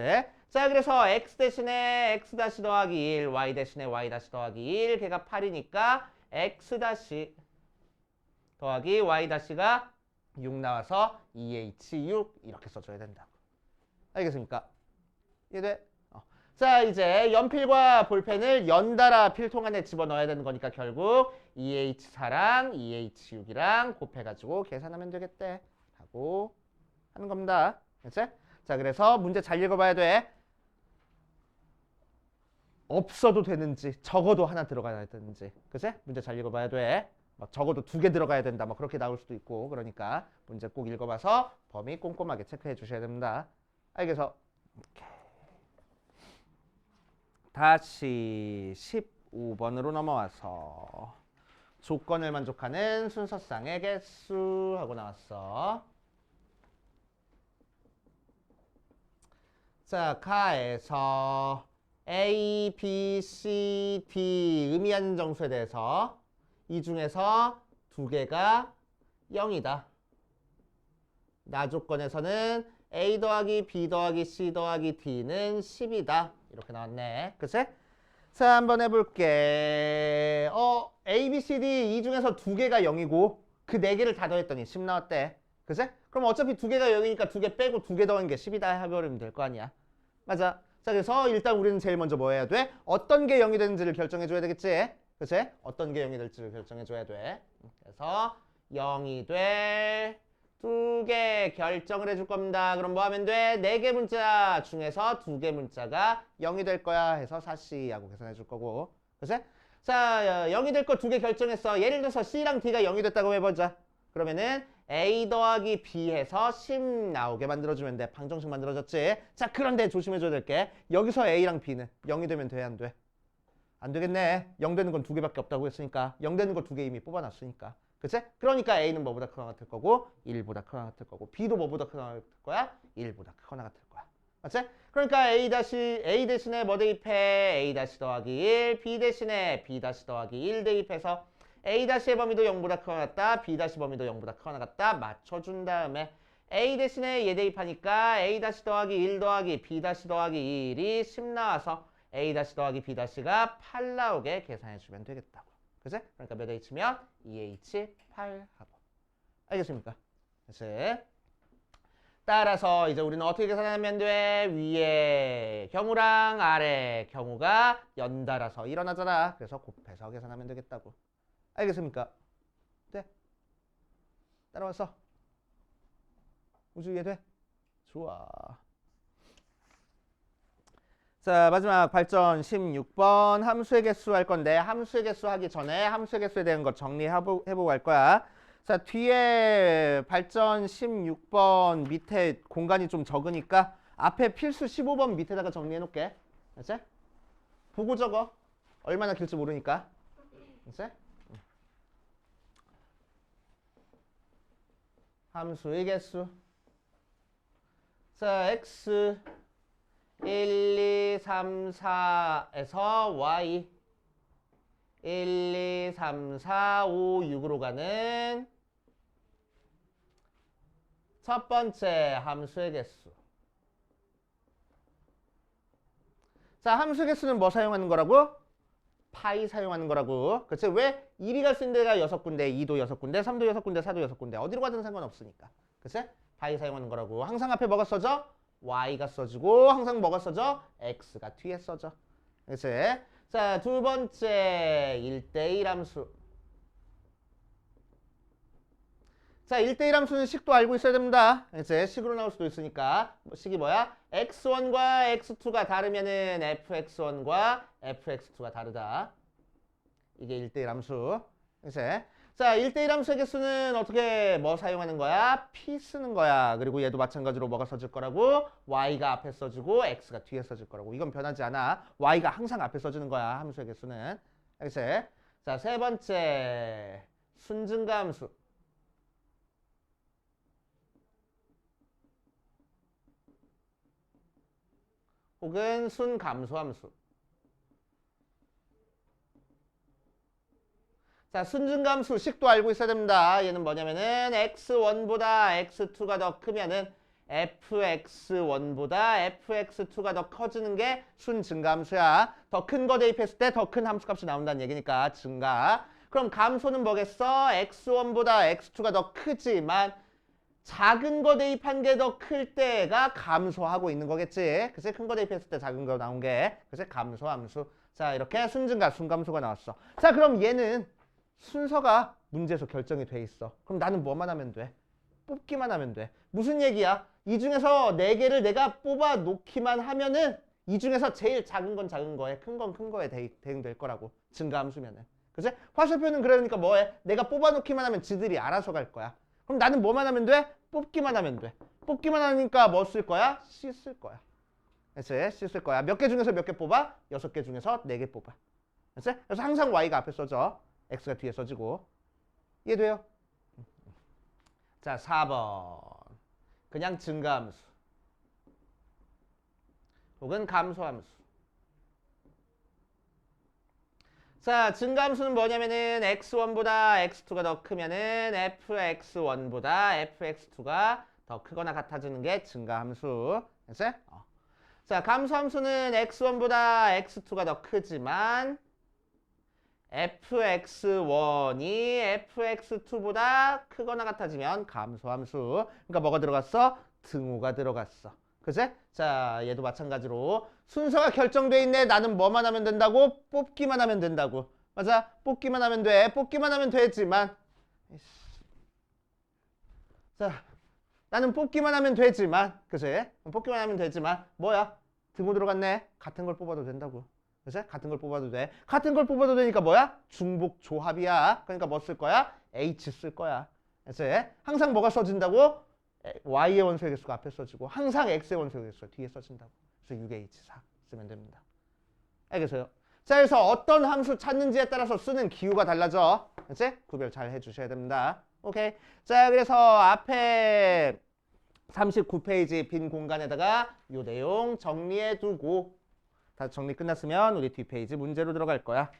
자, 그래서 x 대신에 x 다시 더하기 1, y 대신에 y 다시 더하기 1, 걔가 8이니까 x 다시 더하기 y 다시가 6 나와서 2h6 이렇게 써줘야 된다고. 알겠습니까? 이해돼? 자, 이제 연필과 볼펜을 연달아 필통 안에 집어넣어야 되는 거니까 결국 2h4랑 2h6이랑 곱해가지고 계산하면 되겠대 하고 하는 겁니다. 그치? 자, 그래서 문제 잘 읽어봐야 돼. 없어도 되는지 적어도 하나 들어가야 되는지. 그치? 문제 잘 읽어봐야 돼. 막 적어도 2개 들어가야 된다. 막 그렇게 나올 수도 있고. 그러니까 문제 꼭 읽어봐서 범위 꼼꼼하게 체크해 주셔야 됩니다. 알겠어? 오케이. 다시 15번으로 넘어와서 조건을 만족하는 순서쌍의 개수 하고 나왔어. 자, 가에서 A, B, C, D 의미하는 정수에 대해서 이 중에서 2개가 0이다. 나 조건에서는 A 더하기 B 더하기 C 더하기 D는 10이다. 이렇게 나왔네. 그치? 자, 한번 해볼게. A, B, C, D 이 중에서 2개가 0이고 그 4개를 다 더했더니 10 나왔대. 그치? 그럼 어차피 2개가 0이니까 2개 빼고 2개 더한 게 10이다 해버리면 될 거 아니야. 맞아. 자, 그래서 일단 우리는 제일 먼저 뭐 해야 돼? 어떤 게 0이 되는지를 결정해줘야 되겠지? 그치? 어떤 게 0이 될지를 결정해줘야 돼. 그래서 0이 될 2개 결정을 해줄 겁니다. 그럼 뭐 하면 돼? 4개 문자 중에서 2개 문자가 0이 될 거야 해서 사시하고 계산해 줄 거고. 그치? 자, 0이 될 거 2개 결정했어. 예를 들어서 C랑 D가 0이 됐다고 해보자. 그러면은 A 더하기 B 해서 10 나오게 만들어주면 돼. 방정식 만들어졌지? 자, 그런데 조심해줘야 될 게 여기서 A랑 B는 0이 되면 돼, 안 돼? 안 되겠네. 0 되는 건 두 개밖에 없다고 했으니까 0 되는 거 두 개 이미 뽑아놨으니까. 그치? 그러니까 A는 뭐보다 크거나 같을 거고 1보다 크거나 같을 거고 B도 뭐보다 크거나 같을 거야? 1보다 크거나 같을 거야. 맞지? 그러니까 A 대신에 뭐 대입해? A 다시 더하기 1, B 대신에 B 다시 더하기 1 대입해서 A 다시의 범위도 0보다 크거나 같다. B 다시 범위도 0보다 크거나 같다. 맞춰준 다음에 A 대신에 얘 대입하니까 A 다시 더하기 1 더하기 B 다시 더하기 1이 10 나와서 A 다시 더하기 B 다시가 8 나오게 계산해주면 되겠다고. 그치? 그러니까 몇 H면 2H 8 하고. 알겠습니까? 그치? 따라서 이제 우리는 어떻게 계산하면 돼? 위에 경우랑 아래 경우가 연달아서 일어나잖아. 그래서 곱해서 계산하면 되겠다고. 알겠습니까? 네. 따라왔어. 우주 이해돼? 좋아. 자, 마지막 발전 16번 함수의 개수 할 건데 함수의 개수 하기 전에 함수의 개수에 대한 거 정리해보고 갈 거야. 자, 뒤에 발전 16번 밑에 공간이 좀 적으니까 앞에 필수 15번 밑에다가 정리해놓을게. 알았지? 보고 적어. 얼마나 길지 모르니까. 알았지? 함수의 개수. 자, x 1, 2, 3, 4에서 y 1, 2, 3, 4, 5, 6으로 가는 첫 번째 함수의 개수. 자, 함수의 개수는 뭐 사용하는 거라고? 파이 사용하는 거라고. 그치? 왜? 1이 갈 수 있는 데가 6군데, 2도 6군데, 3도 6군데, 4도 6군데. 어디로 가든 상관없으니까. 그치? 파이 사용하는 거라고. 항상 앞에 뭐가 써져? y가 써지고 항상 뭐가 써져? x가 뒤에 써져. 그치? 자, 두 번째 1대1 함수. 자, 1대1 함수는 식도 알고 있어야 됩니다. 이제 식으로 나올 수도 있으니까. 식이 뭐야? x1과 x2가 다르면은 fx1과 fx2가 다르다. 이게 1대1 함수. 이제 자, 1대1 함수의 개수는 어떻게 뭐 사용하는 거야? p 쓰는 거야. 그리고 얘도 마찬가지로 뭐가 써질 거라고? y가 앞에 써주고 x가 뒤에 써질 거라고. 이건 변하지 않아. y가 항상 앞에 써주는 거야. 함수의 개수는. 알겠지? 자, 세 번째 순증가 함수. 혹은 순감소함수. 자, 순증감수 식도 알고 있어야 됩니다. 얘는 뭐냐면은 x1보다 x2가 더 크면은 fx1보다 fx2가 더 커지는 게 순증감수야. 더 큰 거 대입했을 때 더 큰 함수값이 나온다는 얘기니까 증가. 그럼 감소는 뭐겠어? x1보다 x2가 더 크지만 작은 거 대입한 게 더 클 때가 감소하고 있는 거겠지. 그치? 큰 거 대입했을 때 작은 거 나온 게. 그치? 감소함수. 자, 이렇게 순증가, 순감소가 나왔어. 자, 그럼 얘는 순서가 문제에서 결정이 돼 있어. 그럼 나는 뭐만 하면 돼? 뽑기만 하면 돼. 무슨 얘기야? 이 중에서 4개를 내가 뽑아 놓기만 하면은 이 중에서 제일 작은 건 작은 거에 큰 건 큰 거에 대응될 거라고. 증가함수면은. 그치? 화살표는 그러니까 뭐해? 내가 뽑아 놓기만 하면 지들이 알아서 갈 거야. 그럼 나는 뭐만 하면 돼? 뽑기만 하면 돼. 뽑기만 하니까 뭐 쓸 거야? C 쓸 거야. 그치? C 쓸 거야. 몇 개 중에서 몇 개 뽑아? 6개 중에서 4개 뽑아. 그치? 그래서 항상 Y가 앞에 써져. X가 뒤에 써지고. 이해돼요? 자, 4번. 그냥 증가함수. 혹은 감소함수. 자, 증가함수는 뭐냐면은 x1보다 x2가 더 크면은 fx1보다 fx2가 더 크거나 같아지는 게 증가함수. 됐어요? 자, 감소함수는 x1보다 x2가 더 크지만 fx1이 fx2보다 크거나 같아지면 감소함수. 그러니까 뭐가 들어갔어? 등호가 들어갔어. 그치? 자, 얘도 마찬가지로 순서가 결정돼 있네. 나는 뭐만 하면 된다고? 뽑기만 하면 된다고. 맞아? 뽑기만 하면 돼. 뽑기만 하면 되지만 자, 나는 뽑기만 하면 되지만 그치? 뽑기만 하면 되지만 뭐야? 등호 들어갔네. 같은 걸 뽑아도 된다고. 그치? 같은 걸 뽑아도 돼. 같은 걸 뽑아도 되니까 뭐야? 중복 조합이야. 그러니까 뭐 쓸 거야? H 쓸 거야. 그치? 항상 뭐가 써진다고? y의 원소의 개수가 앞에 써지고 항상 x의 원소의 개수가 뒤에 써진다고. 그래서 6h4 쓰면 됩니다. 알겠어요? 자, 그래서 어떤 함수 찾는지에 따라서 쓰는 기호가 달라져. 그치? 구별 잘 해주셔야 됩니다. 오케이. 자, 그래서 앞에 39페이지 빈 공간에다가 요 내용 정리해 두고 다 정리 끝났으면 우리 뒷페이지 문제로 들어갈 거야.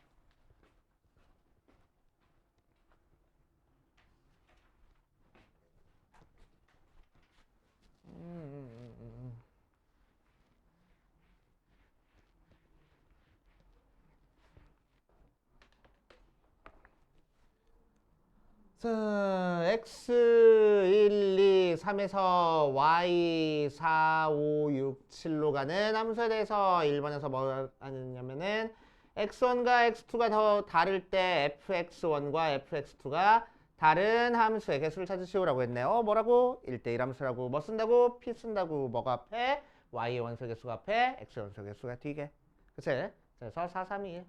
자, x 1, 2, 3에서 y 4, 5, 6, 7로 가는 함수에 대해서 1번에서 뭐 하느냐면은 x1과 x2가 더 다를 때 fx1과 fx2가 다른 함수의 개수를 찾으시오라고 했네요. 뭐라고? 1대1 함수라고. 뭐 쓴다고? p 쓴다고. 뭐가 앞에? y의 원소 개수가 앞에, x의 원소 개수가 뒤에. 그치? 그래서 4, 3, 2,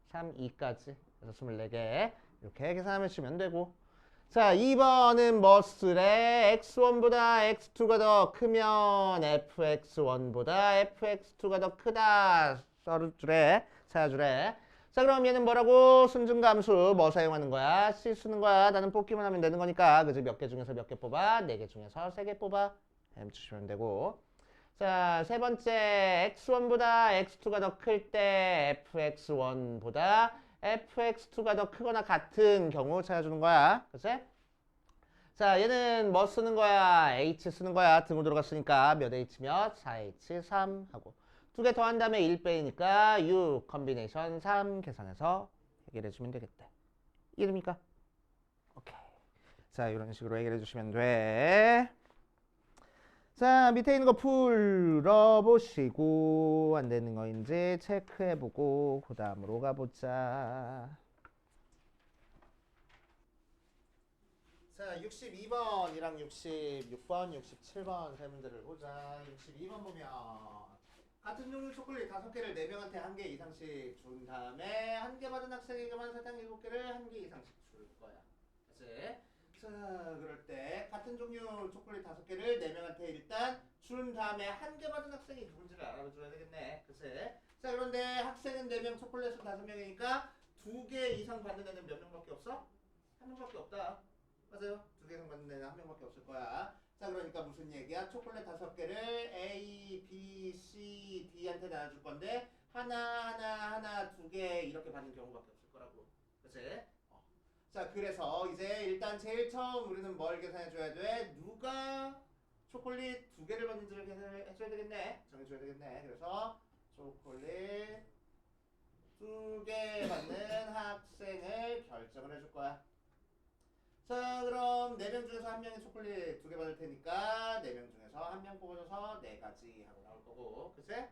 3, 2까지. 그래서 24개. 이렇게 계산하면 주면 되고. 자, 2번은 뭐 쓰래? x1보다 x2가 더 크면 fx1보다 fx2가 더 크다. 써주래. 찾아주래. 자, 그럼 얘는 뭐라고? 순증감수 뭐 사용하는 거야? C 쓰는 거야. 나는 뽑기만 하면 되는 거니까. 그지? 몇 개 중에서 몇 개 뽑아? 4개 중에서 3개 뽑아. 해주시면 되고. 자, 세 번째 x1보다 x2가 더 클 때 fx1보다 fx2가 더 크거나 같은 경우 찾아주는 거야. 그치? 자, 얘는 뭐 쓰는 거야? h 쓰는 거야. 등호 들어갔으니까 몇 h 몇? 4h3 하고 두 개 더한 다음에 1 빼니까 6 컨비네이션 3 계산해서 해결해 주면 되겠다. 이해됩니까? 오케이. 자, 이런 식으로 해결해 주시면 돼. 자, 밑에 있는 거 풀어보시고 안 되는 거인지 체크해보고 그 다음으로 가보자. 자, 62번이랑 66번, 67번 세 문제를 보자. 62번 보면 같은 종류 초콜릿 5개를 4명한테 1개 이상씩 준 다음에 1개 받은 학생에게만 사탕 7개를 1개 이상씩 줄 거야. 그치? 자, 그럴 때 같은 종류 초콜릿 5개를 4명한테 일단 준 다음에 1개 받은 학생이 누군지를 알아줘야 되겠네. 그치? 자, 그런데 학생은 4명, 초콜릿은 5명이니까 2개 이상 받는 애는 몇 명밖에 없어? 1명밖에 없다. 맞아요. 2개 이상 받는 애는 1명밖에 없을 거야. 자, 그러니까 무슨 얘기야? 초콜릿 5개를 A, B, C, D한테 나눠줄 건데 하나 2개 이렇게 받는 경우밖에 없을 거라고. 그치? 자, 그래서 이제 일단 제일 처음 우리는 뭘 계산해줘야 돼? 누가 초콜릿 2개를 받는지를 계산해줘야 되겠네. 정해줘야 되겠네. 그래서 초콜릿 2개 받는 학생을 결정을 해줄 거야. 자, 그럼 4명 중에서 1명이 초콜릿 2개 받을 테니까 4명 중에서 1명 뽑아줘서 4가지 하고 나올 거고. 그치?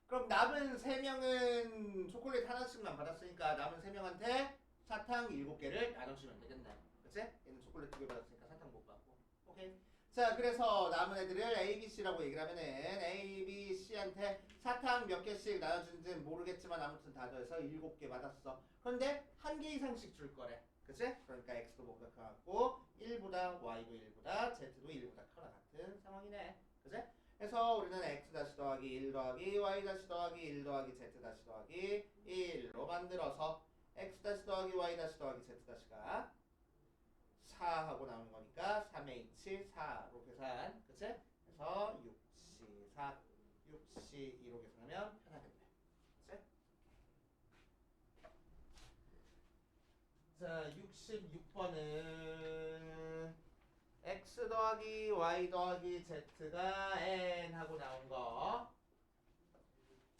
그럼 남은 3명은 초콜릿 하나씩만 받았으니까 남은 3명한테 사탕 7개를 나눠주면 되겠네. 그치? 얘는 초콜릿 2개 받았으니까 사탕 못 받고. 오케이. 자, 그래서 남은 애들을 A, B, C라고 얘기를 하면은 A, B, C한테 사탕 몇 개씩 나눠준지는 모르겠지만 아무튼 다 더해서 7개 받았어. 그런데 1개 이상씩 줄 거래. 그치? 그러니까 X도 뭐보다 크고 1보다 Y도 1보다 Z도 1보다 크거나 같은 상황이네. 그치? 그래서 우리는 X 다시 더하기 1 더하기 Y 다시 더하기 1 더하기 Z 다시 더하기 1로 만들어서 X 다시 더하기 Y 다시 더하기 Z 다시가 4하고 나오는 거니까 3H4로 계산. 그치? 그래서 6C4, 6C2로 계산하면 편하겠네. 그치? 자, 66번은 X 더하기 Y 더하기 Z가 N 하고 나온 거.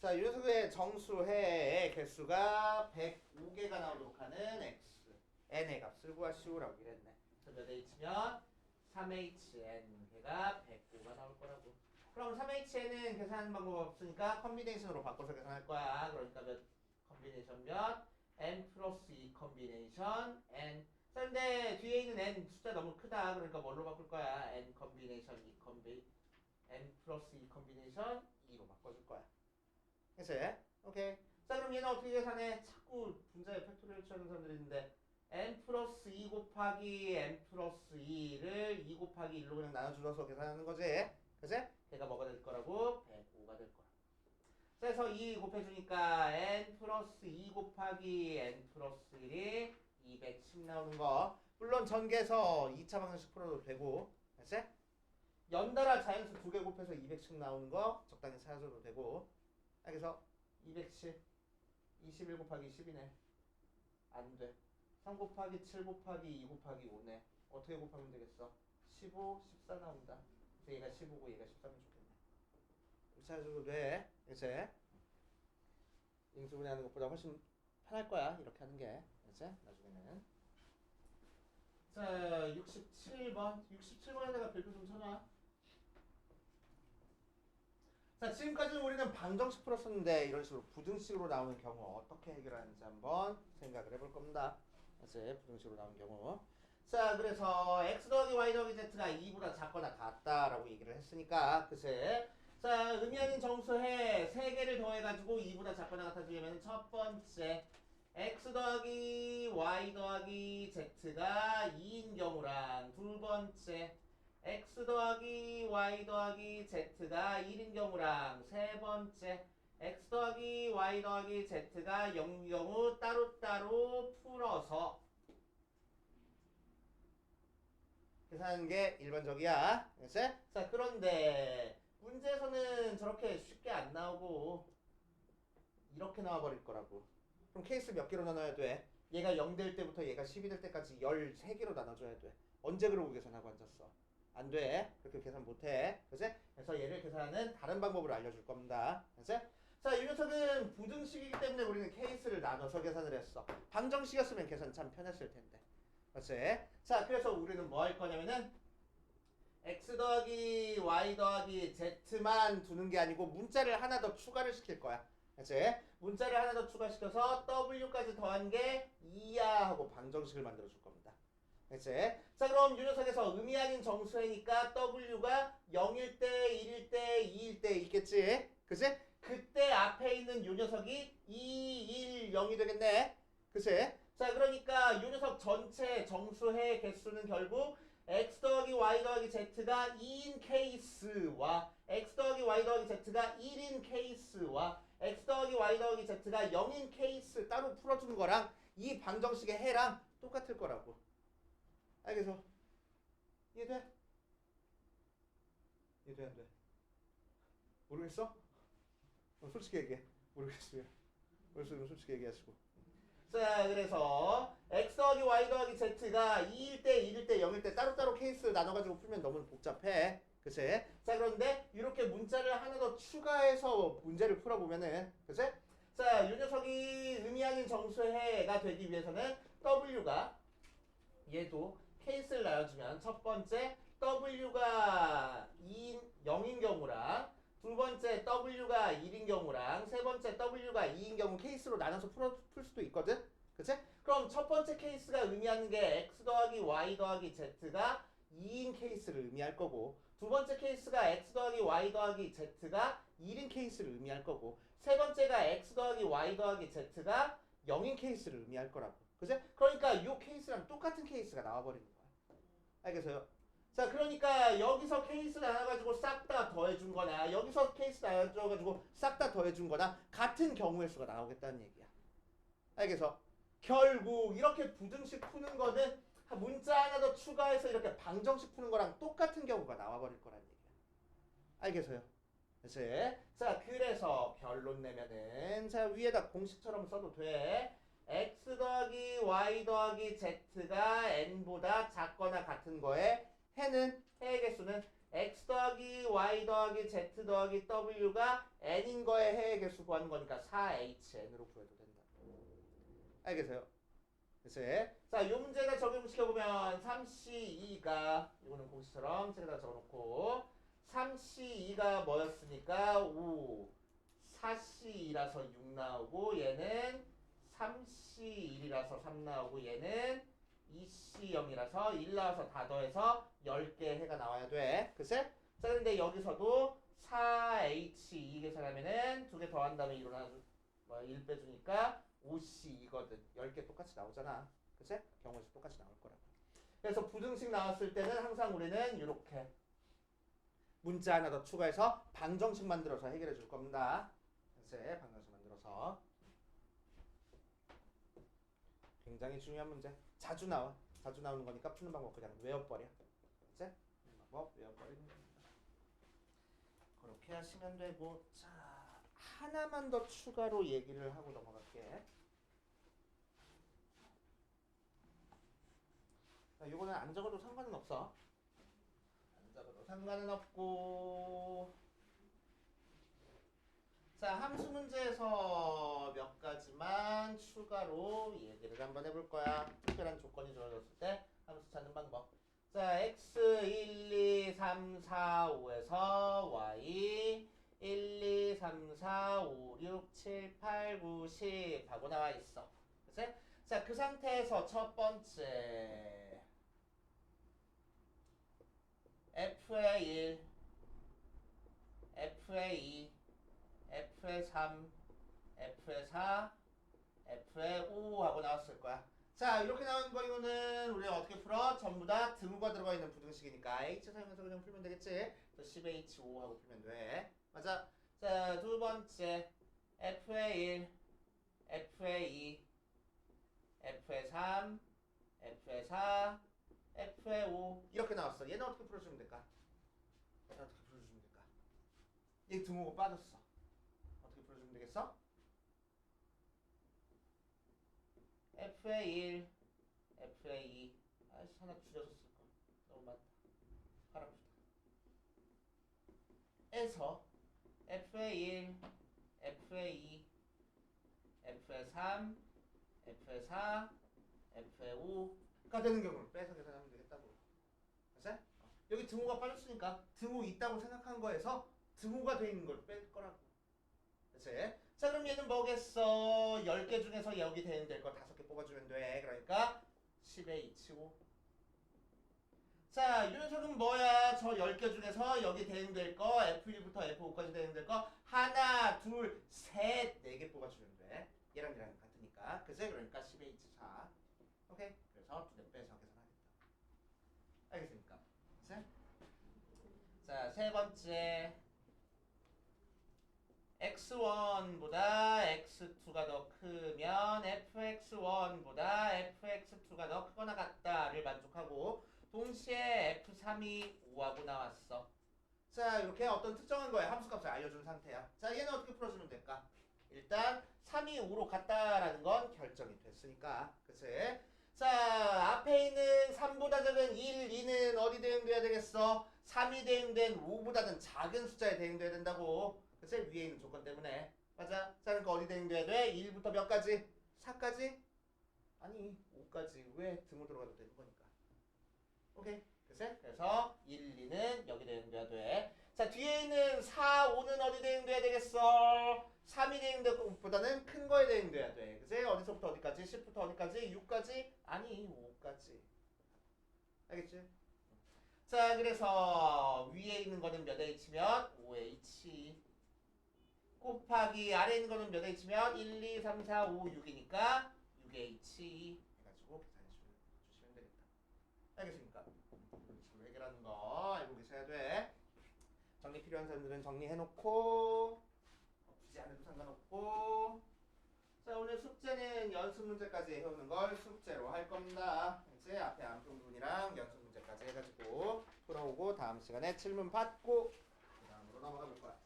자, 이 녀석의 정수의 개수가 105개가 나오도록 하는 X. N의 값을 구하시오라고 그랬네. 몇 H면 3HN 개가 105가 나올 거라고. 그럼 3HN은 계산하는 방법 없으니까 컨비네이션으로 바꿔서 계산할 거야. 그러니까 몇 컨비네이션 몇? N 플러스 2 컨비네이션 N. 자, 근데 뒤에 있는 N 숫자 너무 크다. 그러니까 뭘로 바꿀 거야? N 컨비네이션 2 컨비 N 플러스 2 컨비네이션 2로 바꿔줄 거야. 그치? 오케이. 자, 그럼 얘는 어떻게 계산해? 자꾸 분자에 팩토리얼 취하는 사람들이 있는데 n 플러스 2 곱하기 n 플러스 2를 2 곱하기 1로 그냥 나눠줄어서 계산하는 거지. 그치? 걔가 뭐가 될 거라고? 105가 될 거라. 그래서 2 곱해주니까 n 플러스 2 곱하기 n 플러스 1이 210 나오는 거. 물론 전개해서 2차 방정식 풀어도 되고, 그치? 연달아 자연수 2개 곱해서 210 나오는 거 적당히 찾아줘도 되고. 그래서 210, 21 곱하기 10이네. 안 돼. 3 곱하기 7 곱하기 2 곱하기 5네. 어떻게 곱하면 되겠어? 15, 14 나온다. 그래서 얘가 15고 얘가 13면 좋겠네. 이렇게 찾아줘도 돼. 그치? 인수분해하는 것보다 훨씬 편할 거야. 이렇게 하는 게. 그치? 나중에는. 자, 67번. 67번에다가 별표 좀 쳐놔. 자, 지금까지는 우리는 방정식 풀었었는데 이런 식으로 부등식으로 나오는 경우 어떻게 해결하는지 한번 생각을 해볼 겁니다. 그치? 부등식으로 나오는 경우. 자, 그래서 x 더하기 y 더하기 z가 2보다 작거나 같다라고 얘기를 했으니까, 그치? 자, 의미 아닌 정수해 3개를 더해가지고 2보다 작거나 같아지려면 첫 번째 x 더하기 y 더하기 z가 2인 경우랑 두 번째 x 더하기 y 더하기 z가 1인 경우랑 세 번째 x 더하기 y 더하기 z가 0인 경우 따로따로 풀어서 계산하는 게 일반적이야. 그치? 자, 그런데 문제에서는 저렇게 쉽게 안 나오고 이렇게 나와버릴 거라고. 그럼 케이스 몇 개로 나눠야 돼? 얘가 0 될 때부터 얘가 10이 될 때까지 13개로 나눠줘야 돼. 언제 그러고 계산하고 앉았어? 안 돼. 그렇게 계산 못해. 그치? 그래서 얘를 계산하는 다른 방법을 알려줄 겁니다. 그치? 자, 이 녀석은 부등식이기 때문에 우리는 케이스를 나눠서 계산을 했어. 방정식이었으면 계산 참 편했을 텐데. 그치? 자, 그래서 우리는 뭐 할 거냐면은 x 더하기 y 더하기 z만 두는 게 아니고 문자를 하나 더 추가를 시킬 거야. 그치? 문자를 하나 더 추가시켜서 w까지 더한 게 2야 하고 방정식을 만들어 줄 겁니다. 그치? 자, 그럼 이 녀석에서 의미 아닌 정수회니까 w가 0일 때, 1일 때, 2일 때 있겠지? 그치? 그때 앞에 있는 이 녀석이 2, 1, 0이 되겠네. 그치? 자, 그러니까 이 녀석 전체 정수의 개수는 결국 x 더하기 y 더하기 z가 2인 케이스와 x 더하기 y 더하기 z가 1인 케이스와 x 더하기 y 더하기 z가 0인 케이스 따로 풀어주는 거랑 이 방정식의 해랑 똑같을 거라고. 알겠어? 이해돼? 이해돼 안 돼? 모르겠어? 솔직히 얘기해. 모르겠으면 솔직히 얘기하시고. 자, 그래서 x 더하기 y 더하기 z가 2일 때, 1일 때, 0일 때 따로따로 케이스 나눠가지고 풀면 너무 복잡해. 그치? 자, 그런데 이렇게 문자를 하나 더 추가해서 문제를 풀어보면은, 그치? 자, 이 녀석이 의미 아닌 정수해가 되기 위해서는 w가 얘도 케이스를 나눠주면 첫 번째 w가 0인 경우랑 두 번째 w가 1인 경우랑 세 번째 w가 2인 경우 케이스로 나눠서 풀 수도 있거든? 그치? 그럼 첫 번째 케이스가 의미하는 게 x 더하기 y 더하기 z가 2인 케이스를 의미할 거고 두 번째 케이스가 x 더하기 y 더하기 z가 1인 케이스를 의미할 거고 세 번째가 x 더하기 y 더하기 z가 0인 케이스를 의미할 거라고. 그치? 그러니까 이 케이스랑 똑같은 케이스가 나와버리는 거야. 알겠어요? 자, 그러니까 여기서 케이스 나눠가지고 싹 다 더해준 거나 여기서 케이스 나눠가지고 싹 다 더해준 거나 같은 경우의 수가 나오겠다는 얘기야. 알겠어? 결국 이렇게 부등식 푸는 거는 문자 하나 더 추가해서 이렇게 방정식 푸는 거랑 똑같은 경우가 나와버릴 거란 얘기야. 알겠어요? 그치? 자, 그래서 결론 내면은 자, 위에다 공식처럼 써도 돼. x 더하기 y 더하기 z가 n보다 작거나 같은 거에 해는 해의 개수는 x 더하기 y 더하기 z 더하기 w가 n인 거에 해의 개수 구하는 거니까 4hn으로 구해도 된다. 알겠어요? 그치? 자, 이 문제에다 적용시켜보면 3c2가 이거는 공식처럼 책에다 적어놓고 3c2가 뭐였으니까 5 4c2라서 6 나오고 얘는 3c1이라서 3 나오고 얘는 2c0이라서 1 나와서 다 더해서 10개 해가 나와야 돼. 그치? 자, 근데 여기서도 4h2 계산하면은 2개 더한 다음에 1 빼주니까 5c2거든. 10개 똑같이 나오잖아. 그치? 경우에서 똑같이 나올 거라고. 그래서 부등식 나왔을 때는 항상 우리는 이렇게 문자 하나 더 추가해서 방정식 만들어서 해결해 줄 겁니다. 그치? 방정식 만들어서. 굉장히 중요한 문제. 자주 나와. 자주 나오는 거니까 푸는 방법 그냥 외워버려. 그치? 푸는 방법 외워버리는 겁니다. 그렇게 하시면 되고. 자, 하나만 더 추가로 얘기를 하고 넘어갈게. 자, 요거는 안 적어도 상관은 없어. 안 적어도 상관은 없고. 자, 함수 문제에서 몇 가지만 추가로 얘기를 한번 해볼 거야. 특별한 조건이 주어졌을 때 함수 찾는 방법. 자, x 1, 2, 3, 4, 5에서 y 1, 2, 3, 4, 5, 6, 7, 8, 9, 10 하고 나와 있어. 그치? 자, 그 상태에서 첫 번째 f의 1, f의 2, f의 3, f의 4, f의 5 하고 나왔을 거야. 자, 이렇게 나온 거는 우리 어떻게 풀어? 전부 다 등호가 들어가 있는 부등식이니까 h 사용해서 그냥 풀면 되겠지? 10h5 하고 풀면 돼. 맞아. 자, 두 번째 f의 1, f의 2, f의 3, f의 4, f의 5 이렇게 나왔어. 얘는 어떻게 풀어주면 될까? 얘는 어떻게 풀어주면 될까? 얘 등호가 빠졌어. 어떻게 풀어주면 되겠어? f의 1, f의 2 아이씨 하나 줄여서 쓸걸. 너무 많다. 팔 아프다. 에서 f의 1, f의 2, f의 3, f의 4, f의 5가 되는 경우를 빼서 계산하면 되겠다고. 알았어? 여기 등호가 빠졌으니까 등호 있다고 생각한 거에서 등호가 돼 있는 걸 뺄 거라고. 그치? 자, 그럼 얘는 뭐겠어? 10개 중에서 여기 대응될 거 5개 뽑아주면 돼. 그러니까 10에 2치고. 자, 이 녀석은 뭐야? 저 10개 중에서 여기 대응될 거 F1부터 F5까지 대응될 거 하나, 둘, 셋, 4개 뽑아주면 돼. 얘랑 같으니까. 그치? 그러니까 10에 2치 4. 오케이? 그래서 2개 빼서 계산하겠다. 알겠습니까? 그치? 자, 세 번째. x1보다 x2가 더 크면 fx1보다 fx2가 더 크거나 같다를 만족하고 동시에 f3이 5하고 나왔어. 자, 이렇게 어떤 특정한 거에 함수값을 알려준 상태야. 자, 얘는 어떻게 풀어주면 될까? 일단 3이 5로 같다라는 건 결정이 됐으니까. 그치? 자, 앞에 있는 3보다 작은 1, 2는 어디 대응돼야 되겠어? 3이 대응된 5보다는 작은 숫자에 대응돼야 된다고. 그치? 위에 있는 조건 때문에. 맞아. 자, 그러니까 어디 대응돼야 돼? 1부터 몇 가지? 4까지? 아니, 5까지. 왜 등호 들어가도 되는 거니까. 오케이. 그치? 그래서 1, 2는 여기 대응돼야 돼. 자, 뒤에 있는 4, 5는 어디 대응돼야 되겠어? 3이 대응될 것보다는 큰 거에 대응돼야 돼. 그치? 어디서부터 어디까지? 10부터 어디까지? 6까지? 아니, 5까지. 알겠지? 자, 그래서 위에 있는 거는 몇 H면 5H 곱하기 아래에 있는 거는 몇 H면 1, 2, 3, 4, 5, 6이니까 6H 해가지고 계산해 주시면 되겠다. 알겠습니까? 식으로 해결하는 거 알고 계셔야 돼. 정리 필요한 사람들은 정리해놓고 굳이 안 해도 상관없고. 자, 오늘 숙제는 연습 문제까지 해오는 걸 숙제로 할 겁니다. 이제 앞에 안푼 부분이랑 연습 문제까지 해가지고 풀어오고 다음 시간에 질문 받고 그 다음으로 넘어가 볼 거야.